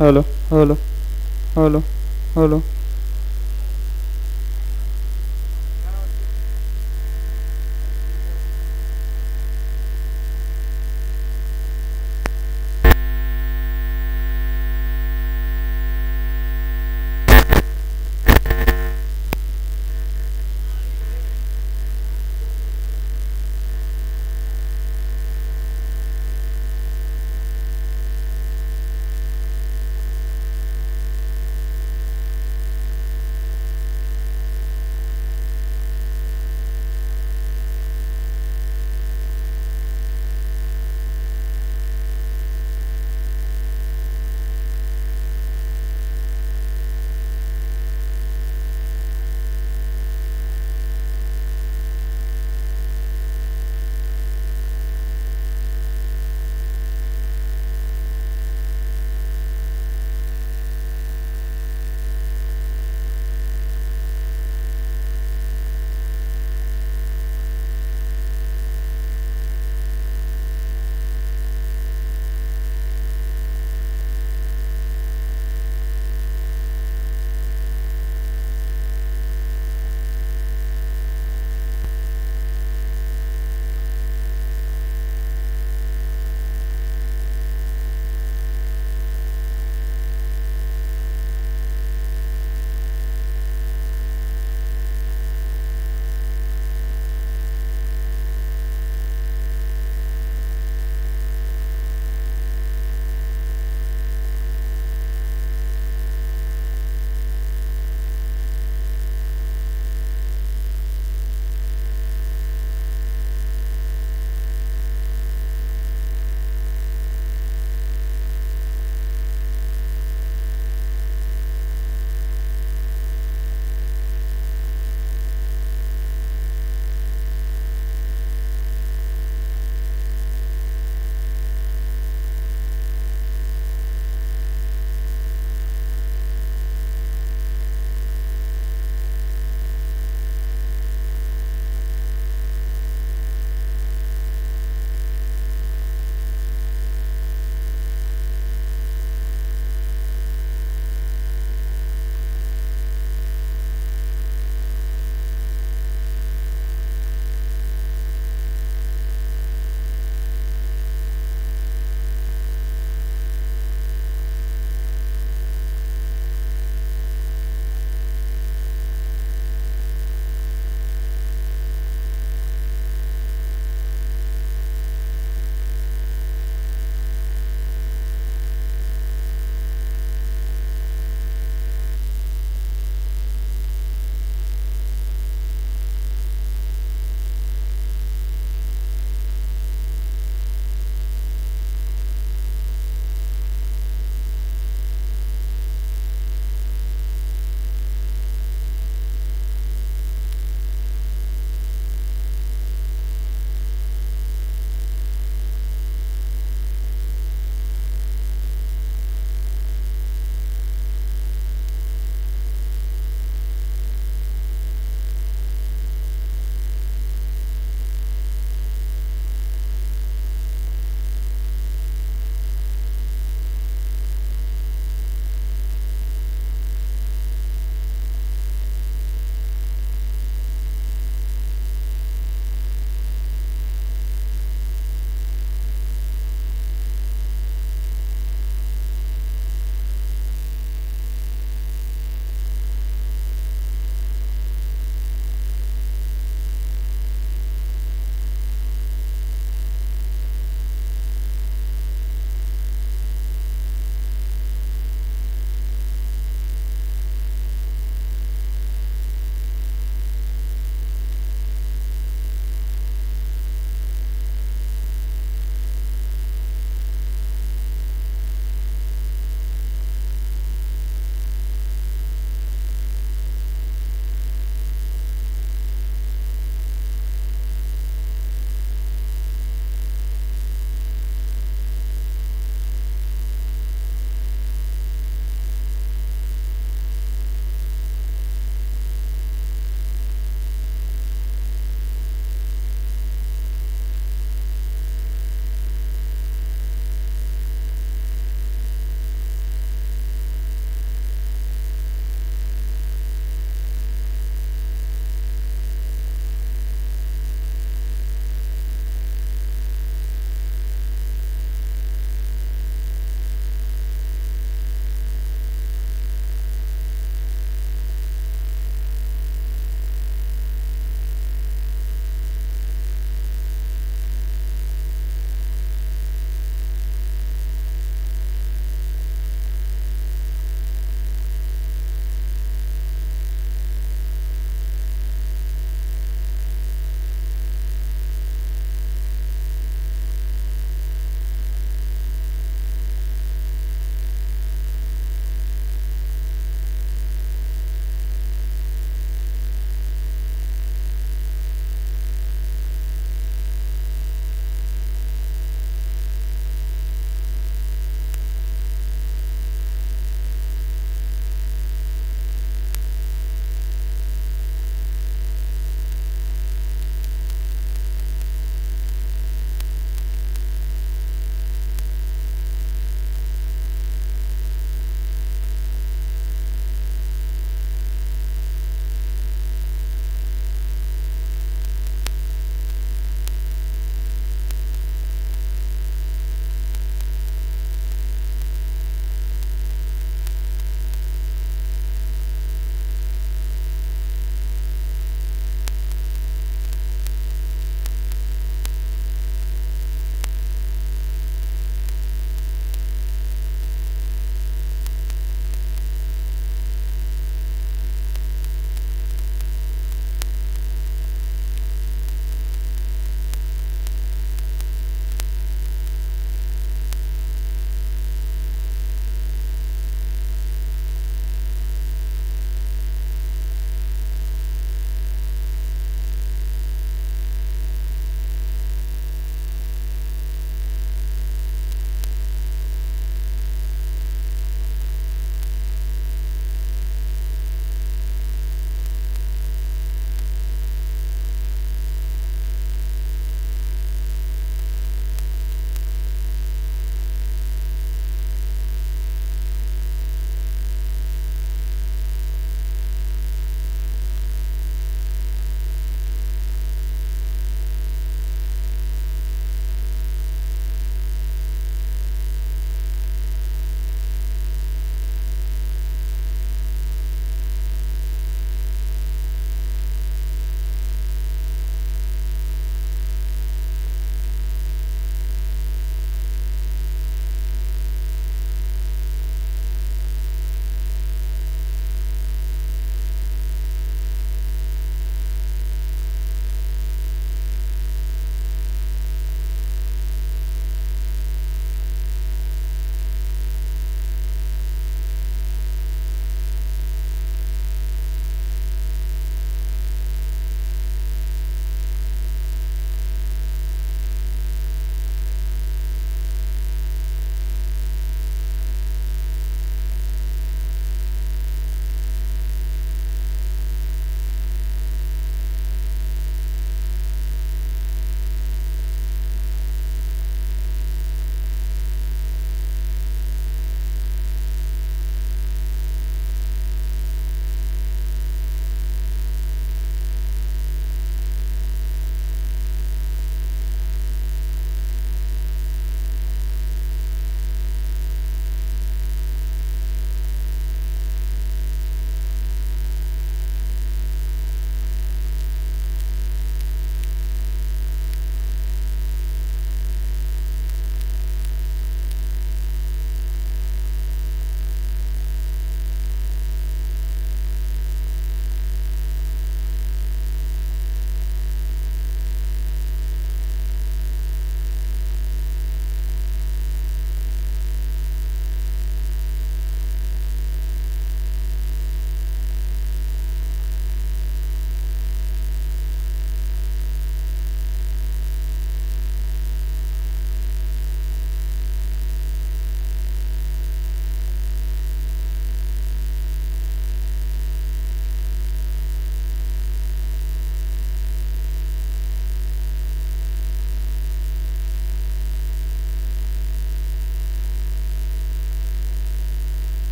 Hello, hello, hello, hello.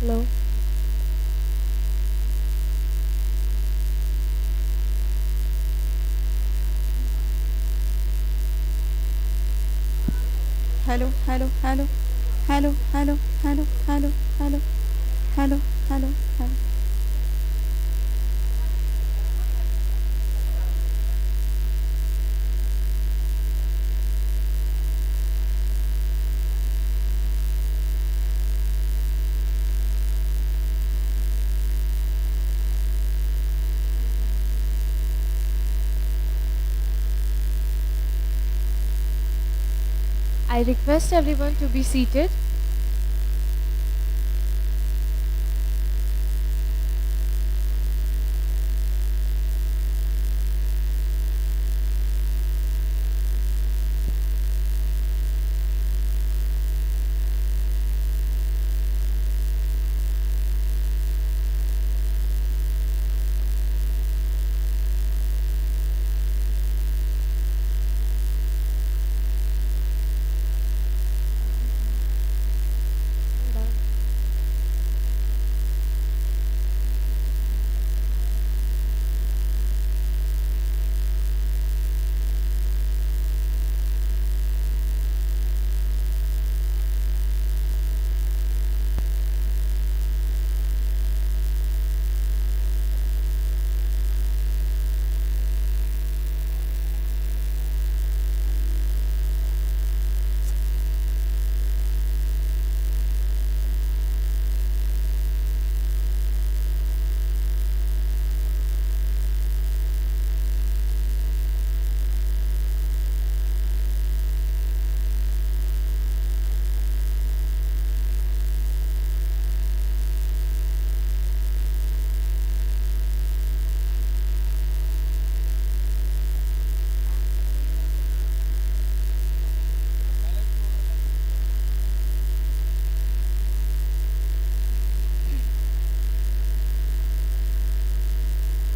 Hello. Hello, hello, hello, hello, hello, hello, hello, hello, hello, hello, hello. I request everyone to be seated.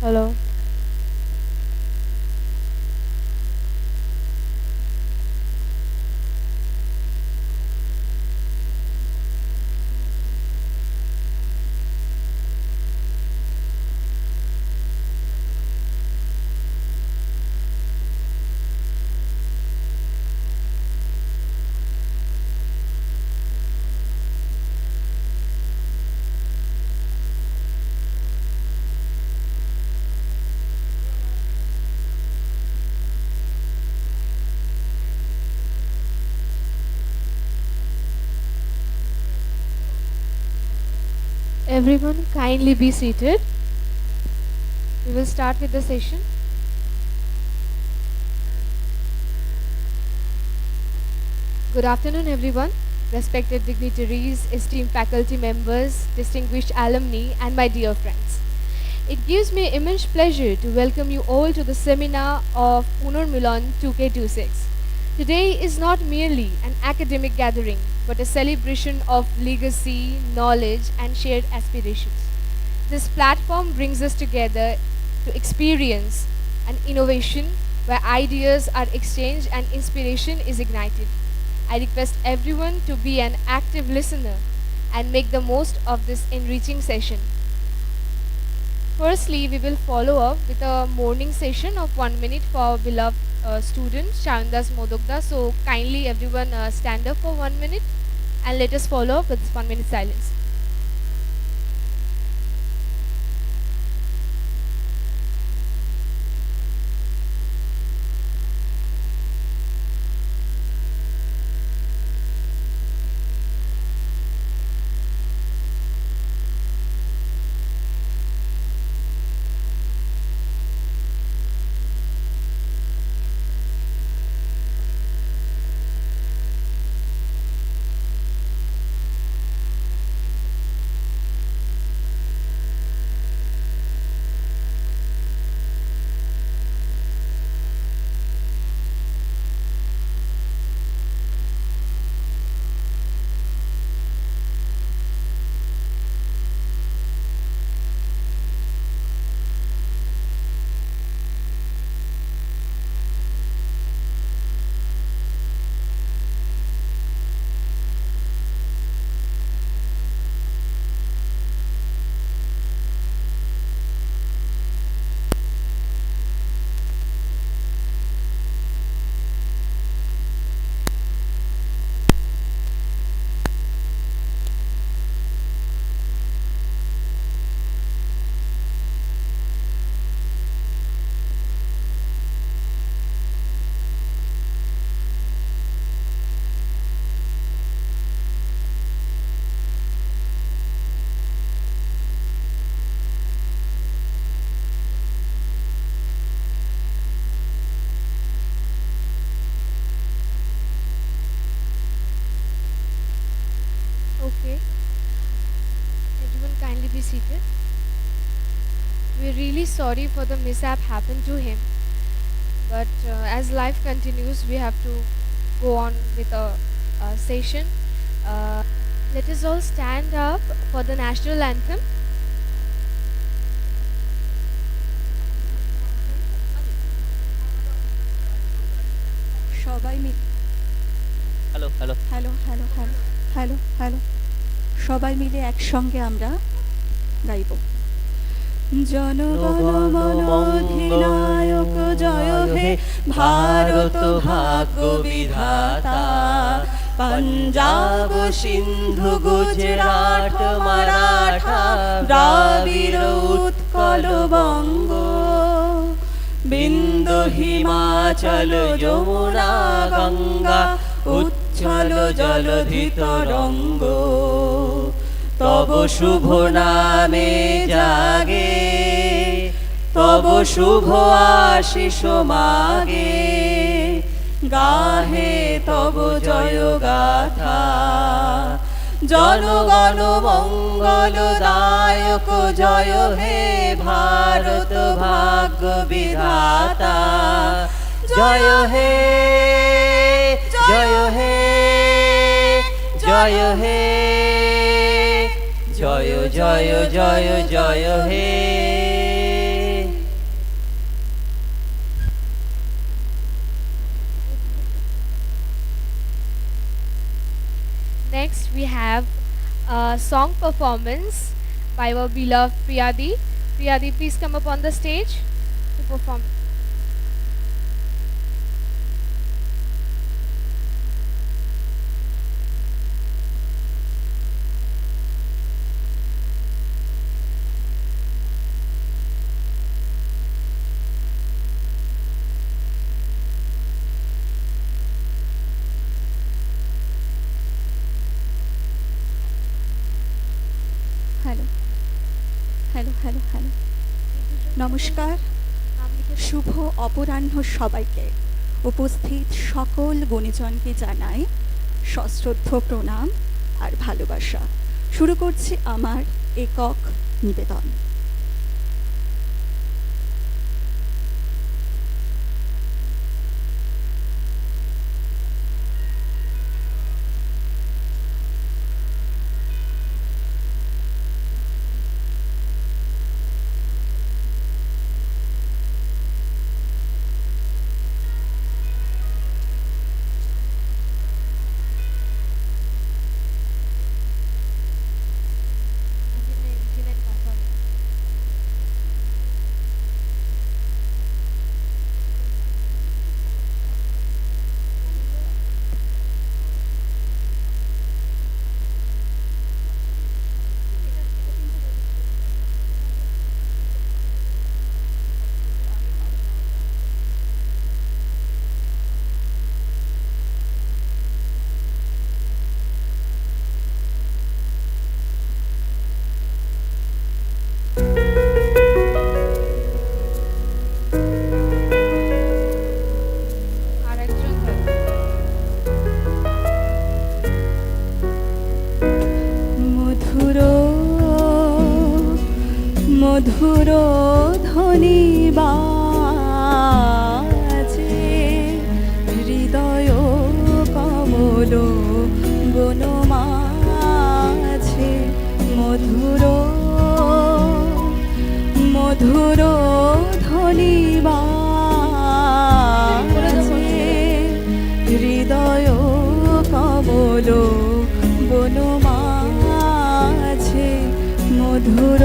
Hello. Everyone kindly be seated. We will start with the session. Good afternoon, everyone. Respected dignitaries, esteemed faculty members, distinguished alumni, and my dear friends. It gives me immense pleasure to welcome you all to the seminar of Punormilon 2K26. Today is not merely an academic gathering, but a celebration of legacy, knowledge, and shared aspirations. This platform brings us together to experience an innovation where ideas are exchanged and inspiration is ignited. I request everyone to be an active listener and make the most of this enriching session. Firstly, we will follow up with a morning session of 1 minute for our beloved student Shayandas Modokda. So kindly everyone stand up for 1 minute and let us follow up with 1 minute silence. seated. We're really sorry for the mishap happened to him, but as life continues, we have to go on with a session. Let us all stand up for the national anthem. সবাই মিলে hello hello hello hello hello hello hello সবাই মিলে একসঙ্গে আমরা গাইব। জনগণ মন অধিনায়ক জয় হে ভারত ভাগ্য বিধাতা, পঞ্জাব সিন্ধু গুজরাট মারাঠা দ্রাবিড় উৎকল বঙ্গ, বিন্দু হিমাচল যমুনা গঙ্গা উচ্ছল জলধি তরঙ্গ, তব শুভ নামে জাগে তব শুভ আশিস মাগে, গাহে তব জয় গাথা। জনগণ মঙ্গলদায়ক জয় হে ভারত ভাগ্য বিধাতা, জয় হে জয় হে জয় হে জয় জয় জয় জয় হে। Next, we have a song performance by our beloved Priyadi. Priyadi, please come up on the stage to perform. Hello hello hello hello নমস্কার, শুভ অপরাহ্ন সবাইকে। উপস্থিত সকল গুণীজনকে জানাই সশ্রদ্ধ প্রণাম আর ভালোবাসা। শুরু করছি আমার একক নিবেদন। মধুর ধ্বনি বাজে, হৃদয় কমল বনমাঝে, মধুর মধুর ধ্বনি বাজে, হৃদয় কমল বনমাঝে, মধুর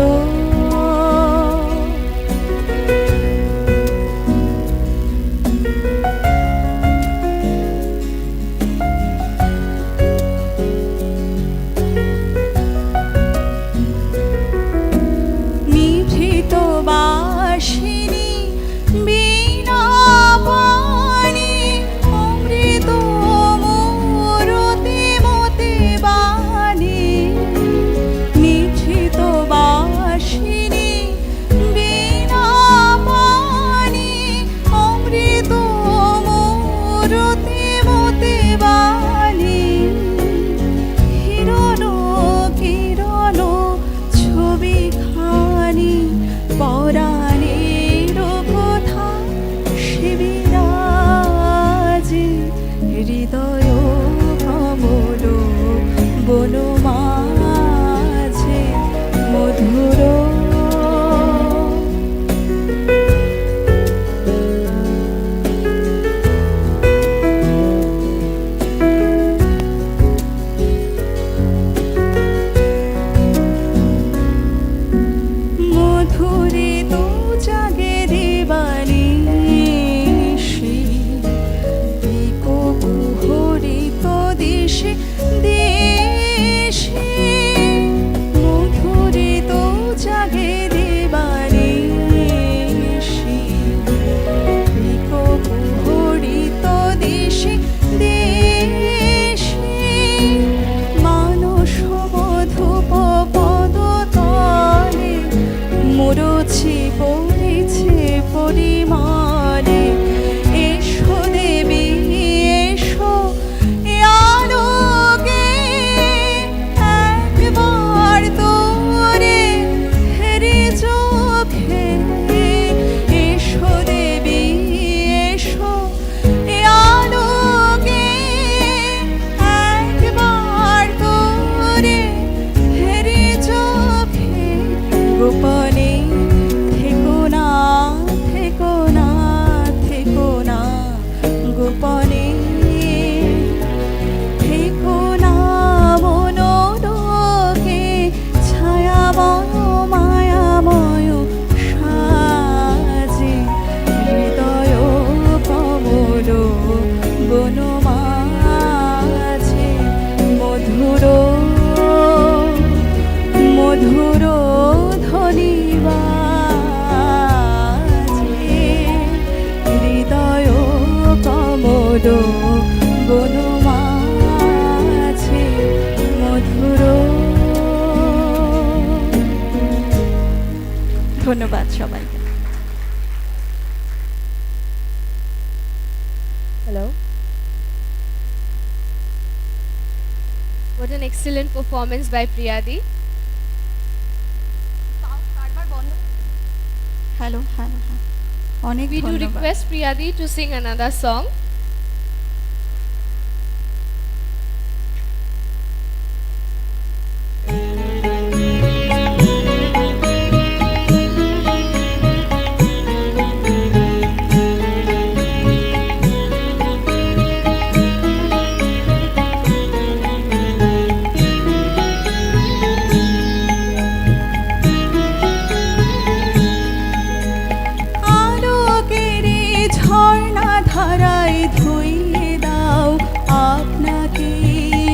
ধন্যবাদ সবাইকে। Hello. What an excellent performance by Priyadi. Hello hello হ্যাঁ, অনেক We do ধন্যবাদ। request Priyadi to sing another song. আলোকের এই ঝর্ণা ধারায় ধুইয়ে দাও আপনাকে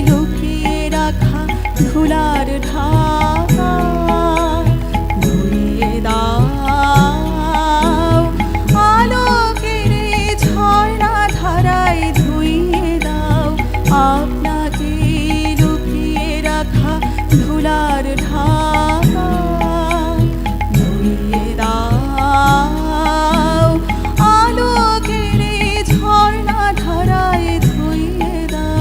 লুকিয়ে রাখা ধুলার ঢাকা, ধুইয়ে দাও আলোকের এই ঝর্ণা ধারায় ধুইয়ে দাও আপনাকে লুকিয়ে রাখা ধুলার ঢাকা, ধুইয়ে দাও আলোকের এই ঝর্ণা ধারায় ধুইয়ে দাও।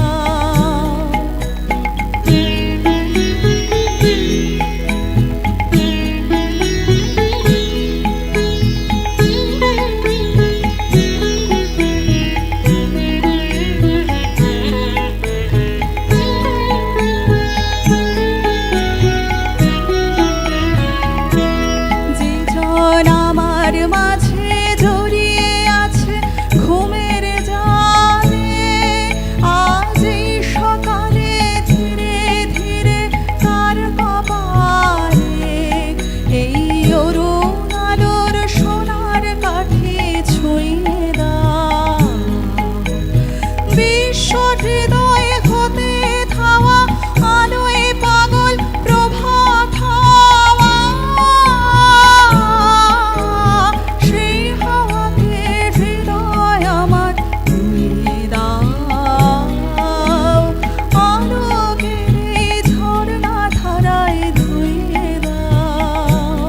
যে জন আমার মাঝে জড়িয়ে আছে ঘুমের জালে, আজ এই সকালে ধীরে ধীরে তার কপালে এই অরুণ আলোর সোনার কাঠি ছুঁয়ে দাও। বিশ্ব হৃদয় হতে ধাওয়া আলোয় পাগল প্রভাত হাওয়া, সেই হাওয়াতে হৃদয় আমার ধুইয়ে দাও আলোকের এই ঝর্ণা ধারায় ধুইয়ে দাও।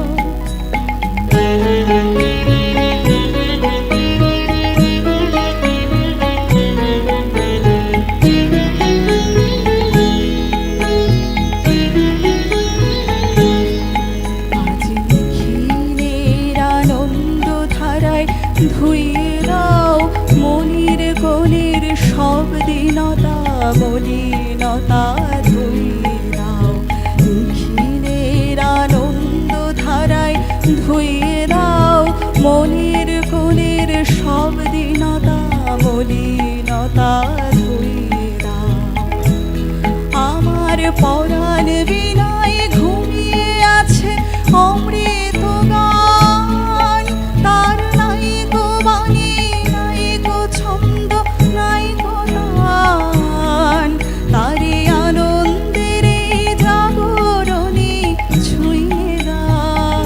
আজ নিখিলের আনন্দ ধারায় ধুইয়ে দাও মনির গলির সব দীনতা মলিনতা, ধুইয়ে দাও নিখিলের আনন্দ ধারায় ধুইয়ে দাও মনির গলির সব দীনতা মলিনতা, ধুইয়ে দাও আমার পরাণ বিনায় ঘুমিয়ে আছে অমৃত গান, তার নাই গো বাণী নাই গো ছন্দ নাই গো তান, তারি আনন্দের এই জাগরণী ছুঁয়ে দাও।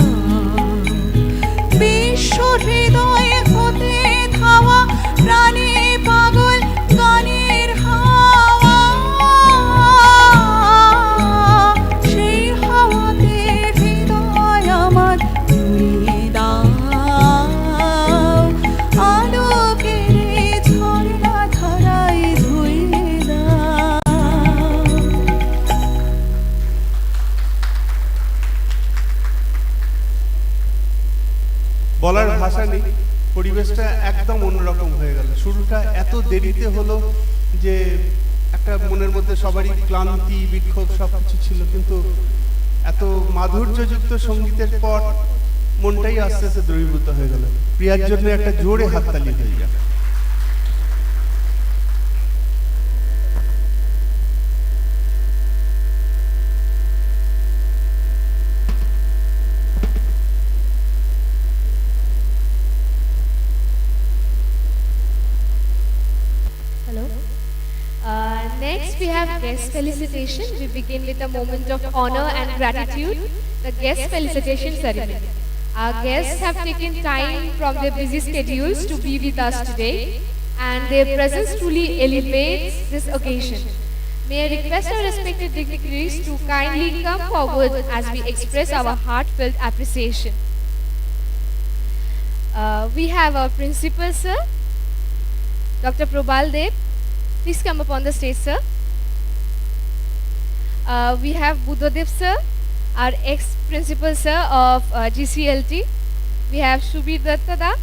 বিশ্ব হৃদয় হতে ধাওয়া প্রাণে পাগল গানের হাওয়া, সেই হাওয়াতে হৃদয় আমার ধুইয়ে দাও আলোকের এই ঝর্ণা ধারায় ধুইয়ে দাও। বলার ভাষা নেই, পরিবেশটা একদম অন্যরকম হয়ে গেল। শুরুটা এত দেরিতে হলো যে একটা মনের মধ্যে সবারই ক্লান্তি বিক্ষোভ সবকিছু ছিল, কিন্তু এত মাধুর্যযুক্ত সঙ্গীতের পর মনটাই আস্তে আস্তে দ্রবীভূত হয়ে গেল। প্রিয়ার জন্য একটা জোরে হাততালি হয়ে যাবে। Hello. Next, we have guest felicitation. We begin with a moment of honor and gratitude, the guest felicitation ceremony. Our guests have taken time from their busy schedules to be with us today, and their presence truly elevates this occasion. May I request our respected dignitaries to kindly come forward as we express our heartfelt appreciation. We have our principal, sir, Dr. Probal Dev. Please come up on the stage, sir. We have Buddhadev, sir, our ex-principal, sir, of GCELT. We have Shubir Dattada,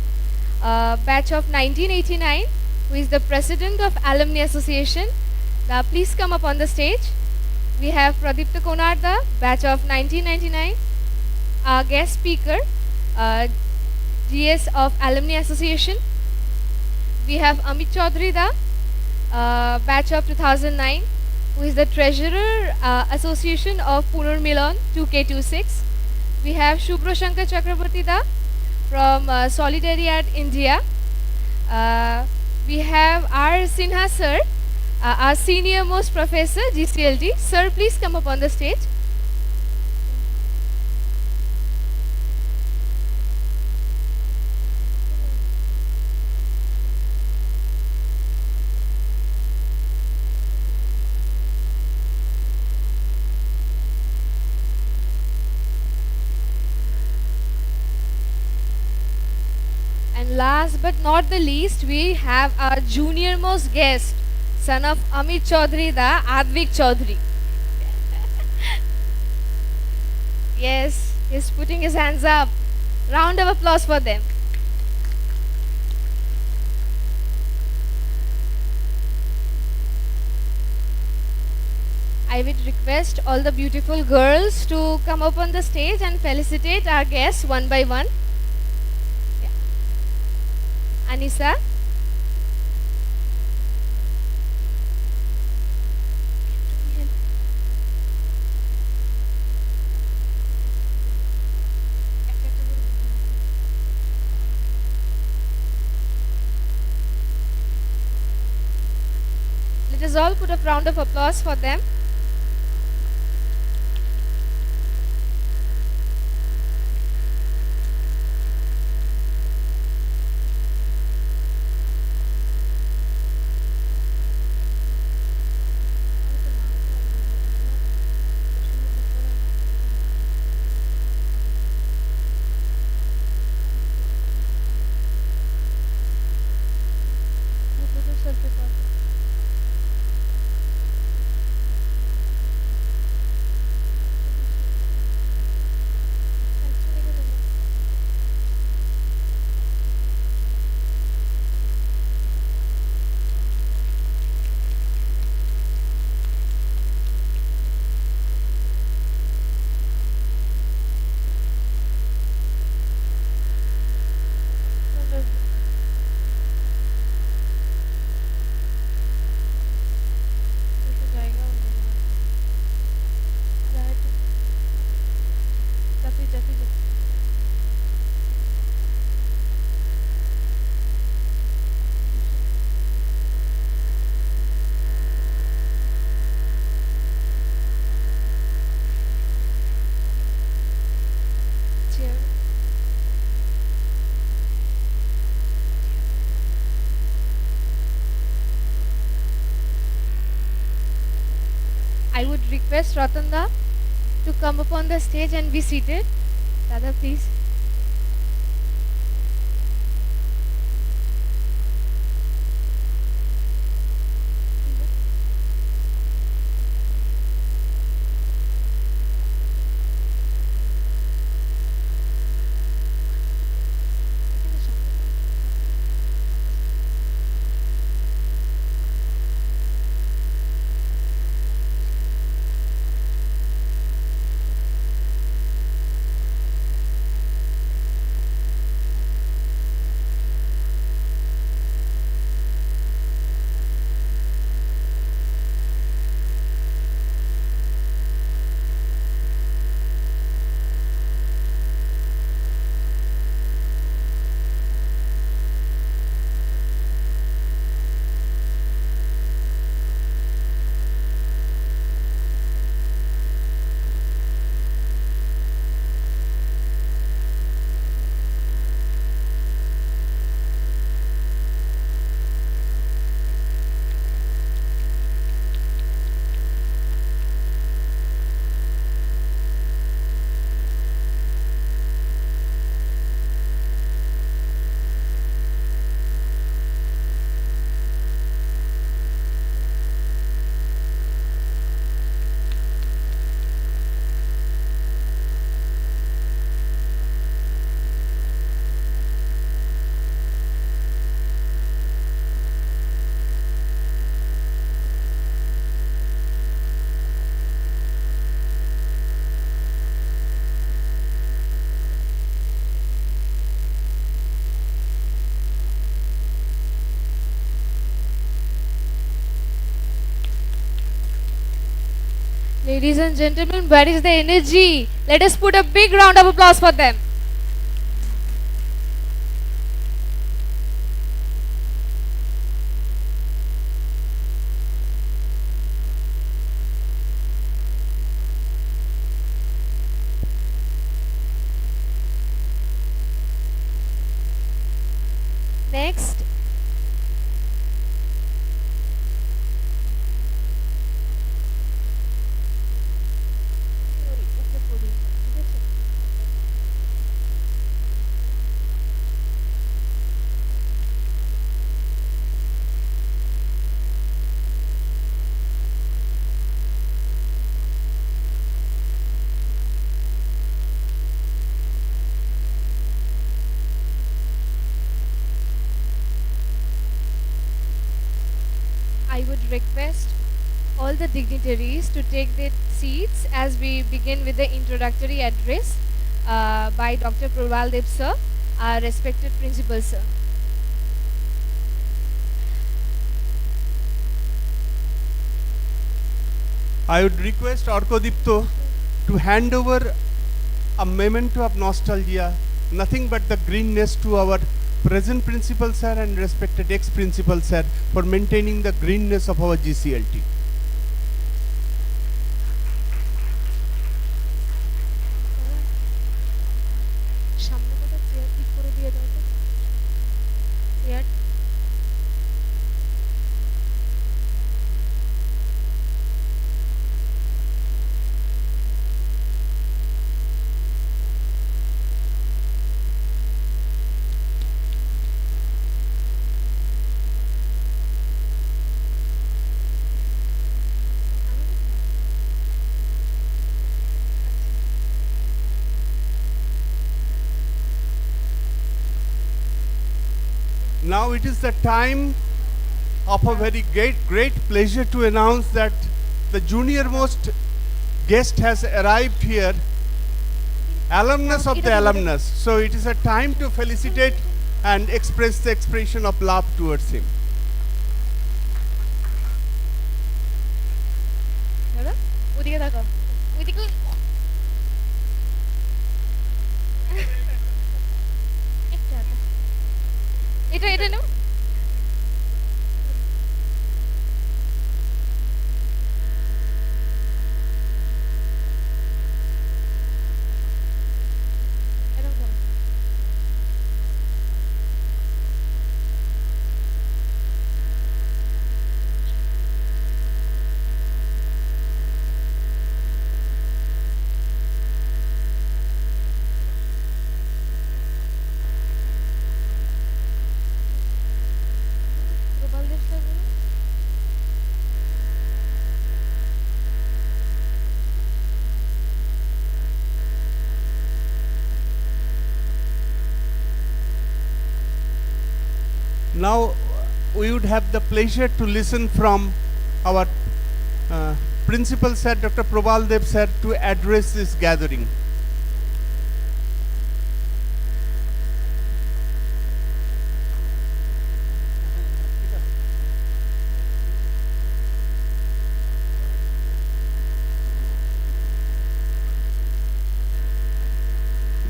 batch of 1989, who is the president of Alumni Association. Please come up on the stage. We have Pradipta Konarda, batch of 1999, our guest speaker, GS of Alumni Association. We have Amit Chaudhary da, batch of 2009, who is the treasurer, Association of Punormilon 2K26. We have Shubhra Shankar Chakraborty da from Solidariat India. We have R. Sinha sir, our senior most professor, GCLT. Sir, please come up on the stage. And last but not the least, we have our junior most guest, son of Amit Chaudhary da, Advik Chaudhary. Yes, he's putting his hands up. Round of applause for them. I would request all the beautiful girls to come up on the stage and felicitate our guests one by one. Anisa. Let us all put a round of applause for them. I would request Ratanda to come up on the stage and be seated. Dada, please. Ladies and gentlemen, where is the energy? Let us put a big round of applause for them. Next, I would request all the dignitaries to take their seats as we begin with the introductory address by Dr. Prabal sir, our respected principal sir. I would request Arkodipto to hand over a memento of nostalgia, nothing but the greenness to our present principal sir and respected ex-principal sir for maintaining the greenness of our GCELT. Now it is the time of a very great pleasure to announce that the junior most guest has arrived here, alumnus of the alumnus. So it is a time to felicitate and express the expression of love towards him. এটা নাও Now we would have the pleasure to listen from our principal sir, Dr. Prabal sir, to address this gathering.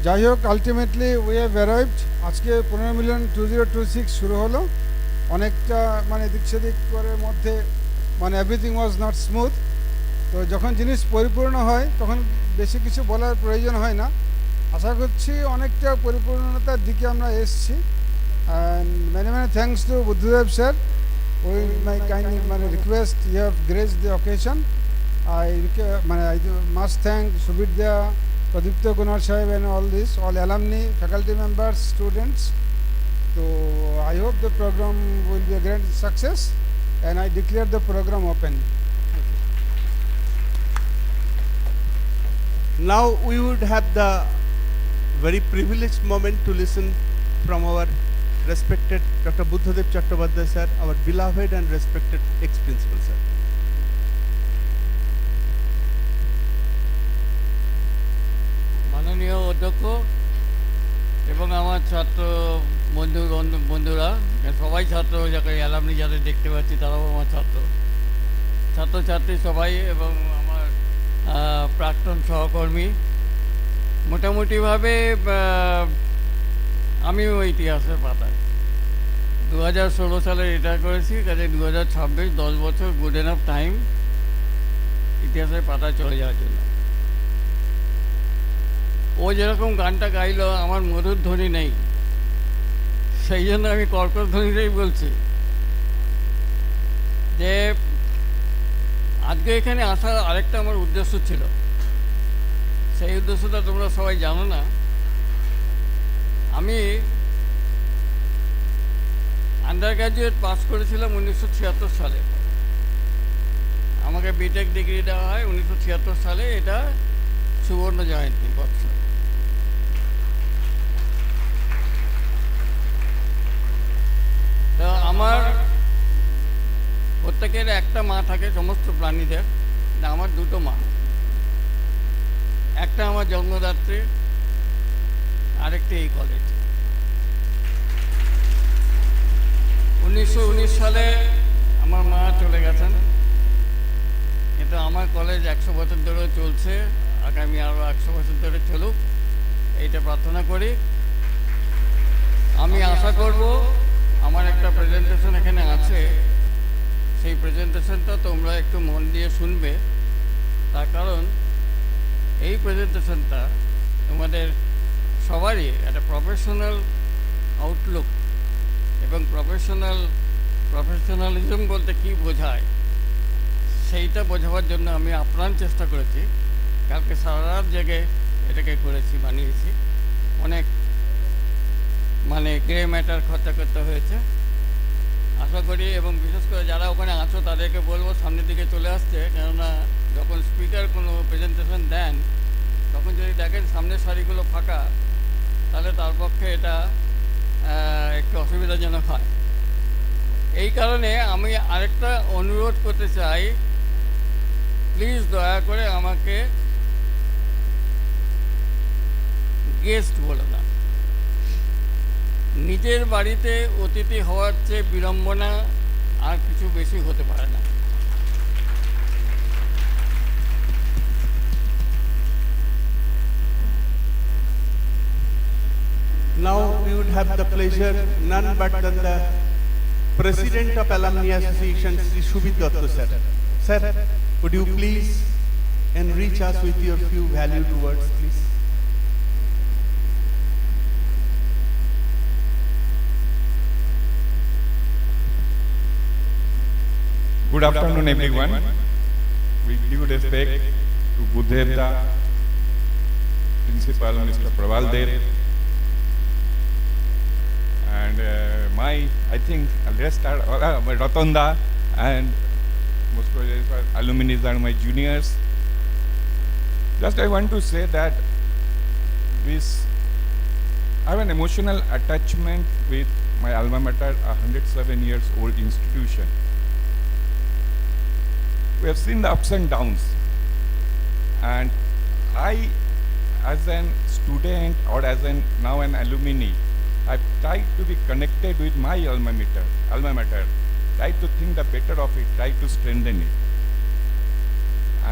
যাই হোক ultimately we have arrived আজকে পুনর্মিলন 2026 শুরু হলো অনেকটা মানে এদিক সেদিক করে মধ্যে মানে এভরিথিং ওয়াজ নট স্মুথ তো যখন জিনিস পরিপূর্ণ হয় তখন বেশি কিছু বলার প্রয়োজন হয় না আশা করছি অনেকটা পরিপূর্ণতার দিকে আমরা এসেছি and many many thanks to Buddhadev sir we may kindly মানে request you have graced the occasion I must thank Subidya Pradipta Kunar Sahib and all alumni, faculty members, students. So I hope the program will be a great success and I declare the program open. Now we would have the very privileged moment to listen from our respected Dr. Buddhadev Chattopadhyay sir, our beloved and respected ex-principal sir. মাননীয় অধ্যক্ষ এবং আমার ছাত্র বন্ধুরা সবাই ছাত্র যাকে alumni যাদের দেখতে পাচ্ছি তারাও আমার ছাত্রছাত্রী সবাই এবং আমার প্রাক্তন সহকর্মী। মোটামুটিভাবে আমিও ইতিহাসের পাতায় 2016 সালে রিটায়ার করেছি, কাজে 2026 10 বছর গুড এনাফ টাইম ইতিহাসের পাতায় চলে যাওয়ার জন্য। ও যেরকম গানটা গাইলো, আমার মধুর ধ্বনি নেই, সেই জন্য আমি কর্কট ধ্বনিটাই বলছি যে আজকে এখানে আসার আরেকটা আমার উদ্দেশ্য ছিল। সেই উদ্দেশ্যটা তোমরা সবাই জানো না। আমি আন্ডার গ্র্যাজুয়েট পাস করেছিলাম 1976 সালে। আমাকে বিটেক ডিগ্রি দেওয়া হয় 1976 সালে। এটা সুবর্ণ জয়ন্তী বৎসর। তো আমার প্রত্যেকের একটা মা থাকে, সমস্ত প্রাণীদের। আমার দুটো মা, একটা আমার জন্মদাত্রী, আরেকটি এই কলেজ। 1919 সালে আমার মা চলে গেছেন, কিন্তু আমার কলেজ 100 বছর ধরে চলছে, আগামী আরও 100 বছর ধরে চলুক এইটা প্রার্থনা করি। আমি আশা করব আমার একটা প্রেজেন্টেশন এখানে আছে, সেই প্রেজেন্টেশনটা তোমরা একটু মন দিয়ে শুনবে। তার কারণ এই প্রেজেন্টেশনটা তোমাদের সবারই একটা প্রফেশনাল আউটলুক এবং প্রফেশনালিজম বলতে কী বোঝায় সেইটা বোঝাবার জন্য আমি আপ্রাণ চেষ্টা করেছি। কালকে সারা রাত জেগে এটাকে করেছি, বানিয়েছি। অনেক গ্রে ম্যাটার খরচা করতে হয়েছে। আশা করি, এবং বিশেষ করে যারা ওখানে আছো তাদেরকে বলবো সামনের দিকে চলে আসছে, কেননা যখন স্পিকার কোনো প্রেজেন্টেশন দেন তখন যদি দেখেন সামনের সারিগুলো ফাঁকা, তাহলে তার পক্ষে এটা একটু অসুবিধাজনক হয়। এই কারণে আমি আরেকটা অনুরোধ করতে চাই, প্লিজ দয়া করে আমাকে গেস্ট বলো না। নিজের বাড়িতে অতিথি হওয়ার চেয়ে বিড়ম্বনা আর কিছু বেশি হতে পারে না। Now we would have the pleasure, none but than the President of Alumni Association, Sri Shubhit Dotto sir. Sir, would you please enrich us with your few valued words, please? Good afternoon, everyone. With due respect to Buddhevda, Principal Mr. Pravaldev, and I think let's start Ratonda and most probably alumni are my juniors. Just I want to say that I have an emotional attachment with my alma mater, a 107 years old institution. We have seen the ups and downs, and I, as an student or as now an alumni, I've tried to be connected with my alma mater, try to think the better of it, try to strengthen it.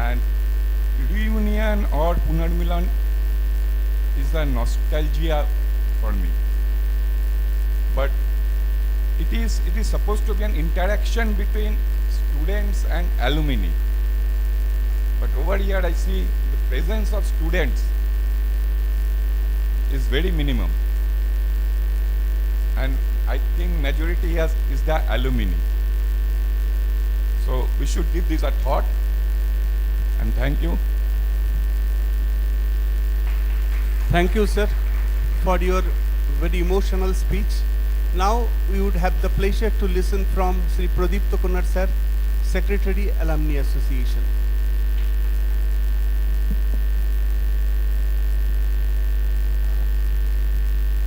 And reunion or Punormilon is a nostalgia for me. But it is supposed to be an interaction between students and alumni. But over here I see the presence of students is very minimum. And I think majority is the alumni. So we should give this a thought. And thank you. Thank you, sir, for your very emotional speech. Now we would have the pleasure to listen from Sri Pradipta Kunar sir, Secretary, Alumni Association.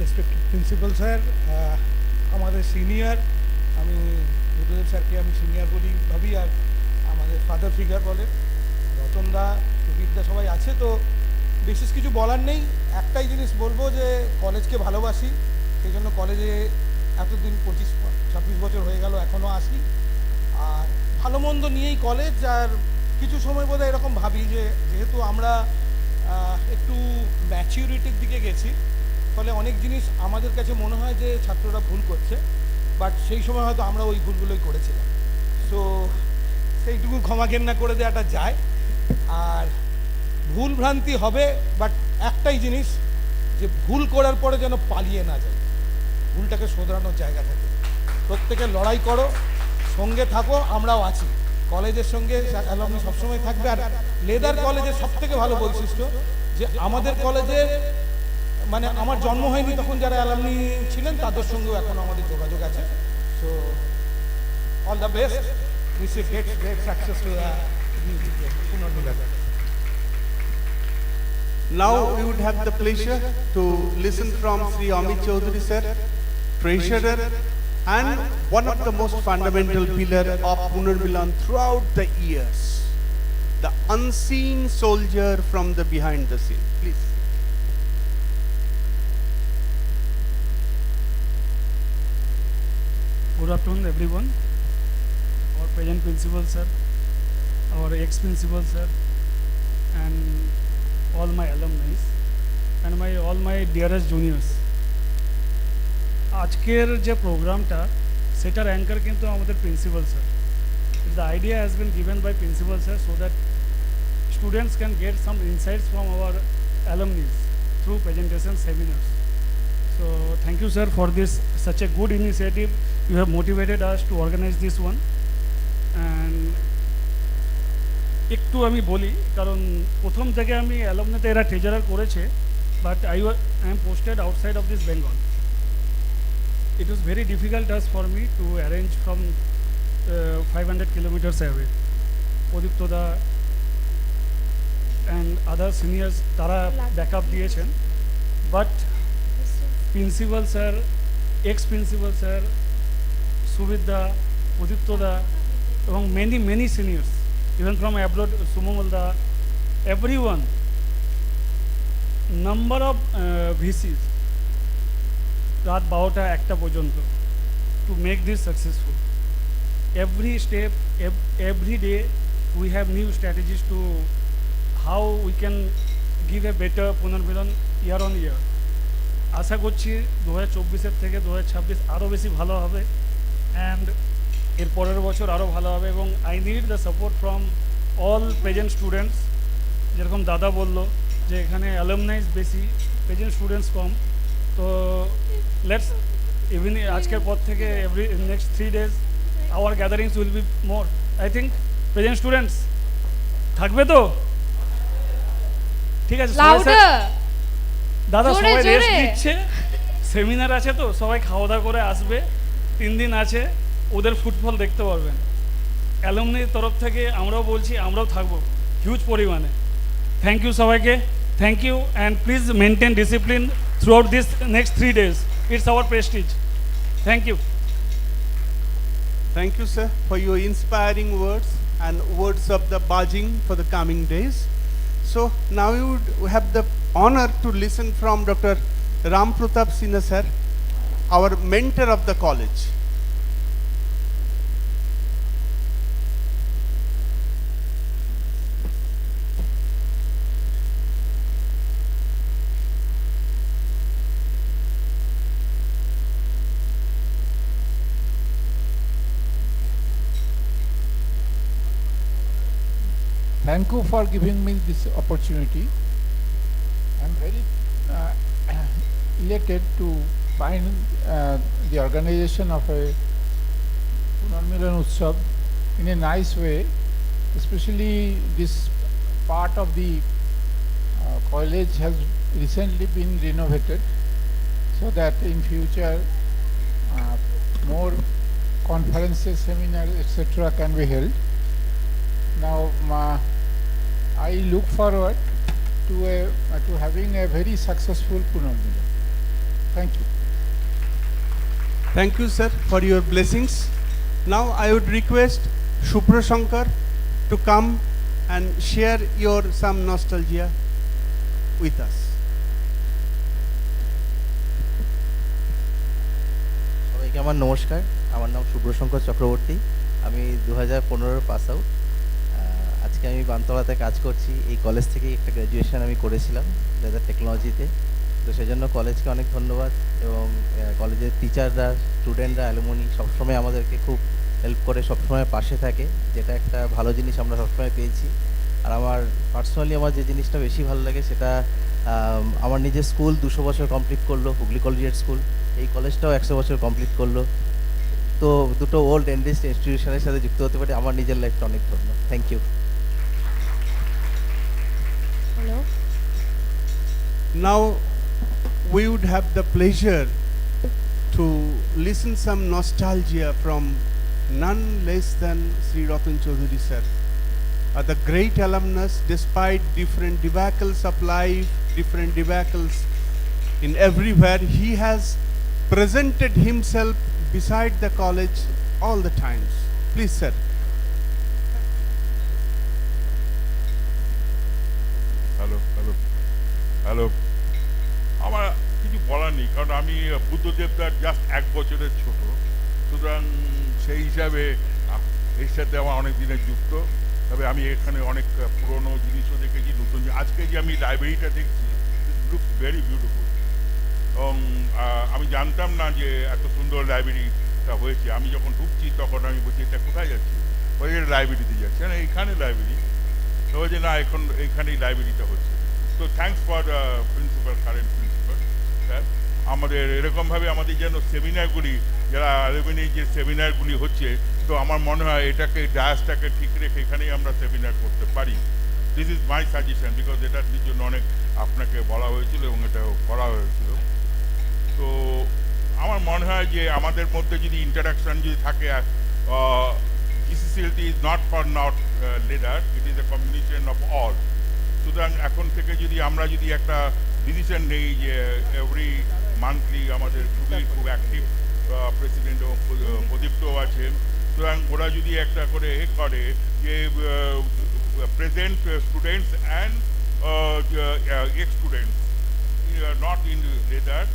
Respected principal sir, আমাদের senior, আমি বুদ্ধদেব স্যারকে আমি senior বলি ভাবি, আর আমাদের father figure বলে রতনদা, সুবিদা সবাই আছে, তো বিশেষ কিছু বলার নেই। একটাই জিনিস বলবো যে কলেজকে ভালোবাসি, সেই জন্য কলেজে এতদিন 25-26 বছর হয়ে গেল, এখনও আসি। আর ভালো মন্দ নিয়েই কলেজ, আর কিছু সময় বোধহয় এরকম ভাবি যে যেহেতু আমরা একটু ম্যাচিউরিটির দিকে গেছি, ফলে অনেক জিনিস আমাদের কাছে মনে হয় যে ছাত্ররা ভুল করছে, বাট সেই সময় হয়তো আমরা ওই ভুলগুলোই করেছিলাম। সো সেইটুকু ক্ষমা ঘেন্না করে দেওয়াটা যায়। আর ভুল ভ্রান্তি হবে, বাট একটাই জিনিস, যে ভুল করার পরে যেন পালিয়ে না যায়, ভুলটাকে শোধরানোর জায়গা থাকে। প্রত্যেকে লড়াই করো, সঙ্গে থাকো, আমরাও আছি। কলেজের সঙ্গে অ্যালুমনি সবসময় থাকবে। আর লেদার কলেজের সবথেকে ভালো বৈশিষ্ট্য যে আমাদের কলেজের মানে আমার জন্ম হয়নি তখন যারা অ্যালুমনি ছিলেন তাদের সঙ্গেও এখন আমাদের যোগাযোগ আছে। So all the best, wish you great success to the পুনর্মিলন। Now we would have the pleasure to listen from Sri Amit Chaudhary sir, treasurer and one of the most fundamental pillar of Punormilon throughout the years, the unseen soldier from the behind the scene. Please. Good afternoon, everyone. Our present principal sir, our ex-principal sir, and all my alumni, and all my dearest juniors. আজকের যে প্রোগ্রামটা সেটার anchor কিন্তু আমাদের principal sir. The idea has been given by principal sir so that students can get some insights from our alumni through presentation seminars. So thank you sir for this such a good initiative. You have motivated us to organize this one. And একটু আমি বলি, কারণ প্রথম থেকে আমি অ্যালুমনিতে এরা treasurer করেছে, but I am posted outside of this Bengal. It was very difficult task for me to arrange from 500 kilometers away. Odiptoda and other seniors tara backup diyechen, but principal sir, ex-principal sir, Suvidda, Odiptoda, among many seniors, even from abroad, Sumomalda, everyone, number of VCs, রাত 12টা 1টা পর্যন্ত to make this successful. Every step, every day we have new strategies to how we can give a better Punormilon year on year. আশা করছি 2024 থেকে 2026 আরও বেশি ভালো হবে, and এর পরের বছর আরও ভালো হবে। এবং I need the support from all present students. যেরকম দাদা বললো যে এখানে অ্যালুমনাইজ বেশি, প্রেজেন্ট স্টুডেন্টস কম। তো লেটস ইভিন আজকের পর থেকে every next 3 days our gatherings will be more. I think present students থাকবে তো? ঠিক আছে দাদা, সবাই রেস্ট দিচ্ছে, সেমিনার আছে তো সবাই খাওয়া দাওয়া করে আসবে, 3 দিন আছে, ওদের ফুটফল দেখতে পারবেন। অ্যালুমনির তরফ থেকে আমরাও বলছি, আমরাও থাকবো হিউজ পরিমাণে। থ্যাংক ইউ সবাইকে, thank you, and please maintain discipline throughout this next 3 days. It's our prestige. Thank you. Thank you, sir, for your inspiring words and words of the budging for the coming days. So now we would have the honor to listen from Dr. Ram Pratap Sinha sir, our mentor of the college. Thank you for giving me this opportunity. I'm very elated to find the organization of a Punormilon Utsav in a nice way, especially this part of the college has recently been renovated so that in future more conferences, seminars, etc. can be held. Now I look forward to having a very successful Punormilon. Thank you. Thank you, sir, for your blessings. Now I would request Shubhra Shankar to come and share your some nostalgia with us. সবাইকে আমার নমস্কার। আমার নাম শুভ্র শঙ্কর চক্রবর্তী। আমি 2015 pass out. আজকে আজকে আমি বানতলাতে কাজ করছি। এই কলেজ থেকেই একটা গ্র্যাজুয়েশন আমি করেছিলাম লেদার টেকনোলজিতে। তো সেজন্য কলেজকে অনেক ধন্যবাদ, এবং কলেজের টিচাররা, স্টুডেন্টরা, অ্যালুমনি সবসময় আমাদেরকে খুব হেল্প করে, সবসময় পাশে থাকে, যেটা একটা ভালো জিনিস আমরা সবসময় পেয়েছি। আর আমার পার্সোনালি আমার যে জিনিসটা বেশি ভালো লাগে সেটা আমার নিজের স্কুল 200 বছর কমপ্লিট করলো, হুগলি কলেজিয়েট স্কুল। এই কলেজটাও 100 বছর কমপ্লিট করলো। তো দুটো ওল্ড এন্ডেস্ট ইনস্টিটিউশনের সাথে যুক্ত হতে পারে আমার নিজের লাইফটা অনেক ধন্য। Thank you. Hello. Now we would have the pleasure to listen some nostalgia from none less than Sri Ratan Chaudhary sir. The great alumnus, despite different debacles of life, different debacles in everywhere, he has presented himself beside the college all the times. Please sir. Hello hello hello আমার কিছু বলার নেই, কারণ আমি বুদ্ধদেবদার just 1 বছরের ছোট, সুতরাং সেই হিসাবে এর সাথে আমার অনেক দিনের যুক্ত। তবে আমি এখানে অনেক পুরনো জিনিসও দেখেছি, নতুন আজকে যে আমি লাইব্রেরিটা দেখছি, ইট লুকস ভেরি বিউটিফুল। এবং আমি জানতাম না যে এত সুন্দর লাইব্রেরিটা হয়েছে। আমি যখন ঢুকছি তখন আমি বলছি এটা কোথায় যাচ্ছি, ওই লাইব্রেরিতে যাচ্ছি, না এইখানে লাইব্রেরি। তো যে না, এখন এইখানেই লাইব্রেরিটা হচ্ছে। তো thanks for principal, current principal sir. আমাদের এরকমভাবে আমাদের যেন সেমিনারগুলি, যারা অ্যালুমিনি যে সেমিনারগুলি হচ্ছে, তো আমার মনে হয় এটাকে ডায়াসটাকে ঠিক রেখে এখানেই আমরা সেমিনার করতে পারি। This is my suggestion, because এটার জন্য অনেক আপনাকে বলা হয়েছিল এবং এটা করা হয়েছিল। তো আমার মনে হয় যে আমাদের মধ্যে যদি ইন্টারাকশন যদি থাকে, GCELT is not for not leader, it is a combination of all. সুতরাং এখন থেকে যদি আমরা যদি একটা ডিসিশন নেই যে এভরি মান্থলি আমাদের খুব অ্যাক্টিভ প্রেসিডেন্ট এবং প্রদীপ্তও আছেন, সুতরাং ওরা যদি একটা করে করে যে present students and x students not in leather,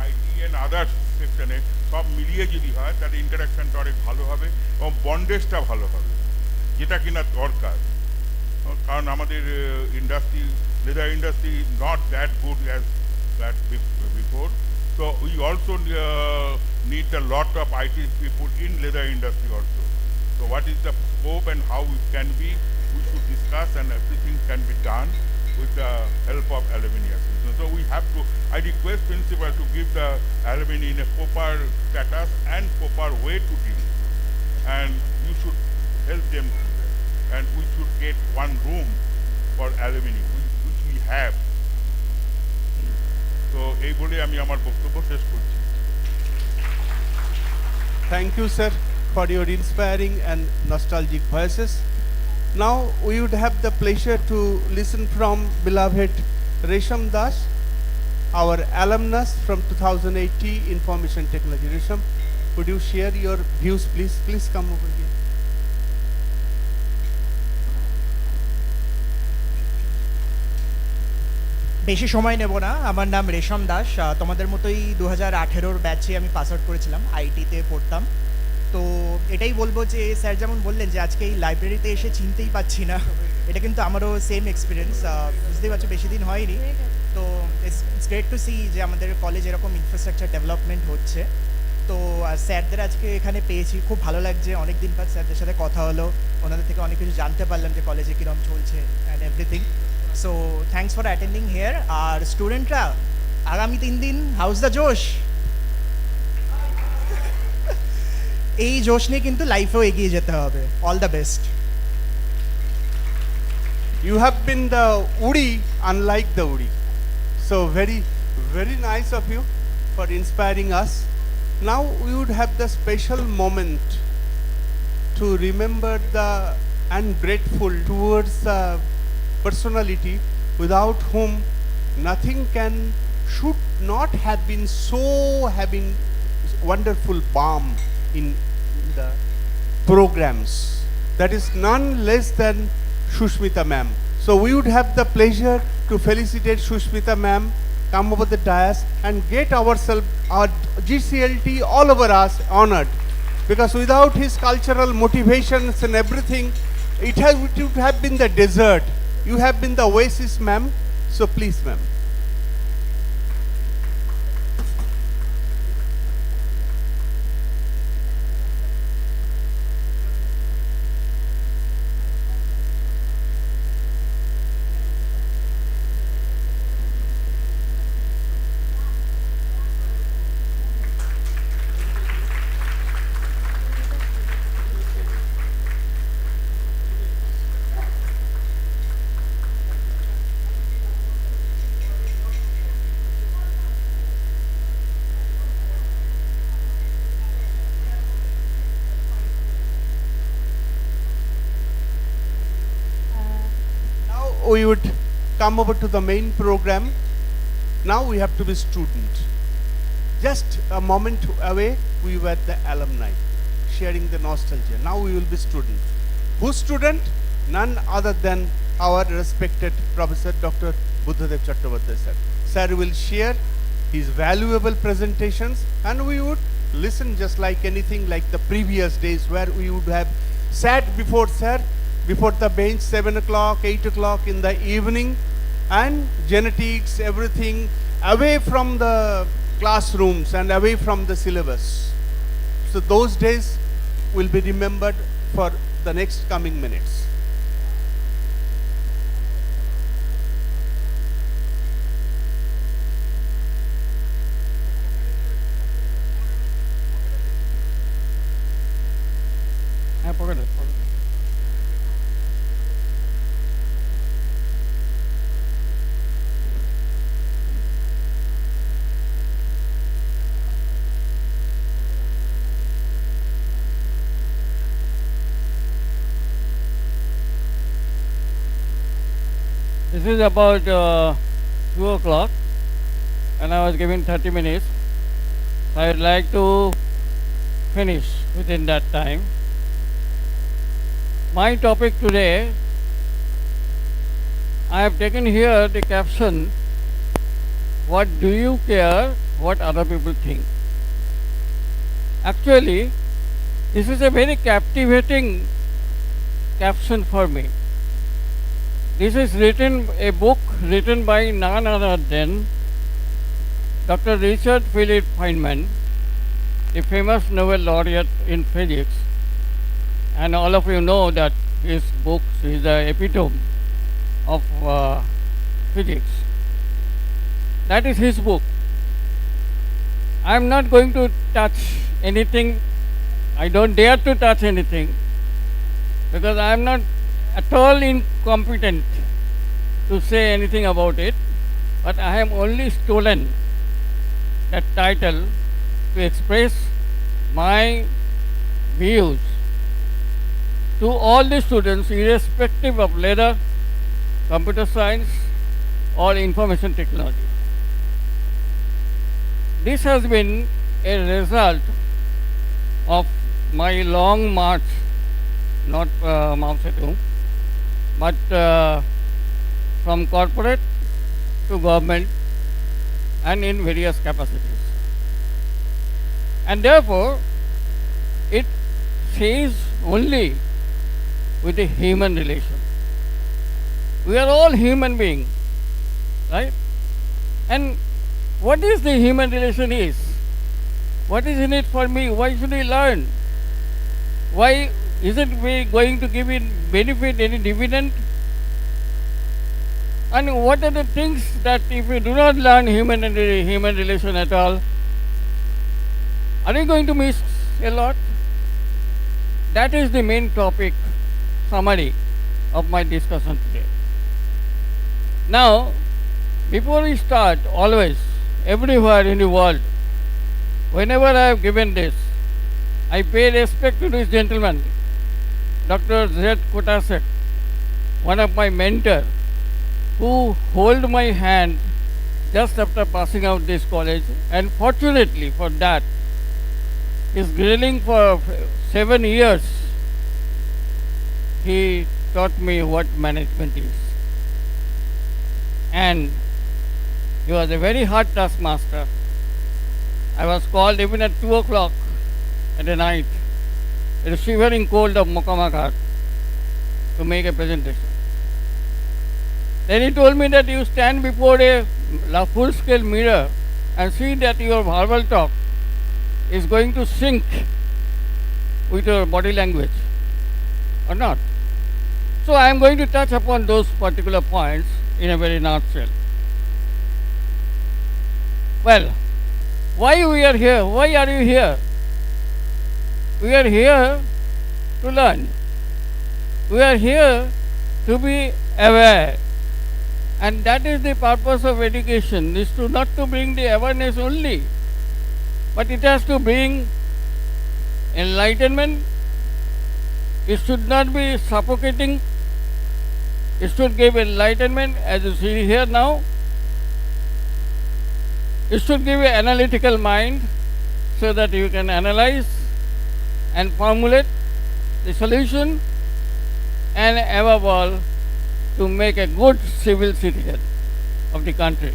IT and other সেকশনে সব মিলিয়ে যদি হয়, তাহলে ইন্টারাকশনটা অনেক ভালো হবে এবং বন্ডেজটা ভালো হবে, যেটা কিনা দরকার। কারণ আমাদের industry, leather industry not that good as that before. So we also need a lot of IT people in leather industry also. So what is the scope and how it can be, we should discuss, and everything can be done with the help of alumni association. So we have to, I request principal to give the alumni in a proper status and proper way to deal, and you should help them do that. And we should get one room for alumni, which we have. তো এই বলে আমি আমার বক্তব্য শেষ করছি। Thank you sir for your inspiring and nostalgic voices. Now we would have the pleasure to listen from beloved Resham Das, our alumnus from 2080 Information Technology. Resham, would you share your views please? Please come over here. বেশি সময় নেব না। আমার নাম রেশম দাস। তোমাদের মতোই 2018-র ব্যাচে আমি পাস আউট করেছিলাম, আইটিতে পড়তাম। তো এটাই বলবো যে স্যার যেমন বললেন যে আজকে এই লাইব্রেরিতে এসে চিনতেই পাচ্ছি না, এটা কিন্তু আমারও সেম এক্সপিরিয়েন্স। বুঝতেই পারছো বেশি দিন হয়নি। তো ইটস গ্রেট টু সি যে আমাদের কলেজ এরকম ইনফ্রাস্ট্রাকচার ডেভেলপমেন্ট হচ্ছে। তো স্যারদের আজকে এখানে পেয়েছি, খুব ভালো লাগছে। অনেক দিন পর স্যারদের সাথে কথা হলো, ওনাদের থেকে অনেক কিছু জানতে পারলাম যে কলেজে কীরকম চলছে and everything. So thanks for attending here. আর স্টুডেন্টরা আগামী 3 দিন হাউস দ্য জোশ, এই জোশ নিয়ে কিন্তু লাইফেও এগিয়ে যেতে হবে। All the best. You have been the Uri unlike the Uri. So very, very nice of you for inspiring us. Now we would have the special moment to remember the and grateful towards the personality without whom nothing can, should not have been so having wonderful balm in the programs. That is none less than Shushmita ma'am. So we would have the pleasure to felicitate Shushmita ma'am, come over the dais and get ourselves, our GCELT all over us honored, because without his cultural motivations and everything, it would have been the desert. You have been the oasis, ma'am. So please, ma'am. We would come over to the main program. Now we have to be student. Just a moment away, we were the alumni, sharing the nostalgia. Now we will be student. Who's student? None other than our respected Professor Dr. Buddhadev Chattopadhyay sir. Sir will share his valuable presentations, and we would listen just like anything like the previous days, where we would have sat before sir, before the bench, 7 o'clock, 8 o'clock in the evening, and genetics, everything away from the classrooms and away from the syllabus. So those days will be remembered for the next coming minutes. This is about 2 o'clock and I was given 30 minutes. I would like to finish within that time. My topic today, I have taken here the caption, what do you care what other people think? Actually, this is a very captivating caption for me. This is a book written by none other than Dr. Richard Philip Feynman, the famous Nobel laureate in physics. And all of you know that his book is the epitome of physics. That is his book. I am not going to touch anything. I don't dare to touch anything because I am not at all incompetent to say anything about it, but I have only stolen that title to express my views to all the students, irrespective of whether computer science or information technology. This has been a result of my long march, not Mao Zedong, but from corporate to government and in various capacities. And therefore, it says only with the human relation. We are all human beings, right? And what is the human relation is? What is in it for me? Why should we learn? Why isn't we going to give it benefit, any dividend? And what are the things that if we do not learn human relation at all, are we going to miss a lot? That is the main topic summary of my discussion today. Now, before we start, always, everywhere in the world, whenever I have given this, I pay respect to this gentleman, Dr. Z. Kotasek, one of my mentors, who hold my hand just after passing out this college, and fortunately for that, is grilling for 7 years. He taught me what management is. And he was a very hard taskmaster. I was called even at 2 o'clock at the night, in the shivering cold of Mokamaghat, to to make a presentation. Then he told me that you stand before a full-scale mirror and see that your verbal talk is going to sync with your body language or not. So I am going to touch upon those particular points in a very nutshell. Well, why we are here? Why are you here? We are here to learn. We are here to be aware. And that is the purpose of education, is to not to bring the awareness only, but it has to bring enlightenment. It should not be suffocating. It should give enlightenment, as you see here now. It should give an analytical mind so that you can analyze and formulate the solution, and above all, to make a good civil citizen of the country.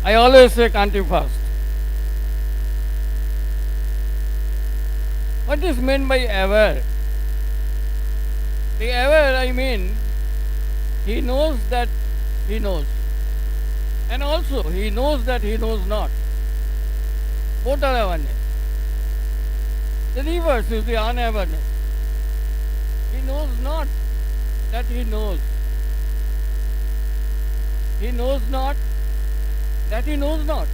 I always say country first. What is meant by aware? The aware, I mean, he knows that he knows. And also, he knows that he knows not. Both are awareness. The reverse is the unawareness. He knows not that he knows. He knows not that he knows not.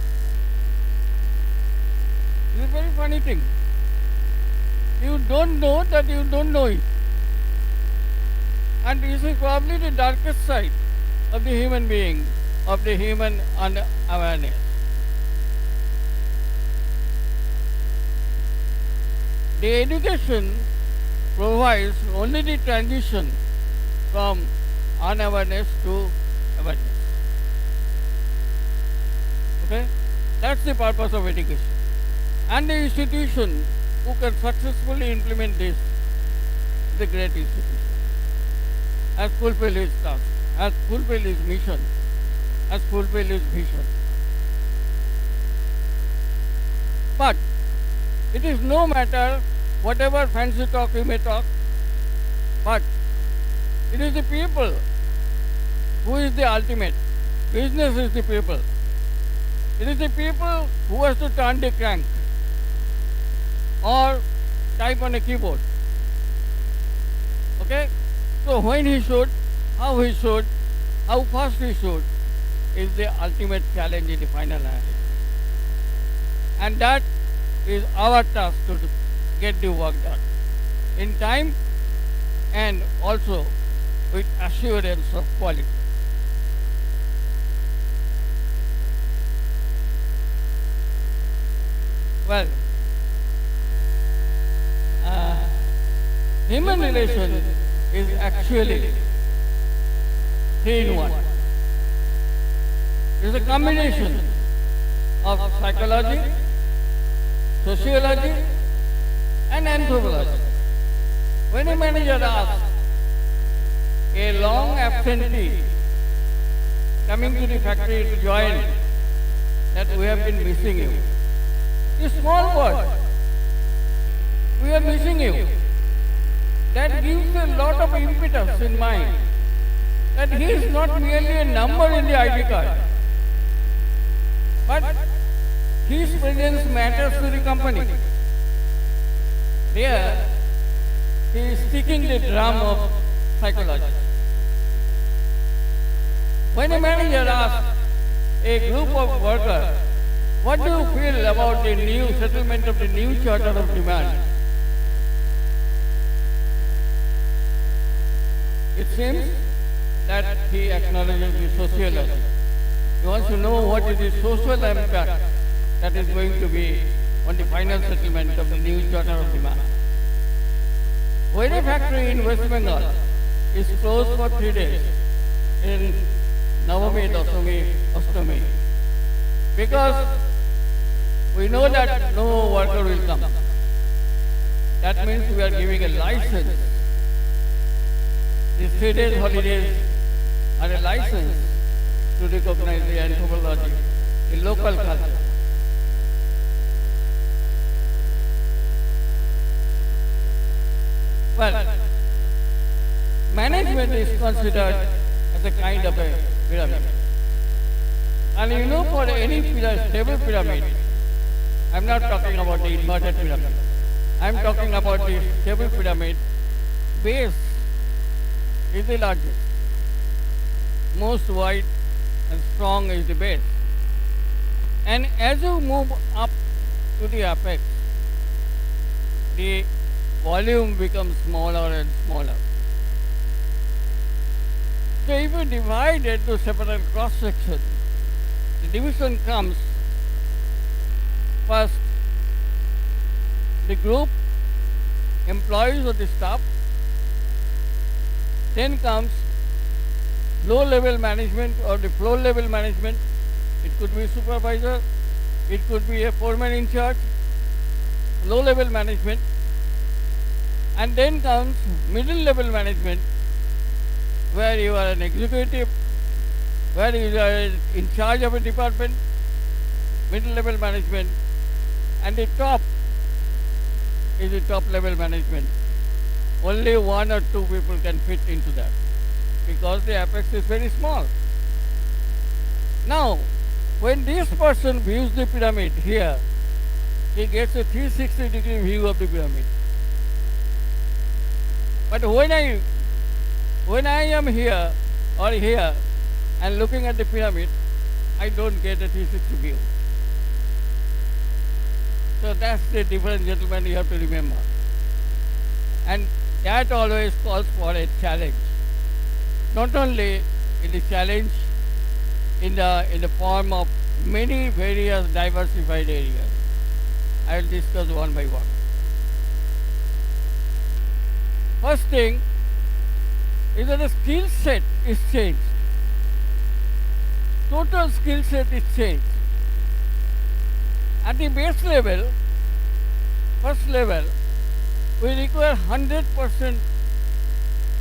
It's a very funny thing. You don't know that you don't know it. And this is probably the darkest side of the human being, of the human unawareness. The education provides only the transition from unawareness to awareness. Okay? That's the purpose of education. And the institution who can successfully implement this is a great institution. Has fulfilled his task, has fulfilled his mission, has fulfilled his vision. But it is no matter whatever fancy talk you may talk, but it is the people who is the ultimate. Business is the people. It is the people who has to turn the crank or type on a keyboard. Okay? So when he should, how fast he should, is the ultimate challenge in the final analysis. And that is our task to get the work done in time and also with assurance of quality. Well, human relation is actually 3 in 1. It is a combination of psychology, sociology, and anthropology. When a manager asks a long absentee coming to the factory to join that we have been missing you, a small word, we are missing you. That gives a lot of impetus in mind that he is not merely a number in the ID card, but his presence matters to the company. There, he is sticking the drum of psychology. When a manager asks a group of workers, what do you feel about the new settlement of the new charter of demand? It seems that he acknowledges the sociology. He wants to know what is the social impact that is going to be on the final settlement of the new charter of demand. When a factory in West Bengal is closed for 3 days in Navami, Dasami, Astami, because we know that no worker will come. That means we are giving a license. These 3 days holidays are a license to recognize the anthropology, the local culture. Well, management is considered as a kind of a pyramid. And you know, for any stable pyramid, I'm not talking about the inverted pyramid. I'm talking about the stable pyramid. Base is the largest. Most wide and strong is the base. And as you move up to the apex, the volume becomes smaller and smaller. So if you divide it to separate cross sections, the division comes first the group, employees of the staff, then comes low level management or the floor level management. It could be supervisor, it could be a foreman in charge, low level management, and then comes middle level management, where you are an executive, where you are in charge of a department, middle level management, and the top is the top level management. Only one or two people can fit into that because the apex is very small. Now, when this person views the pyramid here, he gets a 360-degree view of the pyramid. But when I am here or here and looking at the pyramid, I don't get a 360 view. So that's the difference, gentlemen, you have to remember. And that always calls for a challenge. Not only in the challenge in the form of many various diversified areas. I will discuss one by one. First thing is that the skill set is changed. Total skill set is changed. At the base level, first level, we require 100%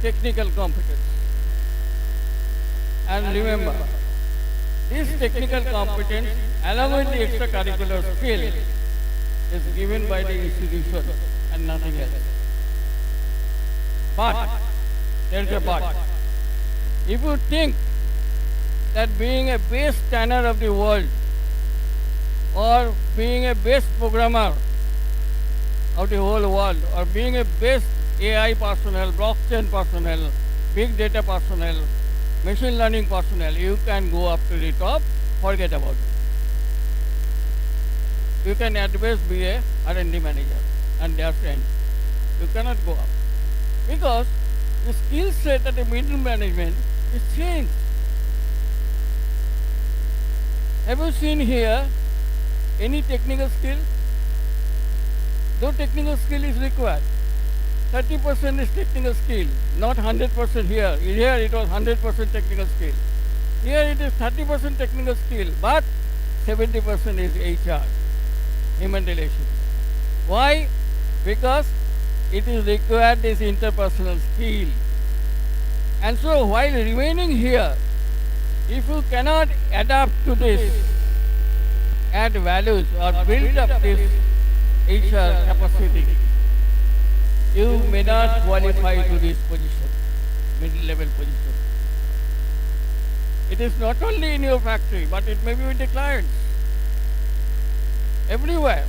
technical competence. And remember, this technical competence, along with the extracurricular skill, is given by the institution and nothing else. But, there is a but. If you think that being a base scanner of the world or being a best programmer of the whole world or being a best AI personnel, blockchain personnel, big data personnel, machine learning personnel, you can go up to the top, forget about it. You can at best be a R&D manager and their friend. You cannot go up. Because the skill set at the middle management is changed. Have you seen here any technical skill? Though technical skill is required, 30% is technical skill, not 100% here. Here it was 100% technical skill. Here it is 30% technical skill, but 70% is HR, human relations. Why? Because it is required this interpersonal skill. And so while remaining here, if you cannot adapt to this, add values or build up this HR capacity, you may not qualify to this position, middle level position. It is not only in your factory, but it may be with the clients. Everywhere.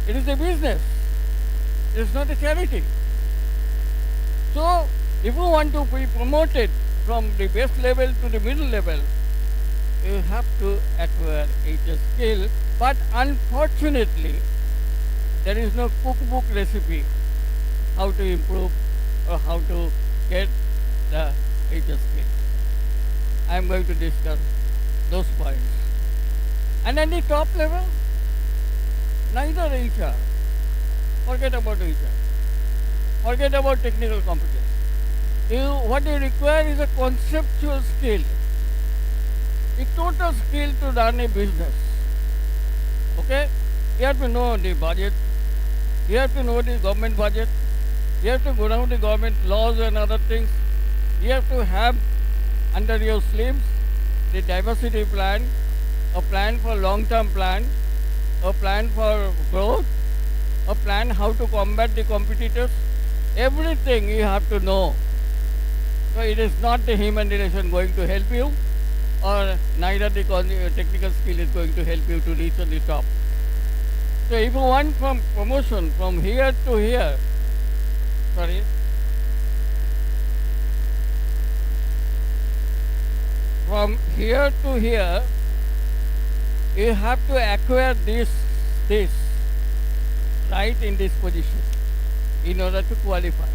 It is a business. It is not a charity. So, if you want to be promoted from the base level to the middle level, you have to acquire HR skill. But unfortunately, there is no cookbook recipe how to improve or how to get the HR skill. I am going to discuss those points. And at the top level, neither HR. Forget about HR. Forget about technical competence. What you require is a conceptual skill. A total skill to run a business. Okay? You have to know the budget. You have to know the government budget. You have to go down the government laws and other things. You have to have under your sleeves the diversity plan, a plan for long-term plan, a plan for growth, a plan how to combat the competitors, Everything you have to know. So it is not the human relation going to help you, or neither the technical skill is going to help you to reach on the top. So if you want from promotion from here to here, sorry, from here to here, you have to acquire this right in this position in order to qualify.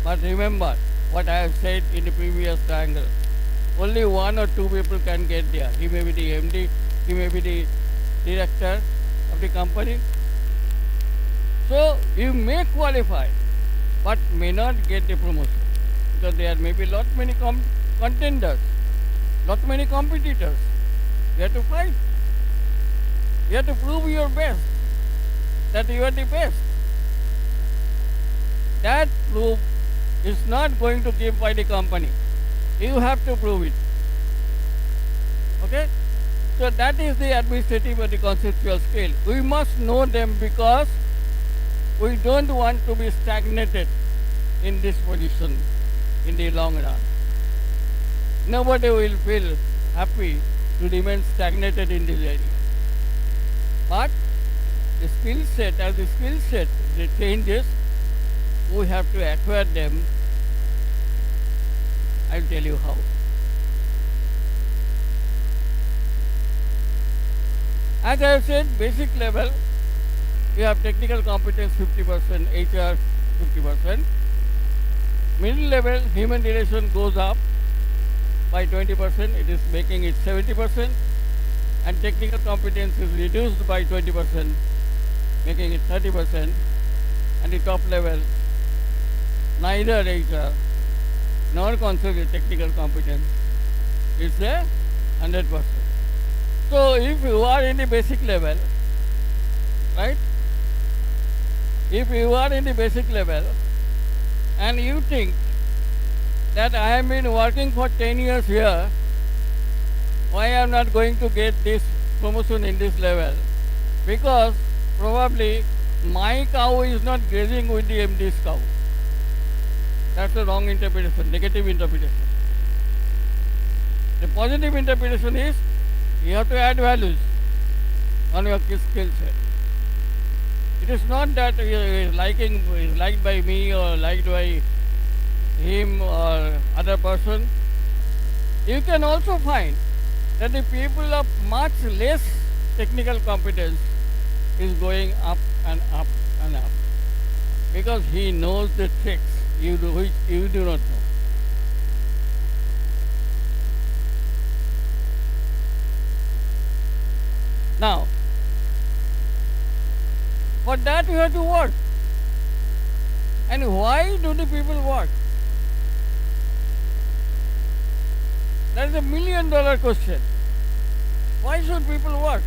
But remember what I have said in the previous triangle. Only one or two people can get there. He may be the MD, he may be the director of the company. So you may qualify, but may not get the promotion, because there may be lot many contenders, lot many competitors. You have to fight. You have to prove your best, that you are the best. That proof is not going to give by the company. You have to prove it. Okay? So that is the administrative or the conceptual scale. We must know them because we don't want to be stagnated in this position in the long run. Nobody will feel happy to remain stagnated in this area. But the skill set, as the skill set changes, we have to acquire them. I'll tell you how. As I have said, basic level, you have technical competence 50%, HR 50%. Middle level, human relation goes up by 20%, it is making it 70%. And technical competence is reduced by 20%, making it 30%. And the top level, neither HR nor considered technical competence is a 100%. So if you are in the basic level, right? If you are in the basic level and you think that I have been working for 10 years here, why I am not going to get this promotion in this level? Because probably my cow is not grazing with the MD's cow. That's a wrong interpretation, negative interpretation. The positive interpretation is you have to add values on your skill set. It is not that he is liked by me or liked by him or other person. You can also find that the people of much less technical competence is going up and up and up, because he knows the tricks which you do not know. Now, for that you have to work. And why do the people work? That is $1 million question. Why should people work?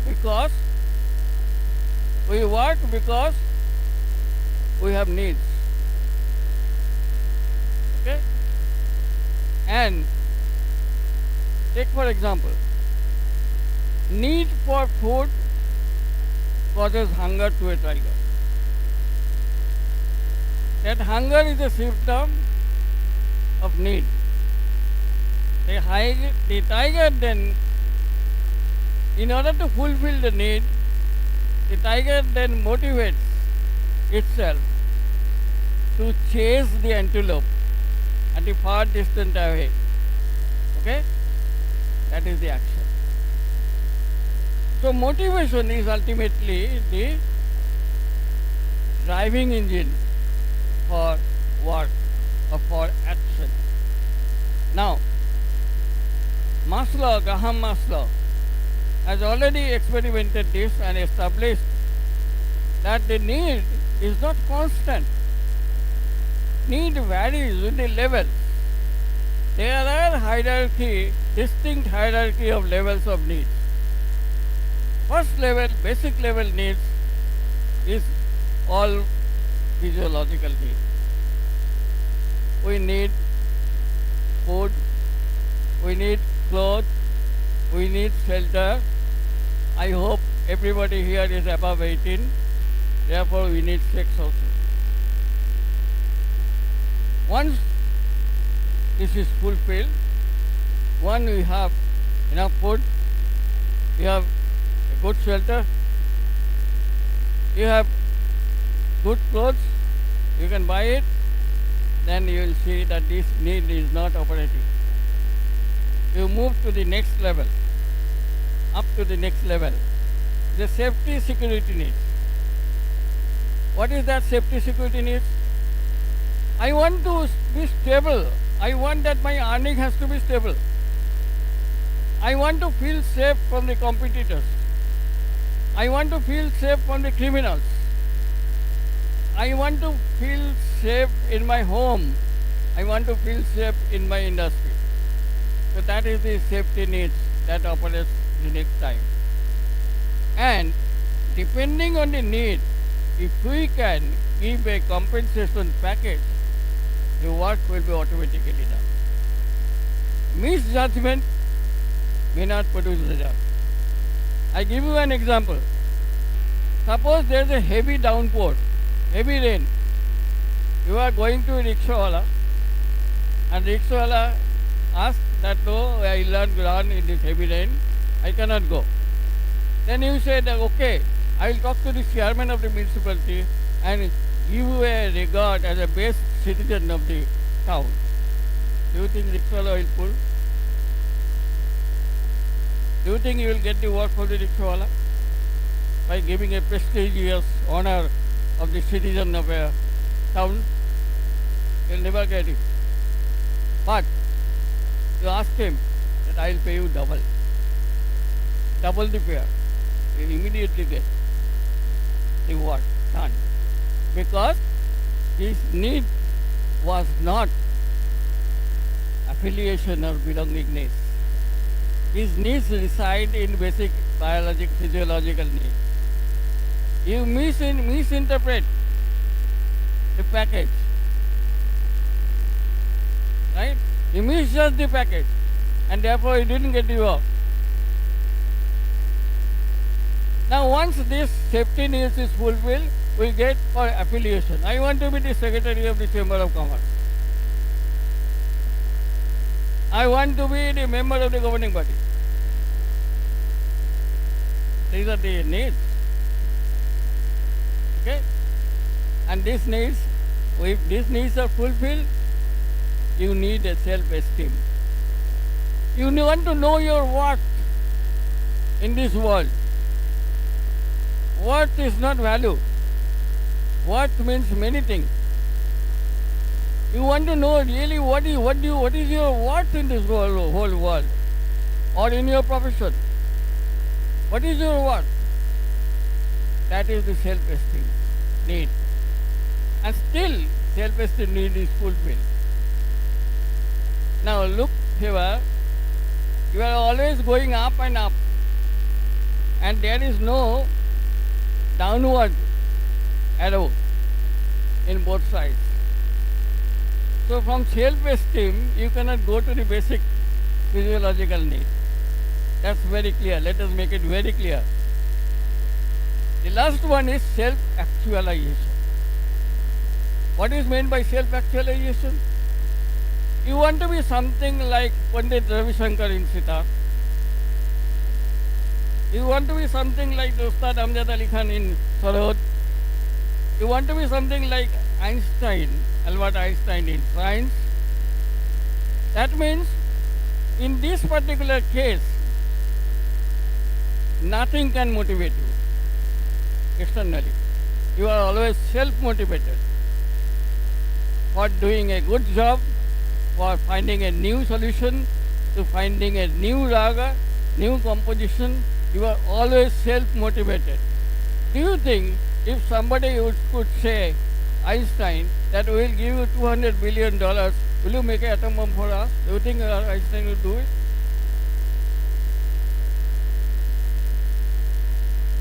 Because we work because we have needs. Okay? And take for example, need for food causes hunger to a tiger. That hunger is a symptom of need. The tiger then, in order to fulfill the need, the tiger then motivates itself to chase the antelope at the far distant away. Okay? That is the action. So motivation is ultimately the driving engine for work or for action. Now, Graham Maslow has already experimented this and established that the need is not constant. Need varies with the levels. There are distinct hierarchy of levels of needs. First level, basic level needs is all physiological needs. We need food, we need clothes, we need shelter. I hope everybody here is above 18. Therefore, we need sex also. Once this is fulfilled, one, we have enough food, we have a good shelter, you have good clothes, you can buy it, then you will see that this need is not operating. You move to the next level, up to the next level. The safety security needs. What is that safety security needs? I want to be stable. I want that my earning has to be stable. I want to feel safe from the competitors. I want to feel safe from the criminals. I want to feel safe in my home. I want to feel safe in my industry. So that is the safety needs that operates the next time. And depending on the need, if we can give a compensation package, the work will be automatically done. Misjudgment may not produce result. I give you an example. Suppose there is a heavy downpour, heavy rain. You are going to a rickshawala and rickshawala asks that no, I learned run in this heavy rain, I cannot go. Then you say that okay, I will talk to the chairman of the municipality and give you a regard as a best citizen of the town. Do you think rickshawala will pull? Do you think you will get the work for the rickshawala by giving a prestigious honor of the citizen of a town? You will never get it. But you ask him that I will pay you double the fare. You will immediately get the work done. Because his need was not affiliation or belongingness. His needs reside in basic biological, physiological needs. You misinterpret the package, right? You misjudge the package, and therefore you didn't get the work. Now, once this safety needs is fulfilled, we get for affiliation. I want to be the secretary of the Chamber of Commerce. I want to be the member of the governing body. These are the needs. Okay? And these needs, if these needs are fulfilled, you need a self-esteem. You want to know your worth in this world. Worth is not value. Worth means many things. You want to know really what is your worth in this whole world, or in your profession. What is your worth? That is the self-esteem need. And still, self-esteem need is fulfilled. Now look here, you are always going up and up, and there is no downward arrow in both sides. So from self-esteem, you cannot go to the basic physiological need. That's very clear. Let us make it very clear. The last one is self-actualization. What is meant by self-actualization? You want to be something like Pandit Ravi Shankar in Sitar. You want to be something like Ustad Amjad Ali Khan in Sarod. You want to be something like Einstein, Albert Einstein in science. That means in this particular case, nothing can motivate you externally. You are always self-motivated for doing a good job, for finding a new solution, to finding a new raga, new composition. You are always self-motivated. Do you think if somebody could say, Einstein, that we will give you $200 billion, will you make an atom bomb for us? Do you think Einstein will do it?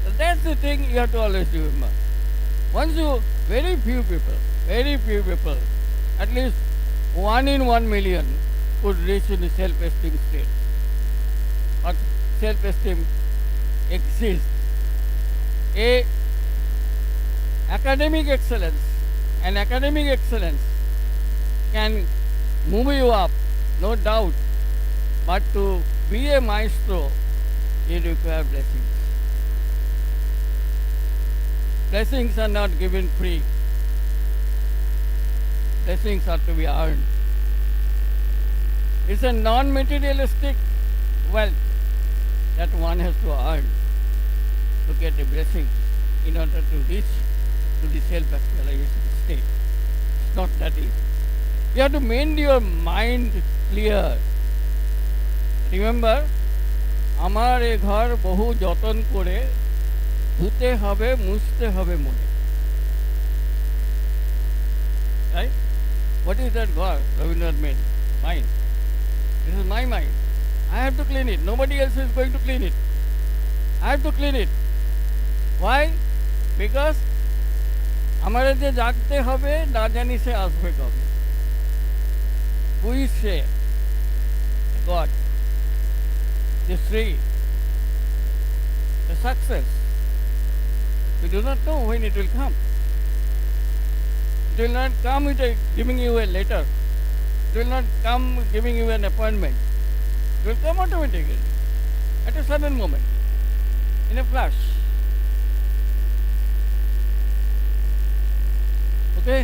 So that's the thing you have to always remember. Once you, very few people, at least 1 in 1 million could reach in the self-esteem state. But self-esteem exists. academic excellence, and academic excellence can move you up, no doubt, but to be a maestro, you require blessings. Blessings are not given free. Blessings are to be earned. It's a non-materialistic wealth that one has to earn to get a blessing in order to reach to the self-actualization state. It's not that easy. You have to mend your mind clear. Remember, আমার এ ঘর বহু যতন করে ধুতে হবে মুছতে হবে মনে। Right? What is that ঘর Rabindranath meant? Mind. This is my mind. I have to clean it. Nobody else is going to clean it. I have to clean it. Why? Because আমার যে জাগতে হবে না জানি সে আসবে কবে। Who is say? God. The Sri. The success. We do not know when it will come. It will not come with giving you a letter. It will not come giving you an appointment. It will come automatically at a sudden moment, in a flash. Okay?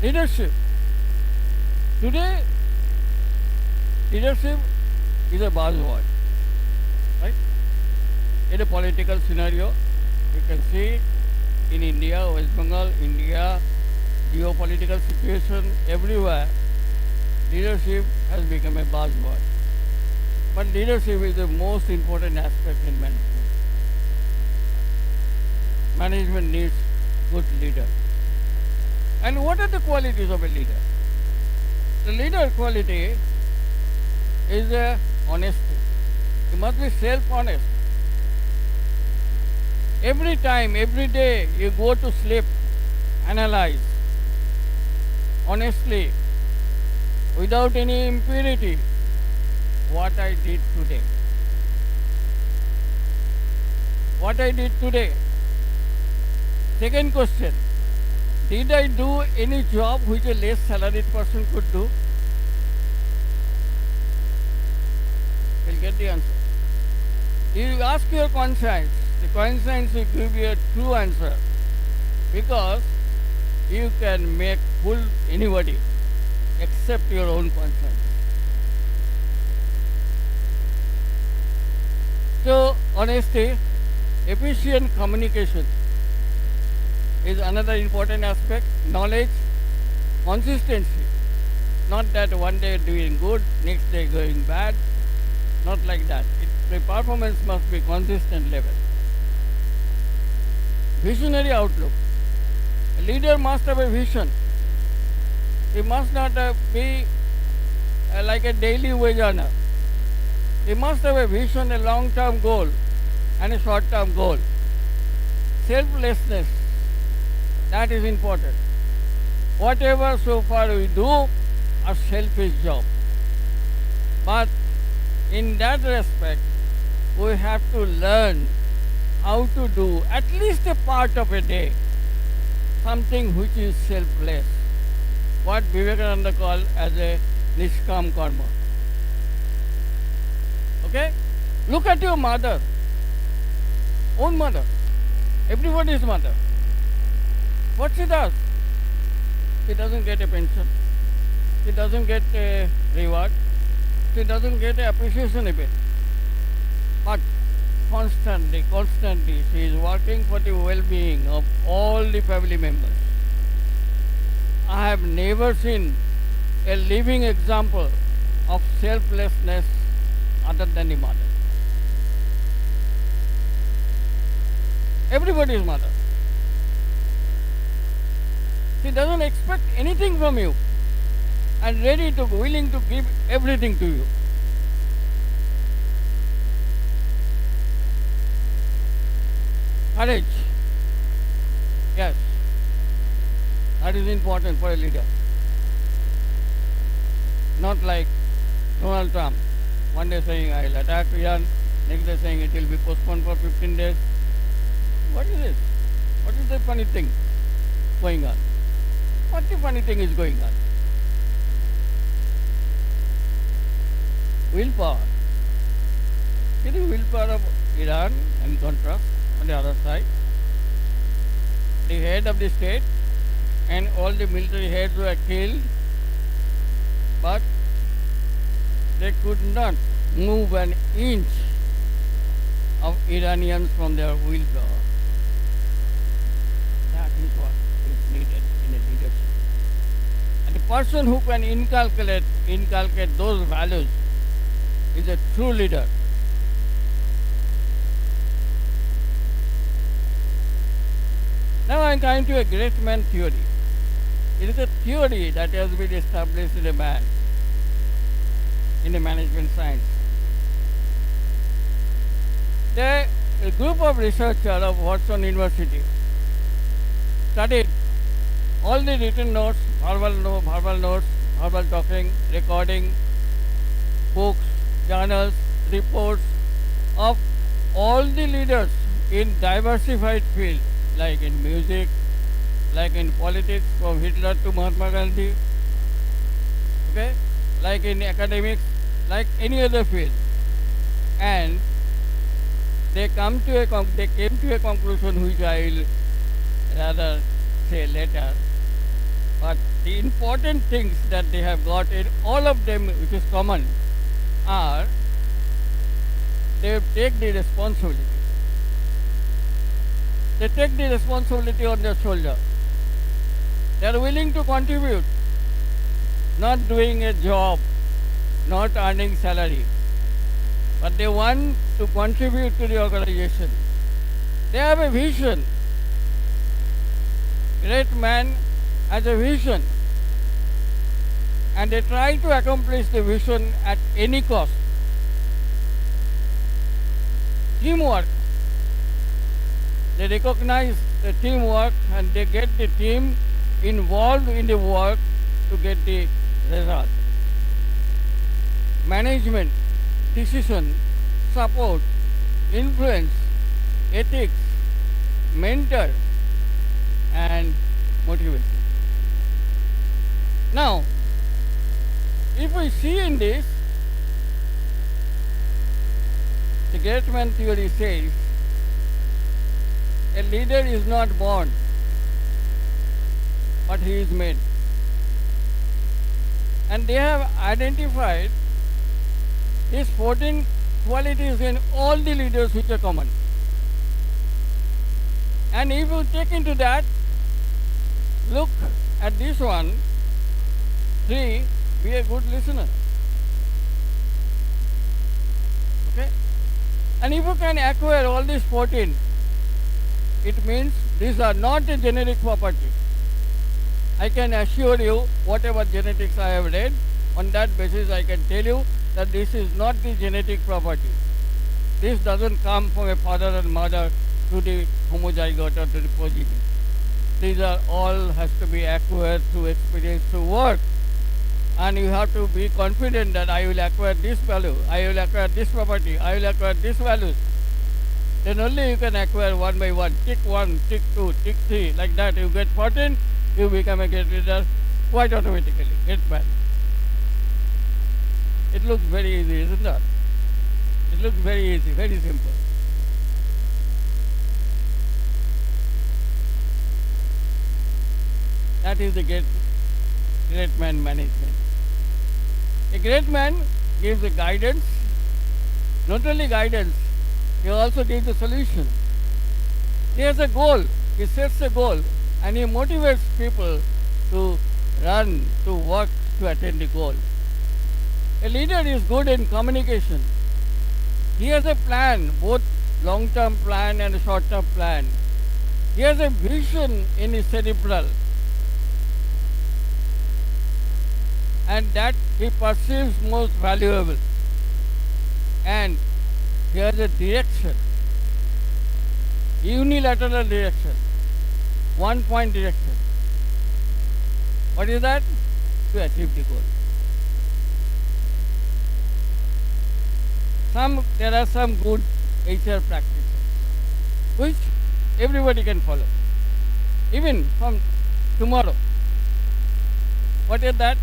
Leadership. Today, leadership is a buzzword, right? In a political scenario, you can see in India, West Bengal, India, geopolitical situation, everywhere, leadership has become a buzzword. But leadership is the most important aspect in management. Management needs good leader. And what are the qualities of a leader? The leader quality is honesty. You must be self-honest. Every time, every day you go to sleep, analyze honestly, without any impurity, what I did today. What I did today. Second question, did I do any job which a less salaried person could do? You'll get the answer. You ask your conscience, the conscience will give you a true answer, because you can make fool anybody except your own conscience. So, honesty, efficient communication is another important aspect. Knowledge, consistency. Not that one day doing good, next day going bad. Not like that. The performance must be consistent level. Visionary outlook. A leader must have a vision. He must not be like a daily wage earner. He must have a vision, a long-term goal and a short-term goal. Selflessness, that is important. Whatever so far we do are selfish job. But in that respect, we have to learn how to do at least a part of a day something which is selfless. What Vivekananda called as a nishkam karma. Okay? Look at your mother, own mother, everybody's mother. What she does? She doesn't get a pension. She doesn't get a reward. She doesn't get appreciation even. But constantly, she is working for the well-being of all the family members. I have never seen a living example of selflessness other than the mother. Everybody's mother. She doesn't expect anything from you and willing to give everything to you. Courage. Yes. That is important for a leader. Not like Donald Trump, one day saying, I'll attack Iran, Next day saying it will be postponed for 15 days. What is this? What is the funny thing going on? What the funny thing is going on? Willpower. See the willpower of Iran and contrast on the other side. The head of the state and all the military heads were killed, but they could not move an inch of Iranians from their willpower. That is what is needed in a leadership. And the person who can inculcate those values is a true leader. Now I am coming to a great man theory. It is a theory that has been established in a man, in the management science. A group of researchers of Watson University studied all the written notes, verbal notes, verbal talking, recording, books, journals, reports of all the leaders in diversified fields, like in music, like in politics, from Hitler to Mahatma Gandhi, okay, like in academics, like any other field. And they came to a conclusion which I will rather say later. But the important things that they have got in all of them, which is common, are they take the responsibility. They take the responsibility on their shoulder. They are willing to contribute, not doing a job, not earning salary, but they want to contribute to the organization. They have a vision. Great man has a vision, and they try to accomplish the vision at any cost. Teamwork. They recognize the teamwork and they get the team involved in the work to get the result. Management, decision, support, influence, ethics, mentor, and motivation. Now, if we see in this, the great man theory says a leader is not born, but he is made. And they have identified these 14 qualities in all the leaders which are common. And if you take into that, look at this one, 3, be a good listener. Okay? And if you can acquire all these 14, it means these are not a generic property. I can assure you, whatever genetics I have read, on that basis I can tell you that this is not the genetic property. This doesn't come from a father and mother to the homozygote or to the progeny. These are all has to be acquired through experience, through work. And you have to be confident that I will acquire this value, I will acquire this property, I will acquire this values. Then only you can acquire one by one. Tick 1, tick 2, tick 3, like that. You get 14, you become a great leader quite automatically. Great man. It looks very easy, isn't it? It looks very easy, very simple. That is the great man management. A great man gives a guidance, not only guidance, he also gives a solution. He has a goal, he sets a goal, and he motivates people to run, to work to attain the goal. A leader is good in communication. He has a plan, both long-term plan and a short-term plan. He has a vision in his cerebral, and that he perceives most valuable. And he has a direction, unilateral direction, one-point direction. What is that? To achieve the goal. there are some good HR practices which everybody can follow, even from tomorrow. What is that?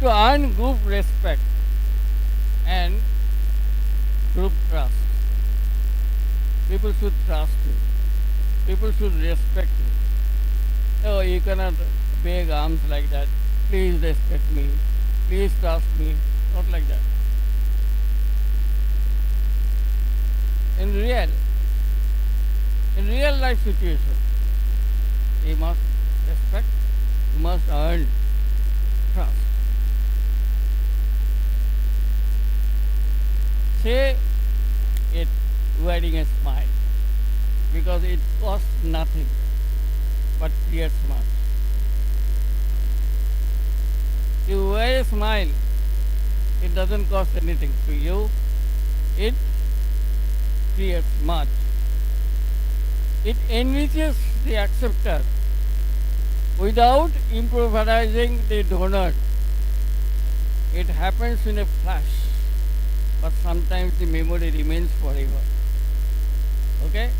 To earn group respect and group trust. People should trust you. People should respect you. No, you cannot beg arms like that. Please respect me. Please trust me. Not like that. In real life situation, you must respect, you must earn trust. Say it wearing a smile, because it costs nothing but creates much. You wear a smile, it doesn't cost anything to you, it creates much. It enriches the acceptor without improvising the donor. It happens in a flash, but sometimes the memory remains forever. Okay?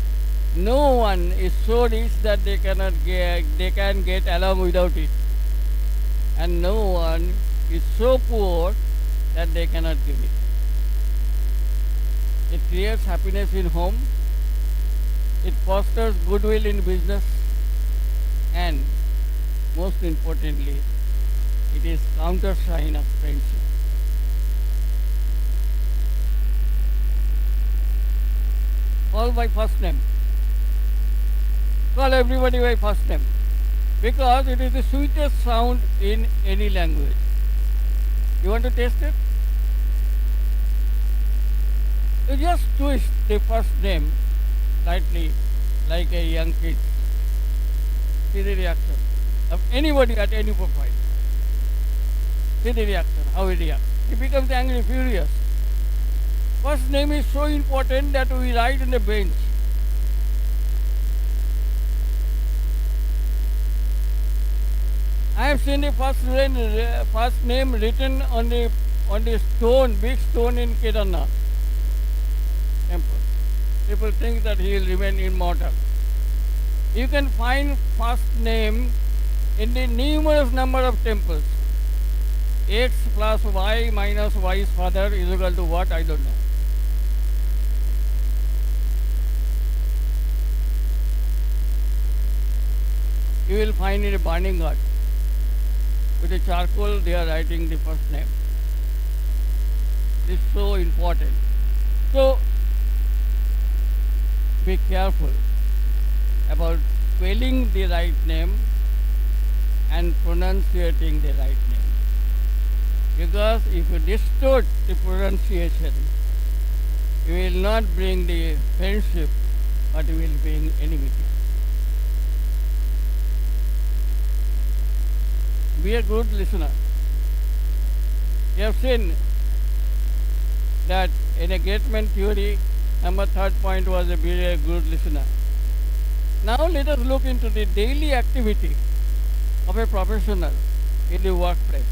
No one is so rich that they can get along without it. And no one is so poor that they cannot give it. It creates happiness in home. It fosters goodwill in business. And most importantly, it is countersign of friendship. Call by first name. Call everybody by first name, because it is the sweetest sound in any language. You want to taste it? You just twist the first name slightly like a young kid. See the reaction of anybody at any profile. See the reaction, how he reacts. He becomes angry, furious. First name is so important that we write on the bench. I have seen the first name written on the stone, big stone in Kedarnath temple. People think that he will remain immortal. You can find first name in the numerous number of temples. X plus Y minus Y's father is equal to what? I don't know. You will find in a burning hut. With a charcoal, they are writing the first name. This is so important. So, be careful about spelling the right name and pronunciating the right name. Because if you distort the pronunciation, you will not bring the friendship, but you will bring enmity. Be a good listener. You have seen that in engagement theory, number third point was be a good listener. Now let us look into the daily activity of a professional in the workplace.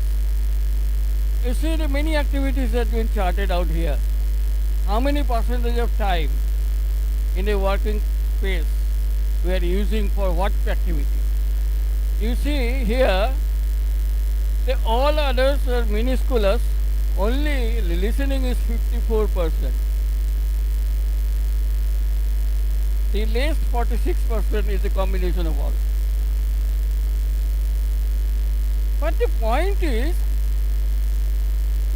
You see the many activities that have been charted out here. How many percentage of time in a working space we are using for what activity? You see here, all others are minusculous, only listening is 54%. The last 46% is a combination of all. But the point is,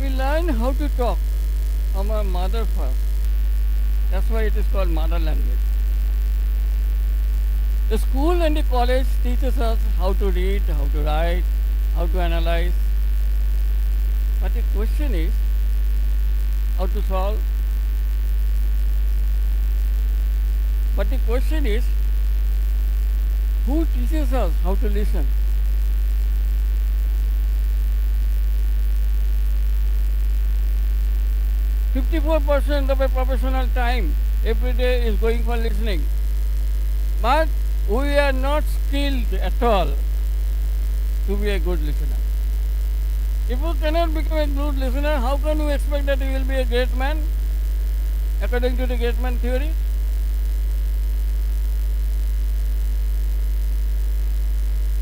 we learn how to talk from our mother first. That's why it is called mother language. The school and the college teaches us how to read, how to write, how to analyze. But the question is, how to solve? But the question is, who teaches us how to listen? %54% of a professional time every day is going for listening. But we are not skilled at all to be a good listener. If you cannot become a good listener, how can you expect that you will be a great man, according to the great man theory?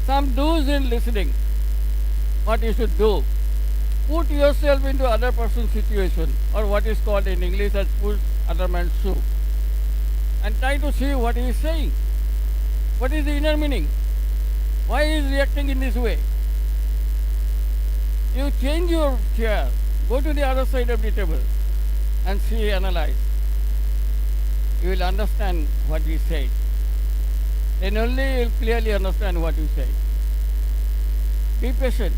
Some do's in listening. What you should do. Put yourself into other person's situation, or what is called in English as put other man's shoe, and try to see what he is saying. What is the inner meaning? Why he is reacting in this way? You change your chair, go to the other side of the table and see, analyze. You will understand what he said. Then only you will clearly understand what you said. Be patient.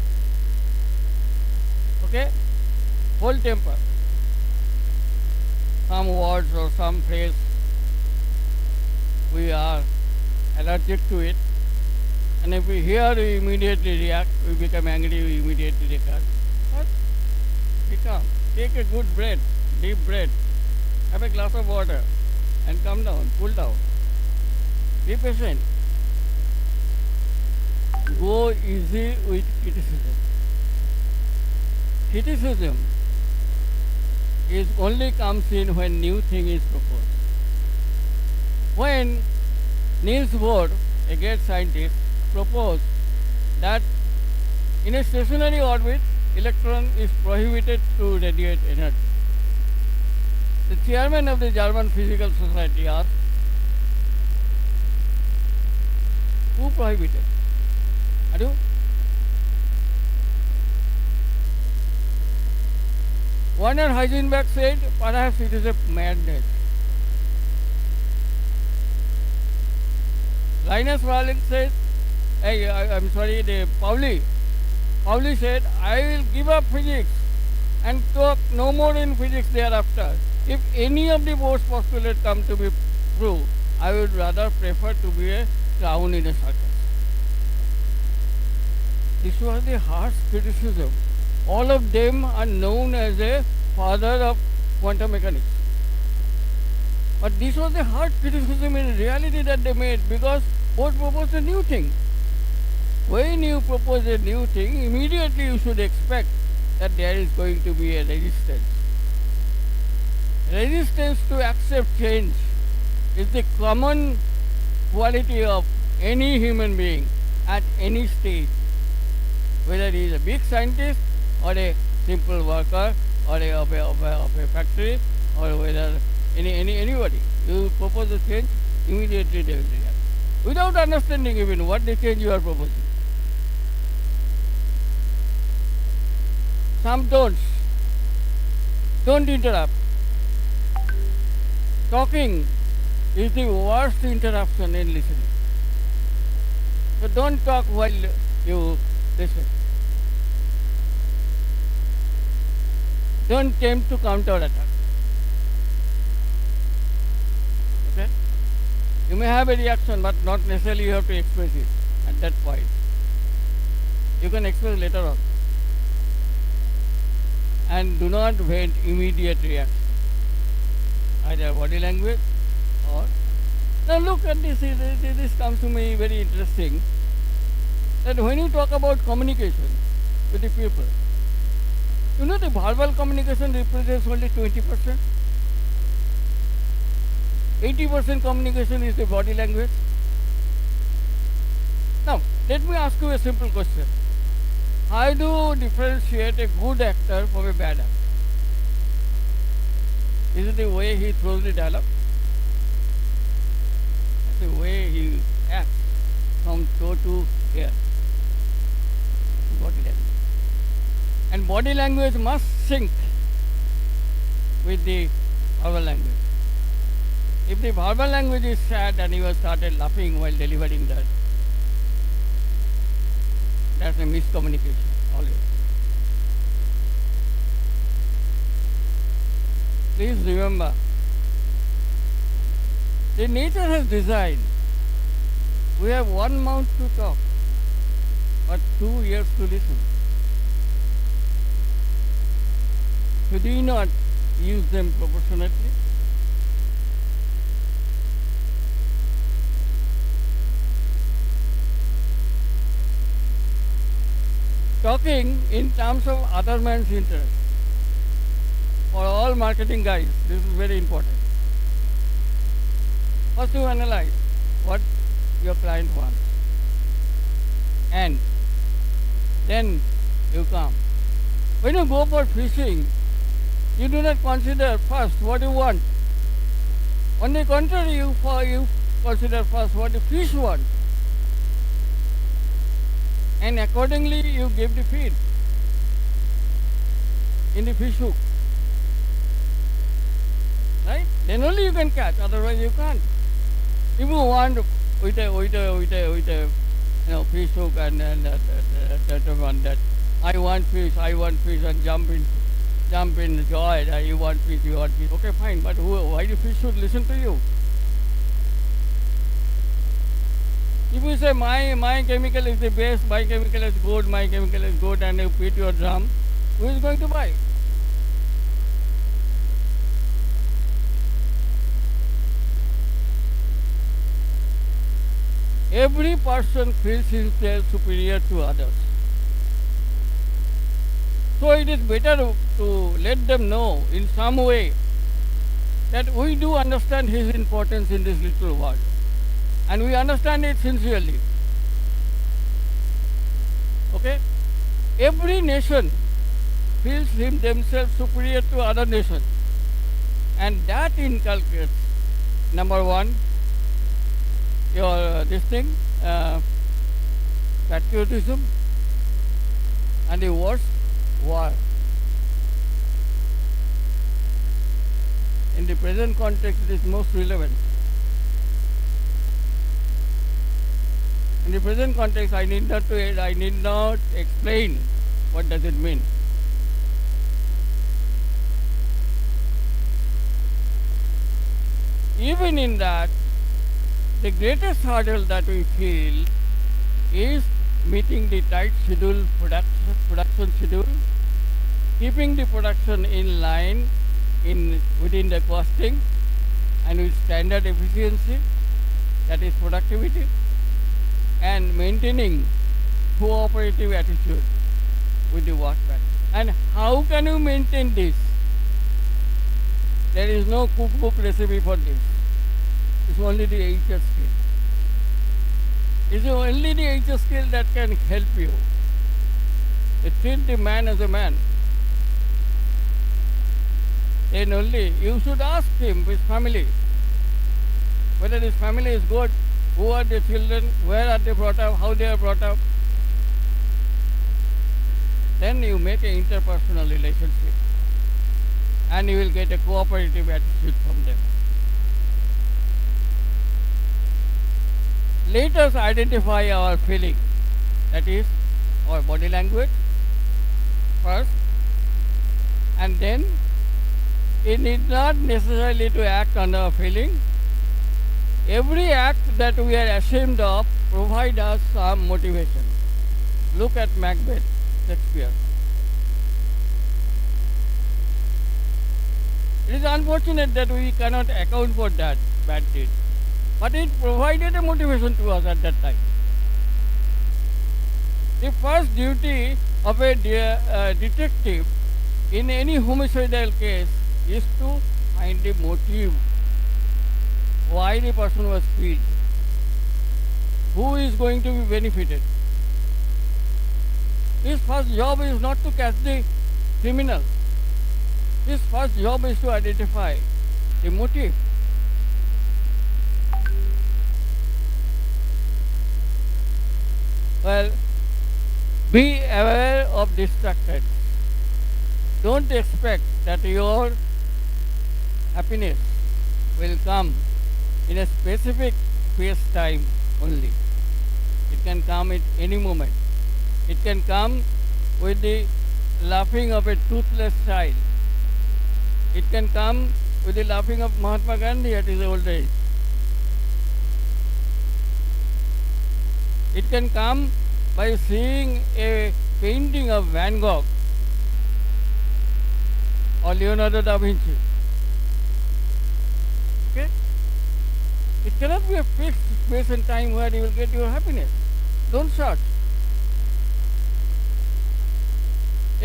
Okay? Hold temper. Some words or some phrase, we are allergic to it. And if we hear, we immediately react. We become angry, we immediately react. But be calm. Take a good breath, deep breath. Have a glass of water and come down, cool down. Be patient. Go easy with criticism. Criticism is only comes in when new thing is proposed. When Niels Bohr, a great scientist, proposed that in a stationary orbit, electron is prohibited to radiate energy. The chairman of the German Physical Society asked, who prohibited? Are you? Werner Heisenberg said, perhaps it is a madness. Linus Pauling said, Pauli said, I will give up physics and talk no more in physics thereafter. If any of the Bohr's postulates come to be true, I would rather prefer to be a clown in a circus. This was the harsh criticism. All of them are known as a father of quantum mechanics. But this was the harsh criticism in reality that they made, because Bohr proposed a new thing. When you propose a new thing, immediately you should expect that there is going to be a resistance. Resistance to accept change is the common quality of any human being at any stage, whether he is a big scientist or a simple worker or of a factory, or whether anybody. You propose a change, immediately they will react, without understanding even what the change you are proposing. Some don't interrupt. Talking is the worst interruption in listening. So don't talk while you listen. Don't attempt to counter-attack. Okay? You may have a reaction, but not necessarily you have to express it at that point. You can express later on. And do not vent immediate reaction, either body language or... Now look at this, this comes to me very interesting, that when you talk about communication with the people, you know the verbal communication represents only 20%. 80% communication is the body language. Now, let me ask you a simple question. How do you differentiate a good actor from a bad actor? Is it the way he throws the dialogue? The way he acts from toe to ear. Body language. And body language must sync with the verbal language. If the verbal language is sad and you have started laughing while delivering that, that's a miscommunication always. Please remember, the nature has designed, we have one mouth to talk, but 2 ears to listen. Should we not use them proportionately? talking in terms of other man's interest. For all marketing guys, this is very important. First you analyze what your client wants, and then you come. When you go for fishing, you do not consider first what you want. On the contrary, you consider first what the fish want, and accordingly you give the feed in the fish hook. Right? Then only you can catch, otherwise you can't. If you want with a fish hook and that one that I want fish and jump in joy that you want fish. Okay, fine, but why the fish should listen to you? If you say my chemical is the best, my chemical is good, and you beat your drum, who is going to buy? Every person feels himself superior to others. So it is better to let them know in some way that we do understand his importance in this little world, and we understand it sincerely. Okay? Every nation feels themselves superior to other nations, and that inculcates, number one, your patriotism, and the worst, war. In the present context, it is most relevant. In the present context, I need not explain what does it mean. Even in that, the greatest hurdle that we feel is meeting the tight schedule, production schedule, keeping the production in line within the costing and with standard efficiency, that is productivity, and maintaining cooperative attitude with the workman. And how can you maintain this? There is no cookbook recipe for this. It's only the HR skill. It's only the HR skill that can help you. Treat the man as a man. Then only you should ask him, his family, whether his family is good, who are the children, where are they brought up, how they are brought up. Then you make an interpersonal relationship, and you will get a cooperative attitude from them. Let us identify our feeling, that is our body language first, and then it need not necessarily to act on our feeling. Every act that we are ashamed of provide us some motivation. Look at Macbeth, Shakespeare. It is unfortunate that we cannot account for that bad deed, but it provided a motivation to us at that time. The first duty of a detective in any homicidal case is to find the motive, why the person was killed, who is going to be benefited. His first job is not to catch the criminal. His first job is to identify the motive. Well, be aware of distracted. Don't expect that your happiness will come in a specific space-time only. It can come at any moment. It can come with the laughing of a toothless child. It can come with the laughing of Mahatma Gandhi at his old age. It can come by seeing a painting of Van Gogh or Leonardo da Vinci. Okay? It cannot be a fixed space and time where you will get your happiness. Don't search.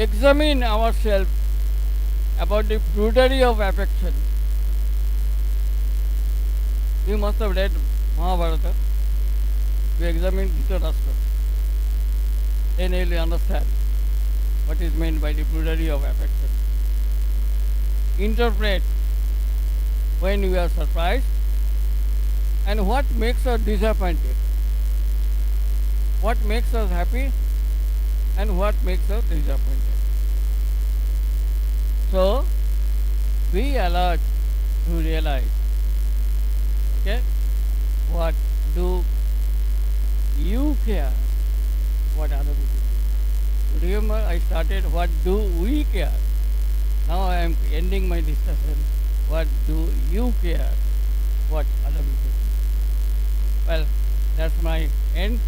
examine ourselves about the prudery of affection. You must have read Mahabharata. You examine Dhritarashtra. Then you will understand what is meant by the prudery of affection. Interpret when we are surprised and what makes us disappointed. What makes us happy and what makes us disappointed. So, be alert to realize, okay, what do you care, what other people do. Remember, I started, what do we care? Now I am ending my discussion, what do you care, what other people do. Well, that's my end,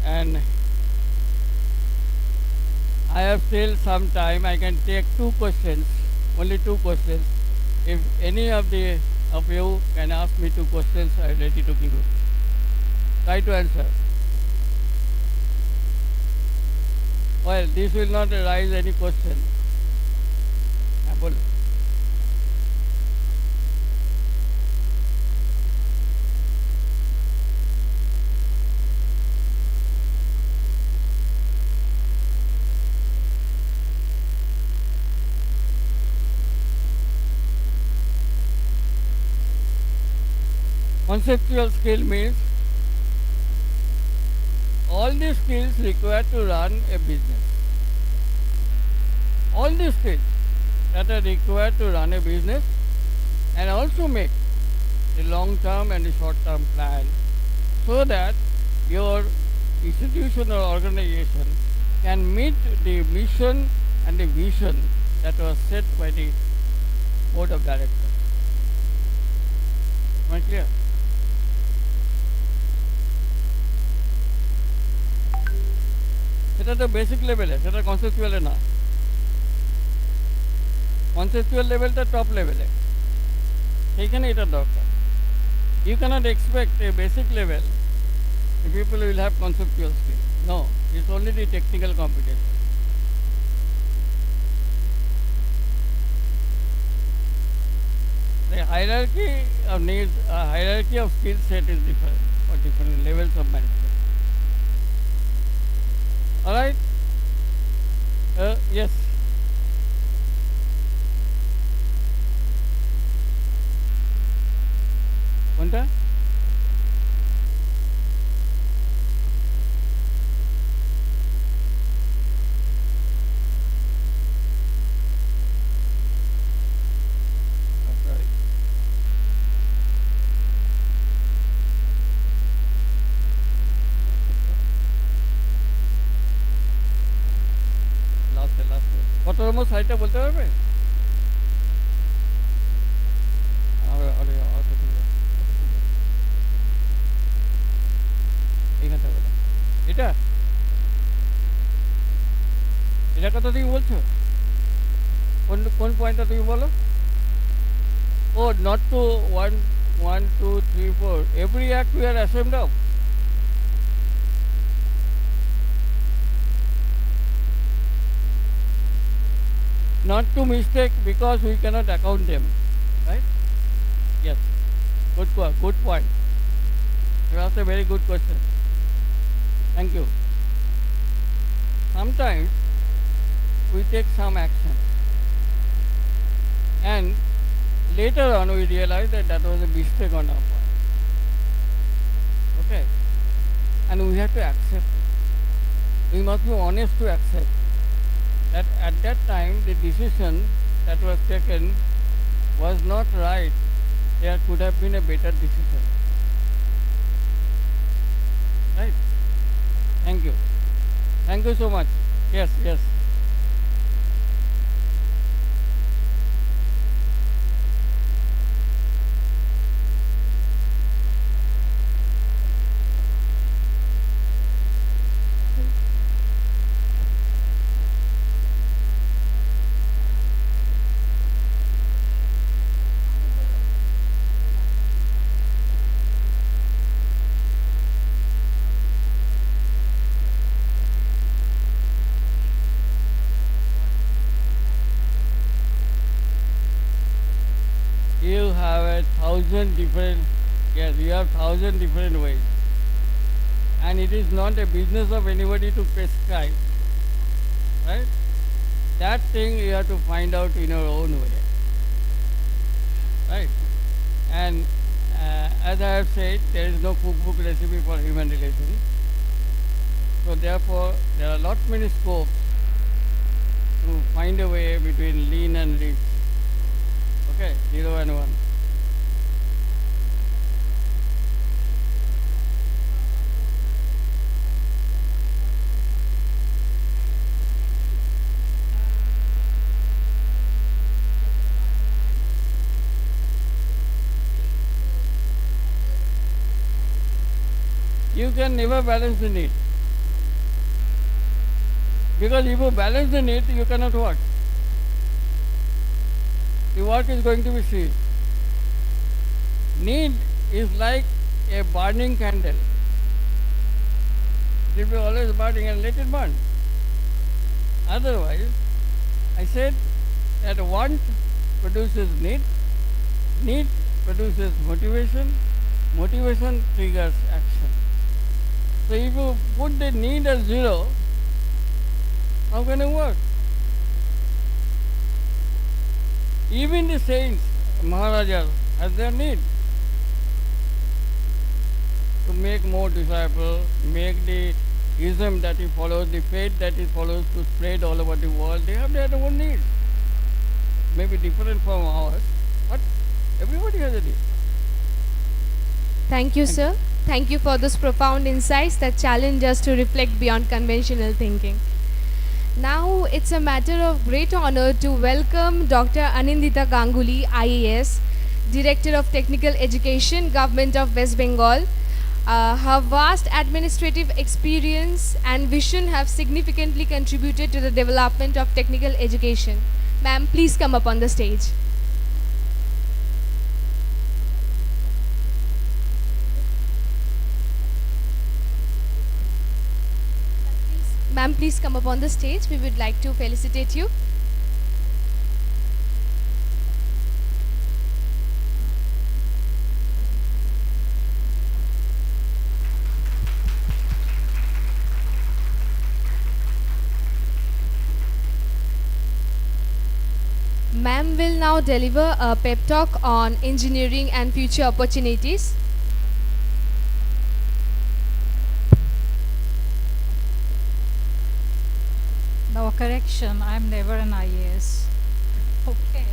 and I have still some time. I can take 2 questions, only 2 questions. If any of you can ask me 2 questions, I am ready to give you. Try to answer. Well, this will not arise any question. Apple. Conceptual skill means all the skills required to run a business. All the skills that are required to run a business and also make the long-term and the short-term plan so that your institution or organization can meet the mission and the vision that was set by the board of directors. Am I clear? সেটা তো basic লেভেলে, সেটা কনসেপচুয়ালে না। Conceptual লেভেলটা top লেভেলে, সেইখানে এটা দরকার। You can't expect a basic level the people will have conceptual skill. No, it's only the technical competence. The hierarchy of needs, hierarchy of skill set is different for different levels of management. All right? Yes. কোনটা? কত নম্বর সাইটটা বলতে পারবে? এইখানটা বলো, এটা এটা কথা তুমি বলছো? কোন কোন পয়েন্টটা তুমি বলো? ও not to 1 1 2 3 4 every act we are assembled of. Not to mistake because we cannot account them, right? Yes, good point. You asked a very good question. Thank you. Sometimes we take some action and later on we realize that that was a mistake on our part. Okay? And we have to accept. We must be honest to accept that at that time the decision that was taken was not right. There could have been a better decision. Right? Thank you. Thank you so much. Yes, yes. thousand different, yes, you have thousand different ways. And it is not a business of anybody to prescribe, right? That thing you have to find out in your own way, right? And as I have said, there is no cookbook recipe for human relations. So therefore, there are lot many scopes to find a way between lean and rich. Okay, 0 and 1. You can never balance the need. Because if you balance the need, you cannot work. The work is going to be seized. Need is like a burning candle. It will be always burning and let it burn. Otherwise, I said that want produces need produces motivation, motivation triggers action. So if you put the need as 0, how can it work? Even the saints, Maharajas, has their need to make more disciples, make the ism that he follows, the faith that he follows to spread all over the world. They have their own needs. Maybe different from ours, but everybody has a need. Thank you, sir. Thank you for those profound insights that challenge us to reflect beyond conventional thinking. Now it's a matter of great honor to welcome Dr. Anindita Ganguly, IAS, Director of Technical Education, Government of West Bengal. Her vast administrative experience and vision have significantly contributed to the development of technical education. Ma'am, please come up on the stage. Ma'am, please come up on the stage. We would like to felicitate you. Ma'am will now deliver a pep talk on engineering and future opportunities. No, correction, I'm never an IAS. Okay.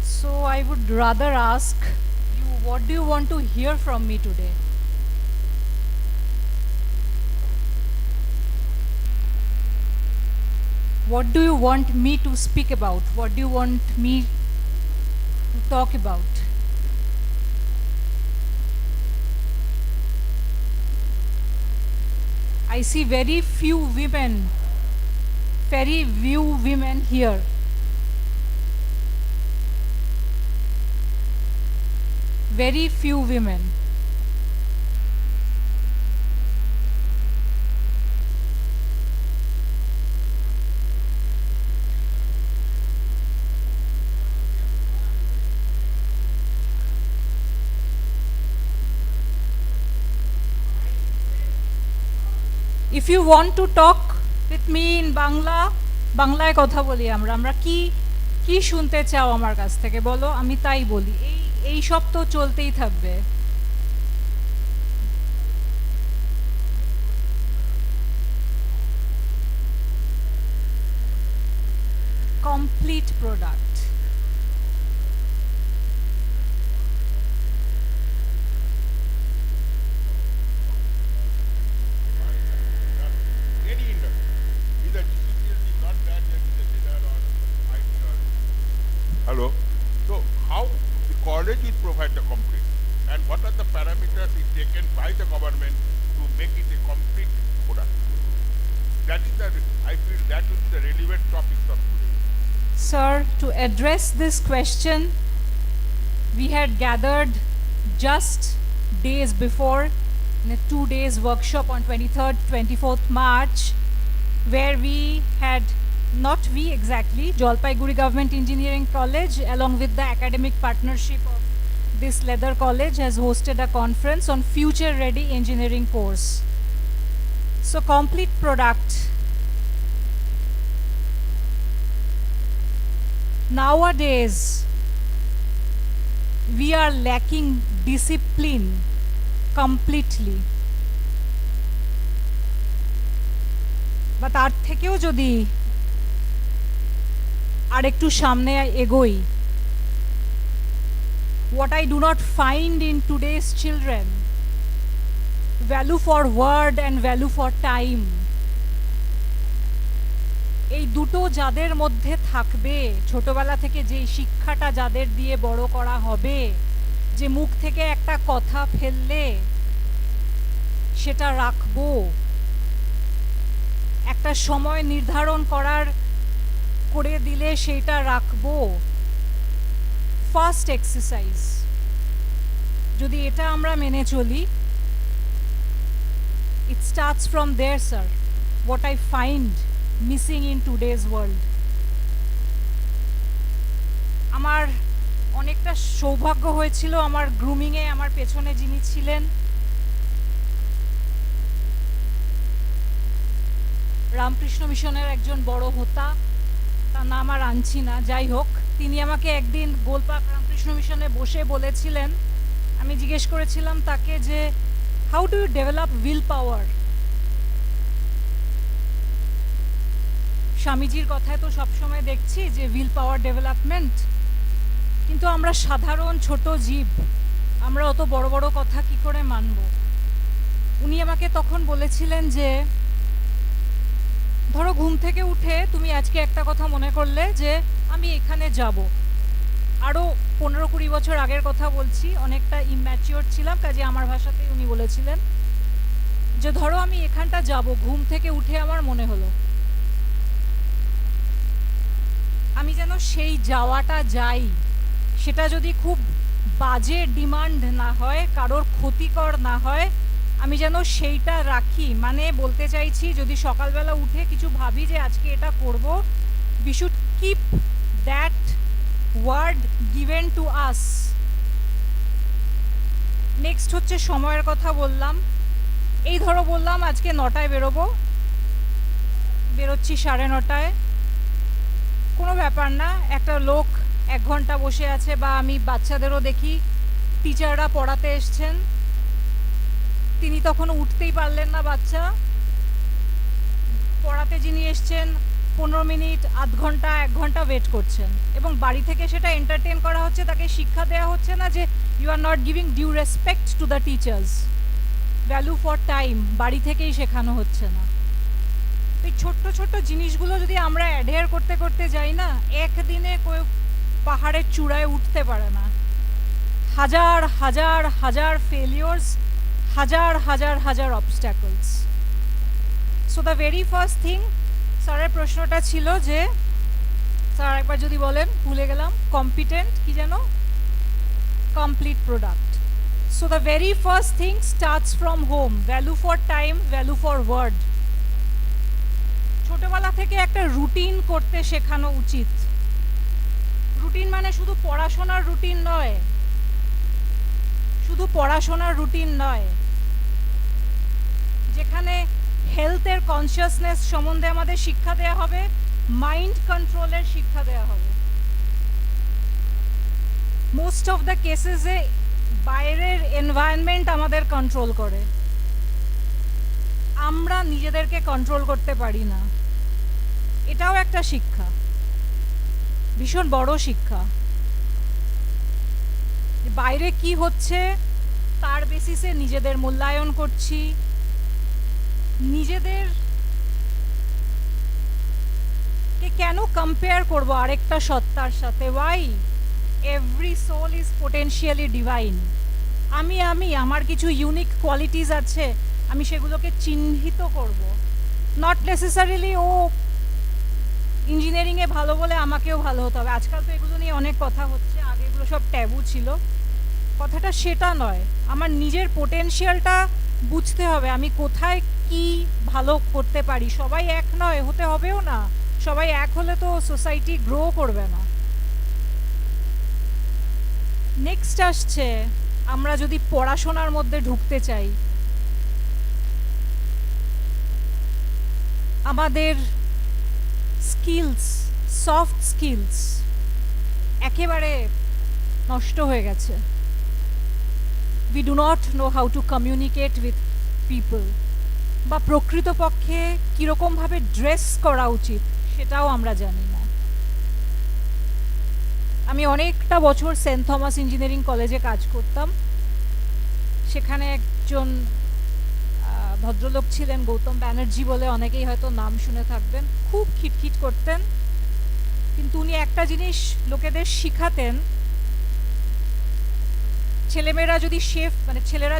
So I would rather ask you, what do you want to hear from me today? What do you want me to speak about? What do you want me to talk about? I see very few women here. Very few women. If you want to talk with me in Bangla, বাংলায় কথা বলি আমরা কি শুনতে চাও আমার কাছ থেকে বলো, আমি তাই বলি। এই সব তো চলতেই থাকবে। Complete product. Hello. So how the college will provide the complete, and what are the parameters taken by the government to make it a complete product? That is I feel that will be the relevant topics of today. Sir, to address this question, we had gathered just days before in a 2 days workshop on 23rd, 24th March where we had, not we exactly, Jalpaiguri Government Engineering College along with the academic partnership of this leather college has hosted a conference on future ready engineering course. So complete product. Nowadays we are lacking discipline completely. বা তার থেকেও যদি আর একটু সামনে এগোই, what I do not find in today's children, value for word and value for time, এই দুটো যাদের মধ্যে থাকবে, ছোটবেলা থেকে যে শিক্ষাটা যাদের দিয়ে বড় করা হবে, যে মুখ থেকে একটা কথা ফেললে সেটা রাখবো, একটা সময় নির্ধারণ করে দিলে সেটা রাখবো, ফার্স্ট এক্সারসাইজ যদি এটা আমরা মেনে চলি, it starts from there, sir. What I find missing in today's world. আমার অনেকটা সৌভাগ্য হয়েছিল আমার গ্রুমিংয়ে আমার পেছনে যিনি ছিলেন রামকৃষ্ণ মিশনের একজন বড় হোতা, তার নাম আর আনছি না, যাই হোক, তিনি আমাকে একদিন গোলপাক রামকৃষ্ণ মিশনে বসে বলেছিলেন, আমি জিজ্ঞেস করেছিলাম তাকে যে how do you develop will power. স্বামীজির কথায় তো সবসময় দেখছি যে উইল পাওয়ার ডেভেলপমেন্ট, কিন্তু আমরা সাধারণ ছোট জীব, আমরা অত বড় বড় কথা কি করে মানব। উনি আমাকে তখন বলেছিলেন যে ধরো ঘুম থেকে উঠে তুমি আজকে একটা কথা মনে করলে যে আমি এখানে যাব, আরও 15-20 বছর আগের কথা বলছি, অনেকটা ইম্যাচিওর ছিলাম, কাজে আমার ভাষাতেই উনি বলেছিলেন যে ধরো আমি এখানটা যাব, ঘুম থেকে উঠে আমার মনে হলো, আমি যেন সেই যাওয়াটা যাই, সেটা যদি খুব বাজে ডিমান্ড না হয়, কারোর ক্ষতিকর না হয়, আমি যেন সেইটা রাখি। মানে বলতে চাইছি যদি সকালবেলা উঠে কিছু ভাবি যে আজকে এটা করব, we should keep that word given to us. Next হচ্ছে সময়ের কথা বললাম, এই ধরো বললাম আজকে 9টায় বেরোবো, বেরোচ্ছি 9:30, কোনো ব্যাপার না, একটা লোক 1 ঘন্টা বসে আছে, বা আমি বাচ্চাদেরও দেখি টিচাররা পড়াতে এসছেন, তিনি তখন উঠতেই পারলেন না, বাচ্চা পড়াতে যিনি এসছেন 15 মিনিট, আধ ঘন্টা, 1 ঘন্টা ওয়েট করছেন, এবং বাড়ি থেকে সেটা এন্টারটেন করা হচ্ছে, তাকে শিক্ষা দেওয়া হচ্ছে না যে you are not giving due respect to the teachers, value for time বাড়ি থেকেই শেখানো হচ্ছে না। এই ছোট্ট ছোট্ট জিনিসগুলো যদি আমরা অ্যাডহেয়ার করতে করতে যাই না, একদিনে পাহাড়ের চূড়ায় উঠতে পারে না, হাজার হাজার হাজার ফেলিওরস, হাজার হাজার হাজার obstacles. So the very first thing, স্যারের প্রশ্নটা ছিল যে স্যার একবার যদি বলেন, ভুলে গেলাম, কম্পিটেন্ট কি যেন, complete product. So the very first thing starts from home, value for time, value for word. ছোটবেলা থেকে একটা রুটিন করতে শেখানো উচিত। রুটিন মানে শুধু পড়াশোনার রুটিন নয়, শুধু পড়াশোনার রুটিন নয়, যেখানে হেলথের কনসিয়াসনেস সম্বন্ধে আমাদের শিক্ষা দেওয়া হবে, মাইন্ড কন্ট্রোলের শিক্ষা দেওয়া হবে। মোস্ট অফ দ্য কেসেসে বাইরের এনভায়রনমেন্ট আমাদের কন্ট্রোল করে, আমরা নিজেদেরকে কন্ট্রোল করতে পারি না। এটাও একটা শিক্ষা, ভীষণ বড় শিক্ষা। বাইরে কি হচ্ছে তার বেসিসে নিজেদের মূল্যায়ন করছি, নিজেদেরকে কেন কম্পেয়ার করব আরেকটা সত্তার সাথে? Why? Every soul is potentially divine. আমার কিছু ইউনিক কোয়ালিটিস আছে, আমি সেগুলোকে চিহ্নিত করব। নট নেসেসারিলি ও ইঞ্জিনিয়ারিংয়ে ভালো বলে আমাকেও ভালো হতে হবে। আজকাল তো এগুলো নিয়ে অনেক কথা হচ্ছে, আগে এগুলো সব ট্যাবু ছিল, কথাটা সেটা নয়, আমার নিজের পোটেনশিয়ালটা বুঝতে হবে, আমি কোথায় কি ভালো করতে পারি। সবাই এক নয়, হতে হবেও না, সবাই এক হলে তো সোসাইটি গ্রো করবে না। নেক্সট আসছে, আমরা যদি পড়াশোনার মধ্যে ঢুকতে চাই, আমাদের স্কিলস, সফট স্কিলস একেবারে নষ্ট হয়ে গেছে। We do not know how to communicate with people, বা প্রকৃতপক্ষে কীরকমভাবে ড্রেস করা উচিত সেটাও আমরা জানি না। আমি অনেকটা বছর সেন্ট থমাস ইঞ্জিনিয়ারিং কলেজে কাজ করতাম। সেখানে একজন ভদ্রলোক ছিলেন, গৌতম ব্যানার্জি বলে, অনেকেই হয়তো নাম শুনে থাকবেন। খুব খিটখিট করতেন, কিন্তু উনি একটা জিনিস লোকেদের শিখাতেন, ছেলেরা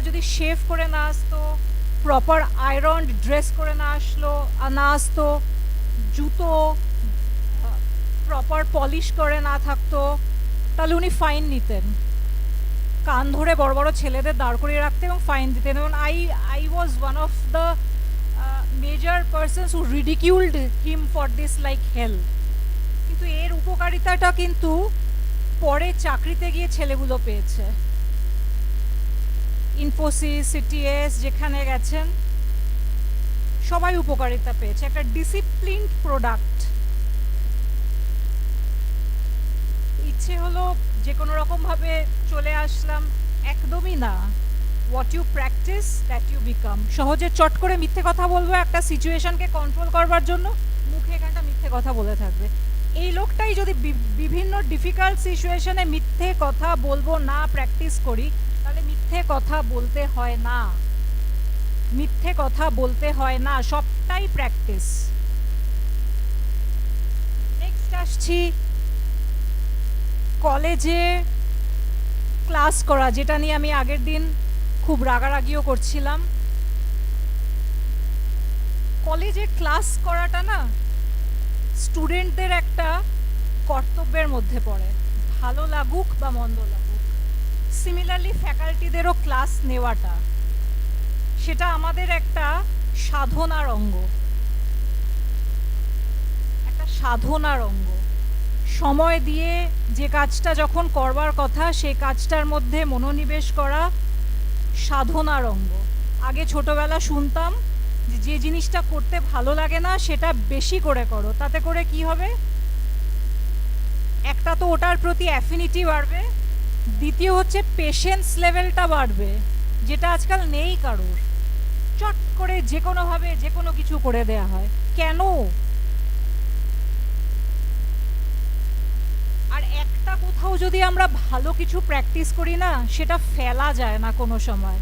যদি শেভ করে না আসতো, প্রপার আয়রন ড্রেস করে না আসতো, জুতো প্রপার পলিশ করে না থাকতো, তাহলে উনি ফাইন নিতেন। কান ধরে বড় বড় ছেলেদের দাঁড় করিয়ে রাখতেন এবং ফাইন দিতেন। এবং I was one of the major persons who ridiculed him for this like hell. কিন্তু এর উপকারিতাটা কিন্তু পরে চাকরিতে গিয়ে ছেলেগুলো পেয়েছে। ইনফোসিস, সিটিএস যেখানে গেছেন সবাই উপকারিতা পেয়েছে। একটা ডিসিপ্লিনড প্রোডাক্ট। ইচ্ছে হলো যে কোনো রকমভাবে চলে আসলাম, একদমই না। What you practise that you become. সহজে চট করে মিথ্যে কথা বলবো একটা সিচুয়েশনকে কন্ট্রোল করবার জন্য, মুখে এখানটা মিথ্যে কথা বলে থাকবে। এই লোকটাই যদি বিভিন্ন ডিফিকাল্ট সিচুয়েশনে মিথ্যে কথা বলবো না প্র্যাকটিস করি, তাহলে মিথ্যে কথা বলতে হয় না, মিথ্যে কথা বলতে হয় না, সবটাই প্র্যাকটিস। নেক্সট আসছি কলেজে ক্লাস করা, যেটা নিয়ে আমি আগের দিন খুব রাগারাগিও করছিলাম। কলেজে ক্লাস করাটা না স্টুডেন্টদের একটা কর্তব্যের মধ্যে পড়ে, ভালো লাগুক বা মন্দ লাগুক। সিমিলারলি ফ্যাকাল্টিদেরও ক্লাস নেওয়াটা, সেটা আমাদের একটা সাধনার অঙ্গ, একটা সাধনার অঙ্গ। সময় দিয়ে যে কাজটা যখন করবার কথা, সেই কাজটার মধ্যে মনোনিবেশ করা সাধনার অঙ্গ। আগে ছোটবেলা শুনতাম যে জিনিসটা করতে ভালো লাগে না সেটা বেশি করে করো, তাতে করে কি হবে, একটা তো ওটার প্রতি অ্যাফিনিটি বাড়বে, দ্বিতীয় হচ্ছে পেশেন্স লেভেলটা বাড়বে, যেটা আজকাল নেই কারোর। চট করে যে কোনোভাবে যে কোনো কিছু করে দেয়া হয়, কেন? আর একটা কোথাও যদি আমরা ভালো কিছু প্র্যাকটিস করি না, সেটা ফেলা যায় না কোনো সময়,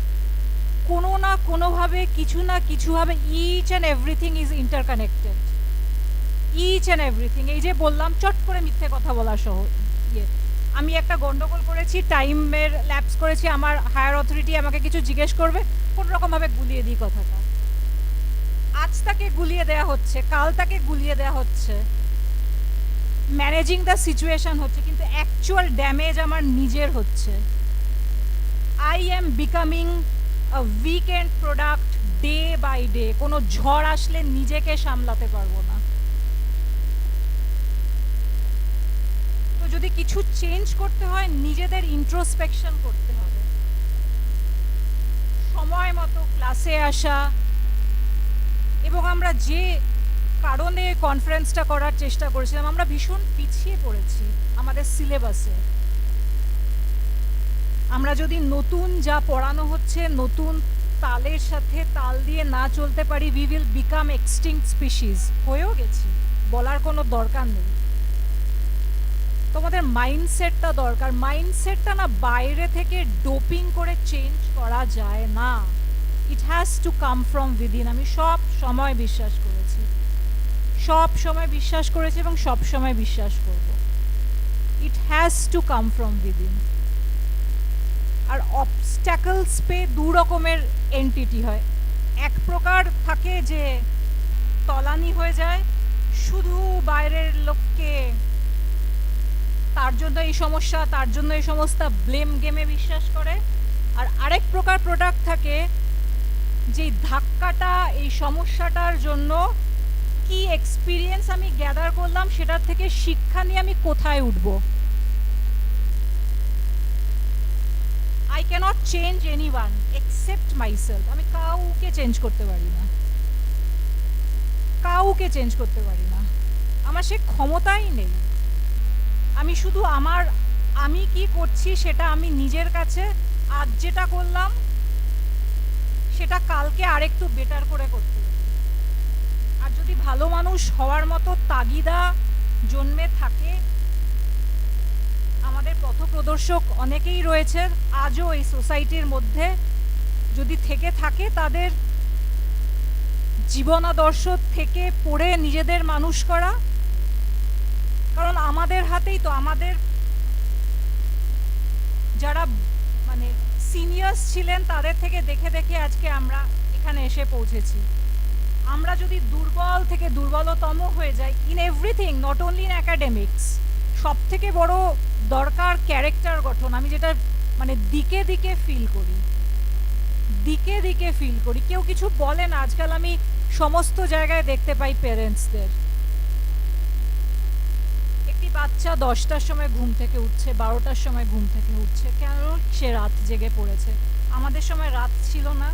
কোনো না কোনোভাবে কিছু না কিছুভাবে। Each and everything is interconnected, each and everything. এই যে বললাম চট করে মিথ্যে কথা বলা সহ, আমি একটা গন্ডগোল করেছি, টাইমের ল্যাপস করেছি, আমার হায়ার অথরিটি আমাকে কিছু জিজ্ঞেস করবে, কোনো রকমভাবে গুলিয়ে দিই কথাটা। আজ তাকে গুলিয়ে দেয়া হচ্ছে, কাল তাকে গুলিয়ে দেয়া হচ্ছে, ম্যানেজিং দ্য সিচুয়েশন হচ্ছে, কিন্তু অ্যাকচুয়াল ড্যামেজ আমার নিজের হচ্ছে। I am becoming a weakened product day by day. কোনো ঝড় আসলে নিজেকে সামলাতে পারবো না। তো যদি কিছু চেঞ্জ করতে হয়, নিজেদের ইন্ট্রোস্পেকশন করতে হবে, সময় মতো ক্লাসে আসা। এবং আমরা যে কারণে কনফারেন্সটা করার চেষ্টা করেছিলাম, আমরা ভীষণ পিছিয়ে পড়েছি আমাদের সিলেবাসে। আমরা যদি নতুন যা পড়ানো হচ্ছে নতুন তালের সাথে তাল দিয়ে না চলতে পারি, we will become extinct species. হয়েও গেছি, বলার কোনো দরকার নেই। তোমাদের মাইন্ডসেটটা দরকার। মাইন্ডসেটটা না বাইরে থেকে ডোপিং করে চেঞ্জ করা যায় না, it has to come from within. আমি সব সময় বিশ্বাস করেছি, সব সময় বিশ্বাস করেছি এবং সব সময় বিশ্বাস করব। It has to come from within. আর অবস্ট্যাকলস পে দু রকমের এন্টিটি হয়। এক প্রকার থাকে যে তলানি হয়ে যায়, শুধু বাইরের লোককে তার জন্য এই সমস্যা, তার জন্য এই সমস্ত ব্লেম গেমে বিশ্বাস করে। আর আরেক প্রকার প্রোডাক্ট থাকে যে ধাক্কাটা, এই সমস্যাটার জন্য কি এক্সপিরিয়েন্স আমি গ্যাদার করলাম, সেটার থেকে শিক্ষা নিয়ে আমি কোথায় উঠব। I cannot change anyone except myself. আমি কাউকে চেঞ্জ করতে পারি না, কাউকে চেঞ্জ করতে পারি না, আমার সে ক্ষমতাই নেই। আমি শুধু আমি কি করছি সেটা আমি নিজের কাছে আজ যেটা করলাম সেটা কালকে আরেকটু বেটার করে করতে পারি। আর যদি ভালো মানুষ হওয়ার মতো তাগিদা জন্মে থাকে, আমাদের পথপ্রদর্শক অনেকেই রয়েছে আজও এই সোসাইটির মধ্যে, যদি থেকে থাকে তাদের জীবনাদর্শ থেকে পড়ে নিজেদের মানুষ করা। কারণ আমাদের হাতেই তো, আমাদের যারা মানে সিনিয়র্স ছিলেন তাদের থেকে দেখে দেখে আজকে আমরা এখানে এসে পৌঁছেছি। আমরা যদি দুর্বল থেকে দুর্বলতম হয়ে যাই in everything, not only in academics, সব থেকে বড় দরকার ক্যারেক্টার গঠন। আমি যেটা মানে দিকে দিকে ফিল করি, দিকে দিকে ফিল করি। কেউ কিছু বলে না, আজকাল আমি সমস্ত জায়গায় দেখতে পাই প্যারেন্টসদের, একটি বাচ্চা 10টার সময় ঘুম থেকে উঠছে, 12টার সময় ঘুম থেকে উঠছে, কেন? সে রাত জেগে পড়েছে। আমাদের সময় রাত ছিল না,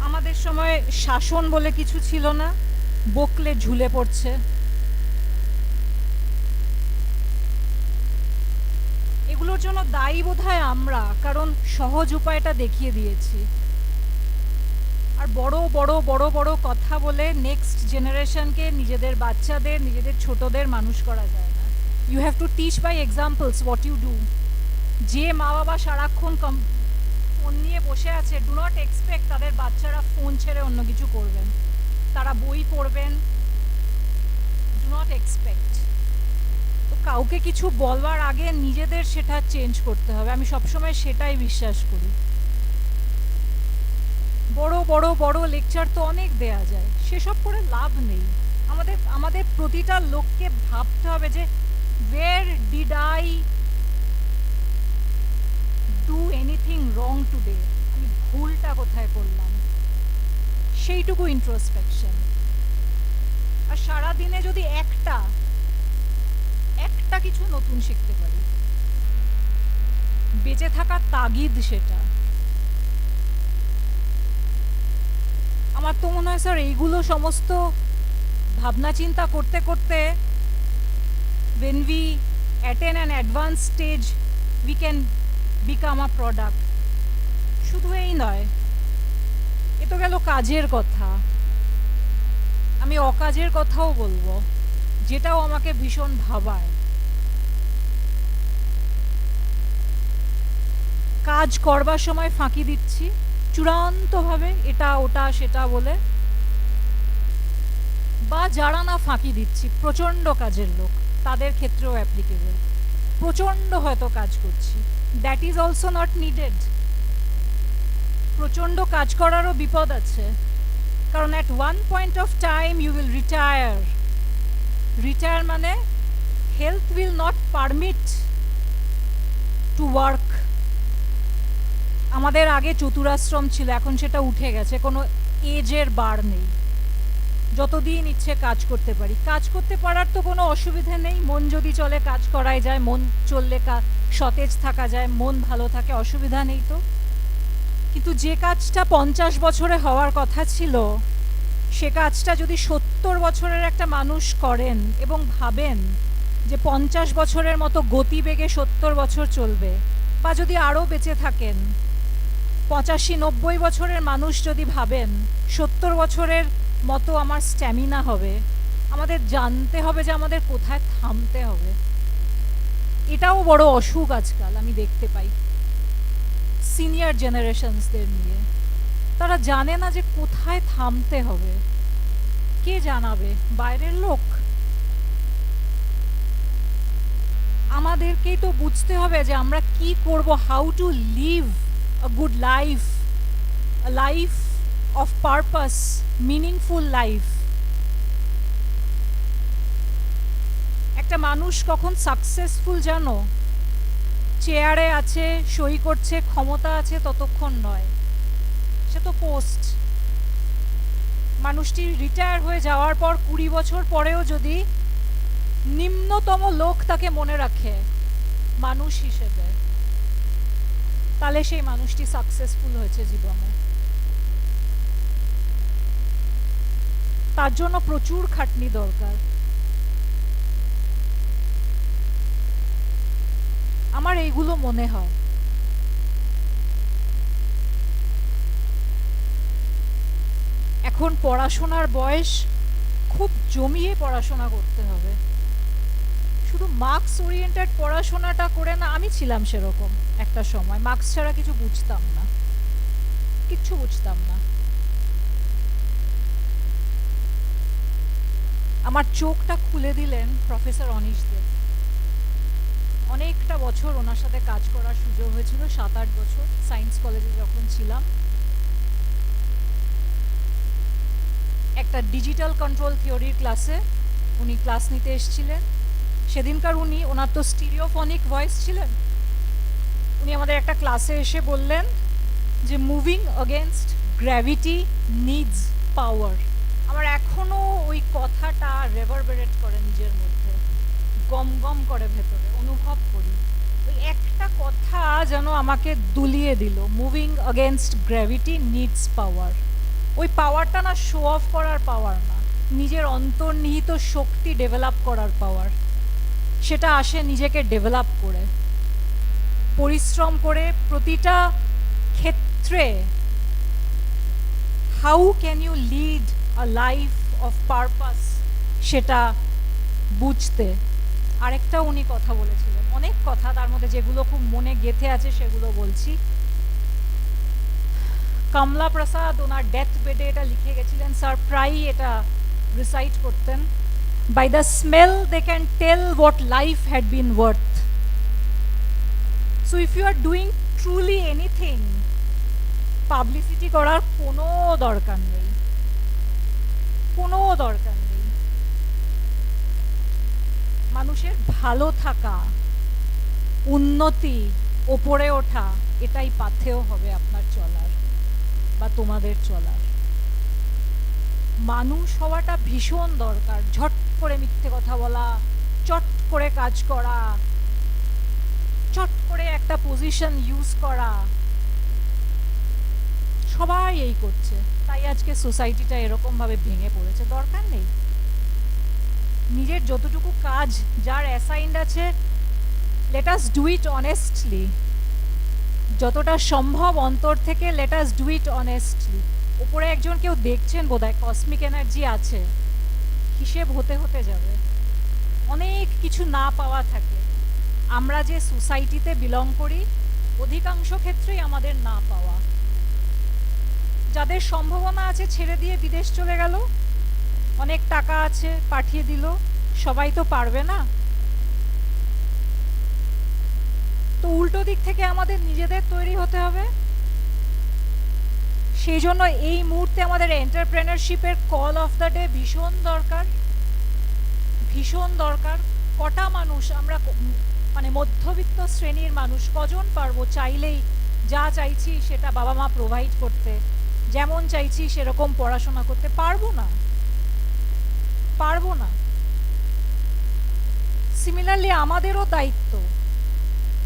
আমাদের সময় শাসন বলে কিছু ছিল না, বকলে ঝুলে পড়ছে। এগুলোর জন্য দায়ী বোধহয় আমরা, কারণ সহজ উপায়টা দেখিয়ে দিয়েছি। আর বড় বড় বড় বড় কথা বলে নেক্সট জেনারেশনকে, নিজেদের বাচ্চাদের, নিজেদের ছোটদের মানুষ করা যায় না। You have to teach by examples what you do. যে মা বাবা সারাক্ষণ ফোন নিয়ে বসে আছে, ডু নট এক্সপেক্ট তাদের বাচ্চারা ফোন ছেড়ে অন্য কিছু করবেন। তারা বই পড়বেন, ডু নট এক্সপেক্ট। তো কাউকে কিছু বলবার আগে নিজেদের সেটা চেঞ্জ করতে হবে। আমি সবসময় সেটাই বিশ্বাস করি। বড় বড় বড় লেকচার তো অনেক দেয়া যায়, সেসব করে লাভ নেই। আমাদের প্রতিটা লোককে ভাবতে হবে যে where did I do anything wrong today, আমি ভুলটা কোথায় করলাম, সেইটুকু ইন্ট্রোস্পেকশন। আর সারাদিনে যদি একটা কিছু নতুন শিখতে পারি, বেঁচে থাকার তাগিদ সেটা। আমার তো মনে হয় স্যার এইগুলো সমস্ত ভাবনা চিন্তা করতে করতে when we attain an advanced stage we can become a product। শুধু এই নয়, এ তো গেল কাজের কথা, আমি অকাজের কথাও বলবো, যেটাও আমাকে ভীষণ ভাবায়। কাজ করবার সময় ফাঁকি দিচ্ছি চূড়ান্তভাবে, এটা ওটা সেটা বলে, বা যারা না ফাঁকি দিচ্ছি, প্রচণ্ড কাজের লোক, তাদের ক্ষেত্রেও অ্যাপ্লিকেবল। প্রচণ্ড হয়তো কাজ করছি, that is also not needed. প্রচণ্ড কাজ করারও বিপদ আছে, কারণ at one point of time you will retire. Retire মানে health will not permit to work. আমাদের আগে চতুরাশ্রম ছিল, এখন সেটা উঠে গেছে, কোনো এজের বার নেই, যতদিন ইচ্ছে কাজ করতে পারি। কাজ করতে পারার তো কোনো অসুবিধে নেই, মন যদি চলে কাজ করাই যায়, মন চললে সতেজ থাকা যায়, মন ভালো থাকে, অসুবিধা নেই তো। কিন্তু যে কাজটা 50 বছরে হওয়ার কথা ছিল, সে কাজটা যদি 70 বছরের একটা মানুষ করেন এবং ভাবেন যে 50 বছরের মতো গতিবেগে 70 বছর চলবে, বা যদি আরও বেঁচে থাকেন 85-90 বছরের মানুষ যদি ভাবেন 70 বছরের মতো আমার স্ট্যামিনা হবে, আমাদের জানতে হবে যে আমাদের কোথায় থামতে হবে। এটাও বড় অসুখ আজকাল আমি দেখতে পাই সিনিয়র জেনারেশনসদের নিয়ে। তারা জানে না যে কোথায় থামতে হবে। কে জানাবে? বাইরের লোক? আমাদেরকেই তো বুঝতে হবে যে আমরা কি করব, how to live a good life, a life of purpose, meaningful life. একটা মানুষ কখন সাকসেসফুল জানো, চেয়ারে আছে, সই করছে, ক্ষমতা আছে ততক্ষণ নয়, সে তো পোস্ট। মানুষটি রিটায়ার হয়ে যাওয়ার পর 20 বছর পরেও যদি নিম্নতম লোক তাকে মনে রাখে মানুষ হিসেবে, তাহলে সেই মানুষটি সাকসেসফুল হয়েছে জীবনে। তার জন্য প্রচুর খাটনি দরকার। আমার এইগুলো মনে হয়। এখন পড়াশোনার বয়স, খুব জমিয়ে পড়াশোনা করতে হবে। শুধু মার্কস ওরিয়েন্টেড পড়াশোনাটা করে না, আমি ছিলাম সেরকম একটা সময়, মার্কস ছাড়া কিছু বুঝতাম না, কিচ্ছু বুঝতাম না। আমার চোখটা খুলে দিলেন প্রফেসর অনিশ দেব। অনেকটা বছর ওনার সাথে কাজ করার সুযোগ হয়েছিল, 7-8 বছর সায়েন্স কলেজে যখন ছিলাম। একটা ডিজিটাল কন্ট্রোল থিওরির ক্লাসে উনি ক্লাস নিতে এসেছিলেন। সেদিনকার উনি, ওনার তো স্টিরিওফনিক ভয়েস ছিলেন, উনি আমাদের একটা ক্লাসে এসে বললেন যে মুভিং অগেনস্ট গ্র্যাভিটি নিডস পাওয়ার। আমার এখনো ওই কথাটা রেভারবেরেট করে নিজের মধ্যে, গম গম করে ভেতরে অনুভব করি। ওই একটা কথা যেন আমাকে দুলিয়ে দিল, মুভিং অগেনস্ট গ্র্যাভিটি নিডস পাওয়ার। ওই পাওয়ারটা না শো অফ করার পাওয়ার না, নিজের অন্তর্নিহিত শক্তি ডেভেলপ করার পাওয়ার। সেটা আসে নিজেকে ডেভেলপ করে, পরিশ্রম করে, প্রতিটা ক্ষেত্রে। How can you lead a life of purpose, সেটা বুঝতে। আরেকটা উনি কথা বলেছিলেন, অনেক কথা, তার মধ্যে যেগুলো খুব মনে গেঁথে আছে সেগুলো বলছি। কমলা প্রসাদ ওনার ডেথ বেডে এটা লিখে গেছিলেন, স্যার প্রায়ই এটা রিসাইট করতেন। By the smell they can tell what life had been worth. So if you are doing truly anything, publicity করার কোনো দরকার নেই, কোনো দরকার নেই। মানুষের ভালো থাকা, উন্নতি, ওপরে ওঠা, এটাই পাথেয় হবে আপনার চলার বা তোমাদের চলার। মানুষ হওয়াটা ভীষণ দরকার। ঝট করে মিথ্যে কথা বলা, চট করে কাজ করা, চট করে একটা পজিশন ইউজ করা, সবাই এই করছে। তাই আজকে সোসাইটিটা এরকম ভাবে ভেঙে পড়েছে। দরকার নেই। নিজের যতটুকু কাজ যার অ্যাসাইন্ড আছে, let us do it honestly. যতটা সম্ভব অন্তর থেকে let us do it honestly. উপরে একজন কেউ দেখছেন বোধহয়, কসমিক এনার্জি আছে, হিসেব হতে হতে যাবে। অনেক কিছু না পাওয়া থাকে। আমরা যে সোসাইটিতে বিলং করি, অধিকাংশ ক্ষেত্রেই আমাদের না পাওয়া। যাদের সম্ভাবনা আছে ছেড়ে দিয়ে বিদেশ চলে গেল, অনেক টাকা আছে পাঠিয়ে দিল, সবাই তো পারবে না। তো উল্টো দিক থেকে আমাদের নিজেদের তৈরি হতে হবে। সেই জন্য এই মুহূর্তে আমাদের এন্টারপ্রেনারশিপের কল অফ দ্য ডে ভীষণ দরকার, ভীষণ দরকার। কটা মানুষ আমরা, মানে মধ্যবিত্ত শ্রেণীর মানুষ কজন পারবো চাইলেই যা চাইছি সেটা বাবা মা প্রোভাইড করতে, যেমন চাইছি সেরকম পড়াশোনা করতে? পারবো না, পারবো না। সিমিলারলি আমাদেরও দায়িত্ব।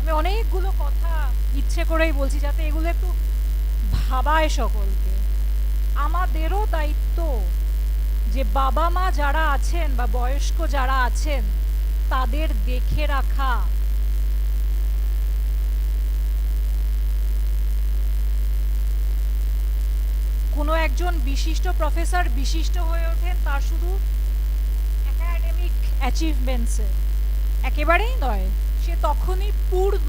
আমি অনেকগুলো কথা ইচ্ছে করেই বলছি যাতে এগুলো একটু ভাবায় সকলকে। আমাদেরও দায়িত্ব যে বাবা মা যারা আছেন বা বয়স্ক যারা আছেন তাদের দেখে রাখা। কোনো একজন বিশিষ্ট প্রফেসর বিশিষ্ট হয়ে ওঠেন তার শুধু একাডেমিক অ্যাচিভমেন্টসে, একেবারেই নয়। সে তখনই পূর্ণ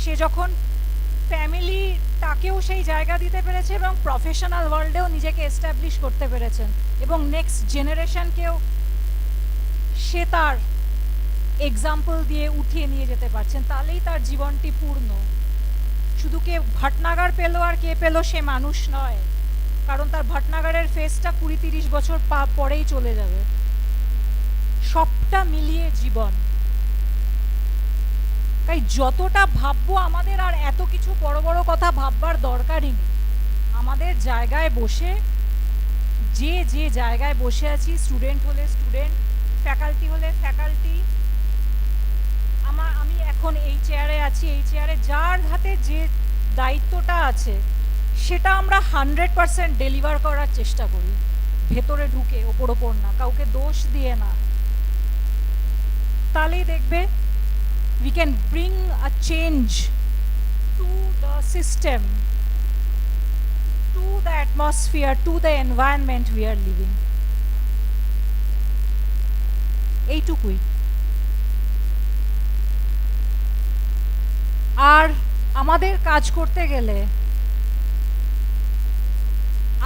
সে যখন ফ্যামিলিটাকেও সেই জায়গা দিতে পেরেছে এবং প্রফেশনাল ওয়ার্ল্ডেও নিজেকে এস্টাবলিশ করতে পেরেছেন এবং নেক্সট জেনারেশনকেও সে তার এক্সাম্পল দিয়ে উঠিয়ে নিয়ে যেতে পারছেন। তাহলেই তার জীবনটি পূর্ণ। শুধু কে ভাটনাগার পেলো আর কে পেলো সে মানুষ নয়, কারণ তার ভাটনাগারের ফেসটা 20-30 বছর পরেই চলে যাবে। সব সবটা মিলিয়ে জীবন। তাই যতটা ভাববো আমাদের আর এত কিছু বড় বড় কথা ভাববার দরকারই নেই। আমাদের জায়গায় বসে যে যে জায়গায় বসে আছি, স্টুডেন্ট হলে স্টুডেন্ট, ফ্যাকাল্টি হলে ফ্যাকাল্টি, আমি এখন এই চেয়ারে আছি, এই চেয়ারে যার হাতে যে দায়িত্বটা আছে সেটা আমরা 100% ডেলিভার করার চেষ্টা করি, ভেতরে ঢুকে, ওপর ওপর না, কাউকে দোষ দিয়ে না। তাহলেই দেখবে we can bring a change to the system, to the atmosphere, to the environment we are living. এইটুকুই। আর আমাদের কাজ করতে গেলে,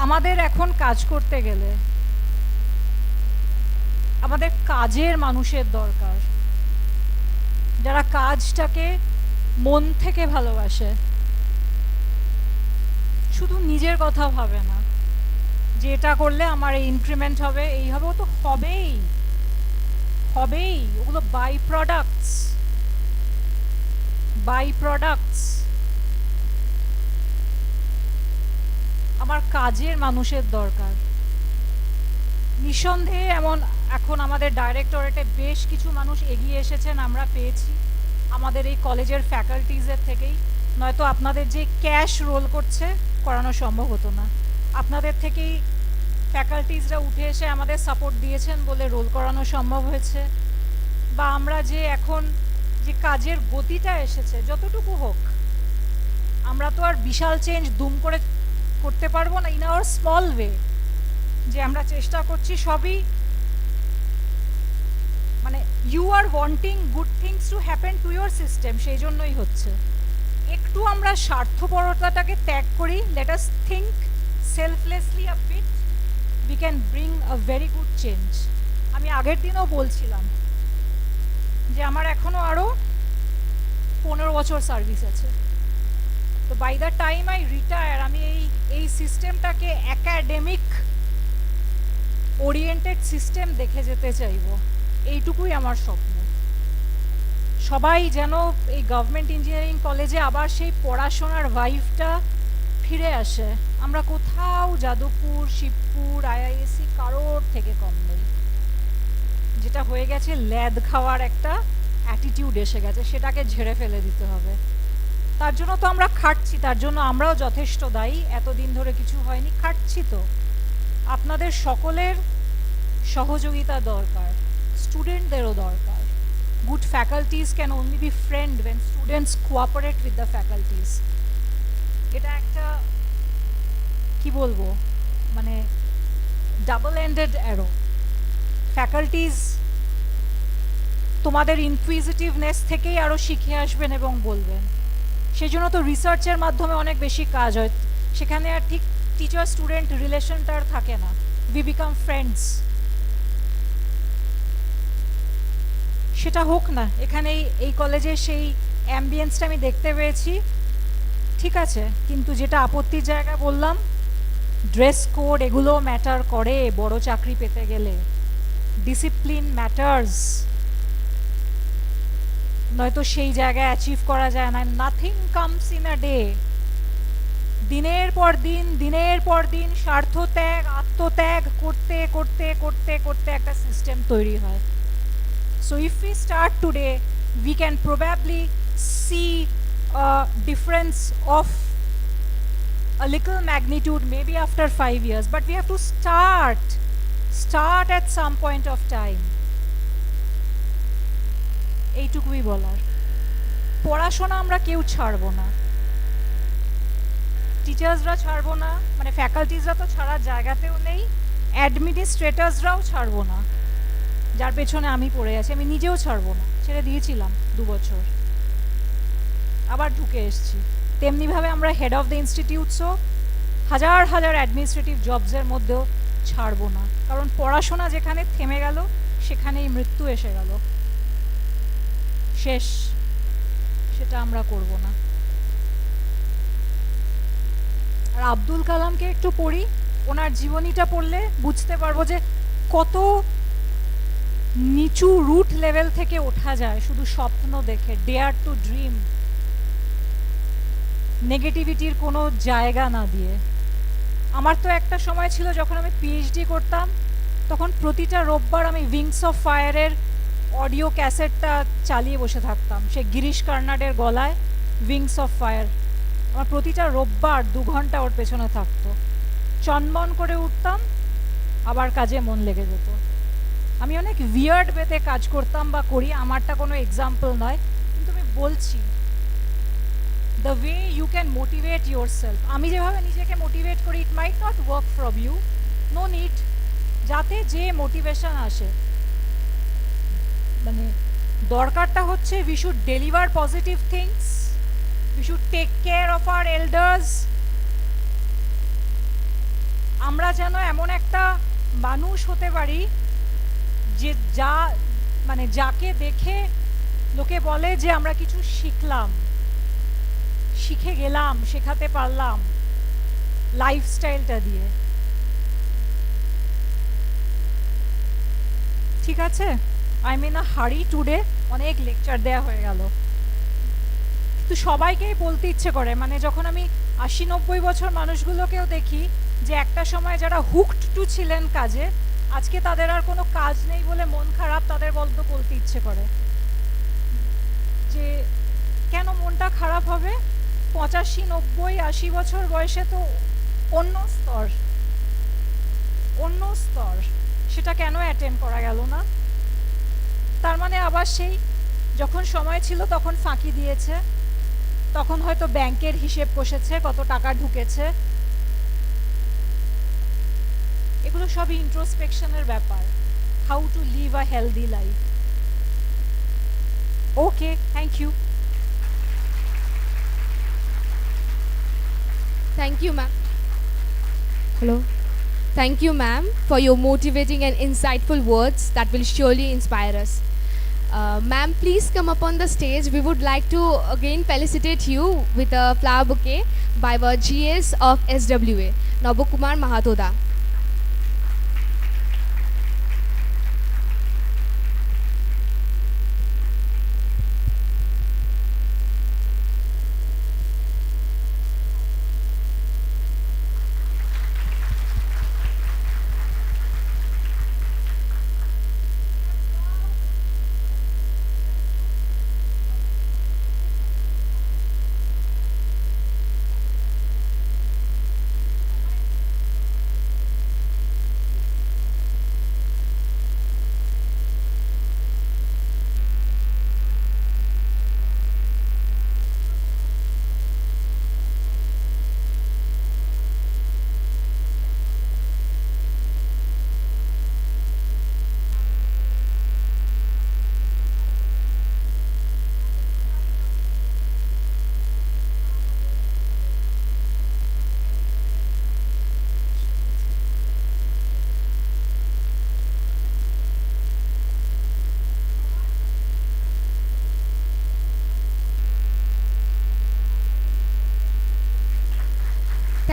আমাদের এখন কাজ করতে গেলে আমাদের কাজের মানুষের দরকার, যারা কাজটাকে মন থেকে ভালোবাসে, শুধু নিজের কথা ভাবে না যে এটা করলে আমার এই ইনক্রিমেন্ট হবে, এই হবে, ও তো হবেই হবেই, ওগুলো বাই প্রোডাক্টস। আমার কাজের মানুষের দরকার। নিঃসন্দেহে এমন এখন আমাদের ডাইরেক্টরেটে বেশ কিছু মানুষ এগিয়ে এসেছেন, আমরা পেয়েছি আমাদের এই কলেজের ফ্যাকাল্টিজের থেকেই, নয়তো আপনাদের যে ক্যাশ রোল করছে করানো সম্ভব হতো না। আপনাদের থেকেই ফ্যাকাল্টিজরা উঠে এসে আমাদের সাপোর্ট দিয়েছেন বলে রোল করানো সম্ভব হয়েছে। বা আমরা যে এখন যে কাজের গতিটা এসেছে, যতটুকু হোক, আমরা তো আর বিশাল চেঞ্জ দুম করে করতে পারবো না, ইন আওয়ার স্মল ওয়ে। যে আমরা চেষ্টা করছি সবই, মানে you are wanting good things to happen to your system, সেই জন্যই হচ্ছে। একটু আমরা স্বার্থপরতাটাকে ত্যাগ করি, let us think selflessly a bit, we can bring a very good change. আমি আগের দিনও বলছিলাম যে আমার এখনও আরও 15 বছর সার্ভিস আছে, তো by the time I retire আমি এই সিস্টেমটাকে অ্যাকাডেমিক ওরিয়েন্টেড সিস্টেম দেখে যেতে চাইব, এইটুকুই আমার স্বপ্ন। সবাই যেন এই গভর্নমেন্ট ইঞ্জিনিয়ারিং কলেজে আবার সেই পড়াশোনার ভাইভটা ফিরে আসে। আমরা কোথাও যাদবপুর, শিবপুর, আইআইএসসি কারোর থেকে কম নেই। যেটা হয়ে গেছে ল্যাদ খাওয়ার একটা অ্যাটিটিউড এসে গেছে, সেটাকে ঝেড়ে ফেলে দিতে হবে। তার জন্য তো আমরা খাটছি, তার জন্য আমরাও যথেষ্ট দায়ী। এতদিন ধরে কিছু হয়নি, খাটছি তো। আপনাদের সকলের সহযোগিতা দরকার, স্টুডেন্টদেরও দরকার। Good faculties can only be friend when students cooperate with the faculties. এটা একটা কি বলবো, মানে ডাবল এন্ডেড অ্যারো। ফ্যাকাল্টিজ তোমাদের ইনকুইজিটিভনেস থেকেই আরও শিখে আসবেন এবং বলবেন। সেই জন্য তো রিসার্চের মাধ্যমে অনেক বেশি কাজ হয়, সেখানে আর ঠিক টিচার স্টুডেন্ট রিলেশনটা আর থাকে না, উই বিকাম ফ্রেন্ডস। সেটা হোক না, এখানে এই কলেজে সেই অ্যাম্বিয়েন্সটা আমি দেখতে পেয়েছি, ঠিক আছে, কিন্তু যেটা আপত্তির জায়গা বললাম, ড্রেস কোড এগুলো ম্যাটার করে বড় চাকরি পেতে গেলে। ডিসিপ্লিন ম্যাটার্স, নয়তো সেই জায়গায় অ্যাচিভ করা যায় না। Nothing comes in a day. দিনের পর দিন স্বার্থ ত্যাগ, আত্মত্যাগ করতে করতে করতে করতে একটা সিস্টেম তৈরি হয়। So if we start today, we can probably see a difference of a little magnitude maybe after 5 years, but we have to start at some point of time. এইটুকুই বলার। পড়াশোনা আমরা কেউ ছাড়বো না, টিচার্সরা ছাড়বো না, মানে ফ্যাকাল্টিজরা তো ছাড়ার জায়গাতেও নেই, অ্যাডমিনিস্ট্রেটার্সরাও ছাড়বো না, যার পেছনে আমি পড়ে আছি। আমি নিজেও ছাড়বো না, ছেড়ে দিয়েছিলাম 2 বছর, আবার ঢুকে এসছি। তেমনিভাবে আমরা হেড অফ দ্য ইনস্টিটিউটসও হাজার হাজার অ্যাডমিনিস্ট্রেটিভ জবসের মধ্যেও ছাড়বো না, কারণ পড়াশোনা যেখানে থেমে গেল সেখানেই মৃত্যু এসে গেল, শেষ। সেটা আমরা করব না। আর আব্দুল কালামকে একটু পড়ি, ওনার জীবনীটা পড়লে বুঝতে পারবো যে কত নিচু রুট লেভেল থেকে ওঠা যায় শুধু স্বপ্ন দেখে, ডেয়ার টু ড্রিম, নেগেটিভিটির কোনো জায়গা না দিয়ে। আমার তো একটা সময় ছিল যখন আমি পিএইচডি করতাম, তখন প্রতিটা রোববার আমি উইংস অফ ফায়ারের অডিও ক্যাসেটটা চালিয়ে বসে থাকতাম, সে গিরিশ কার্নাডের গলায় উইংস অফ ফায়ার। আমার প্রতিটা রোববার 2 ঘন্টা ওর পেছনে থাকতো, চনমন করে উঠতাম, আবার কাজে মন লেগে যেত। আমি অনেক উইয়ার্ড ওয়েতে কাজ করতাম বা করি, আমারটা কোনো এক্সাম্পল নয়, কিন্তু আমি বলছি the way you can motivate yourself. আমি যেভাবে নিজেকে মোটিভেট করি, it might not work from you, no need. যাতে যে মোটিভেশন আসে, মানে দরকারটা হচ্ছে we should deliver positive things, we should take care of our elders. আমরা যেন এমন একটা মানুষ হতে পারি যে মানে যাকে দেখে লোকে বলে যে আমরা কিছু শিখলাম, শিখে গেলাম, শেখাতে পারলাম লাইফস্টাইলটা দিয়ে। ঠিক আছে, আই মিন আ হারি টুডে, অনেক লেকচার দেয়া হয়ে গেল, কিন্তু সবাইকেই বলতে ইচ্ছে করে। মানে যখন আমি 80-90 বছর মানুষগুলোকেও দেখি যে একটা সময় যারা হুকড টু ছিলেন কাজে, আজকে তাদের আর কোনো কাজ নেই বলে মন খারাপ, তাদের বলতে ইচ্ছে করে যে কেন মনটা খারাপ হবে, 85-90-80 বছর বয়সে তো অন্য স্তর, সেটা কেন অ্যাটেন্ড করা গেল না? তার মানে আবার সেই যখন সময় ছিল তখন ফাঁকি দিয়েছে, তখন হয়তো ব্যাংকের হিসেব কষেছে, কত টাকা ঢুকেছে। এগুলো সবই ইন্ট্রোস্পেকশনের ব্যাপার, how to live a healthy life. Okay, thank you. Thank you, ma'am. Hello. Thank you, ma'am, for your motivating and insightful words that will surely inspire us. Ma'am, please come up on the stage. We would like to again felicitate you with a flower bouquet by our GS of SWA, Nabokumar Mahatoda.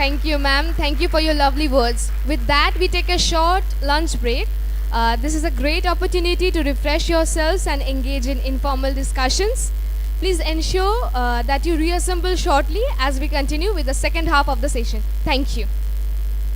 Thank you, ma'am. Thank you for your lovely words. With that, we take a short lunch break. This is a great opportunity to refresh yourselves and engage in informal discussions. Please ensure that you reassemble shortly as we continue with the second half of the session. Thank you.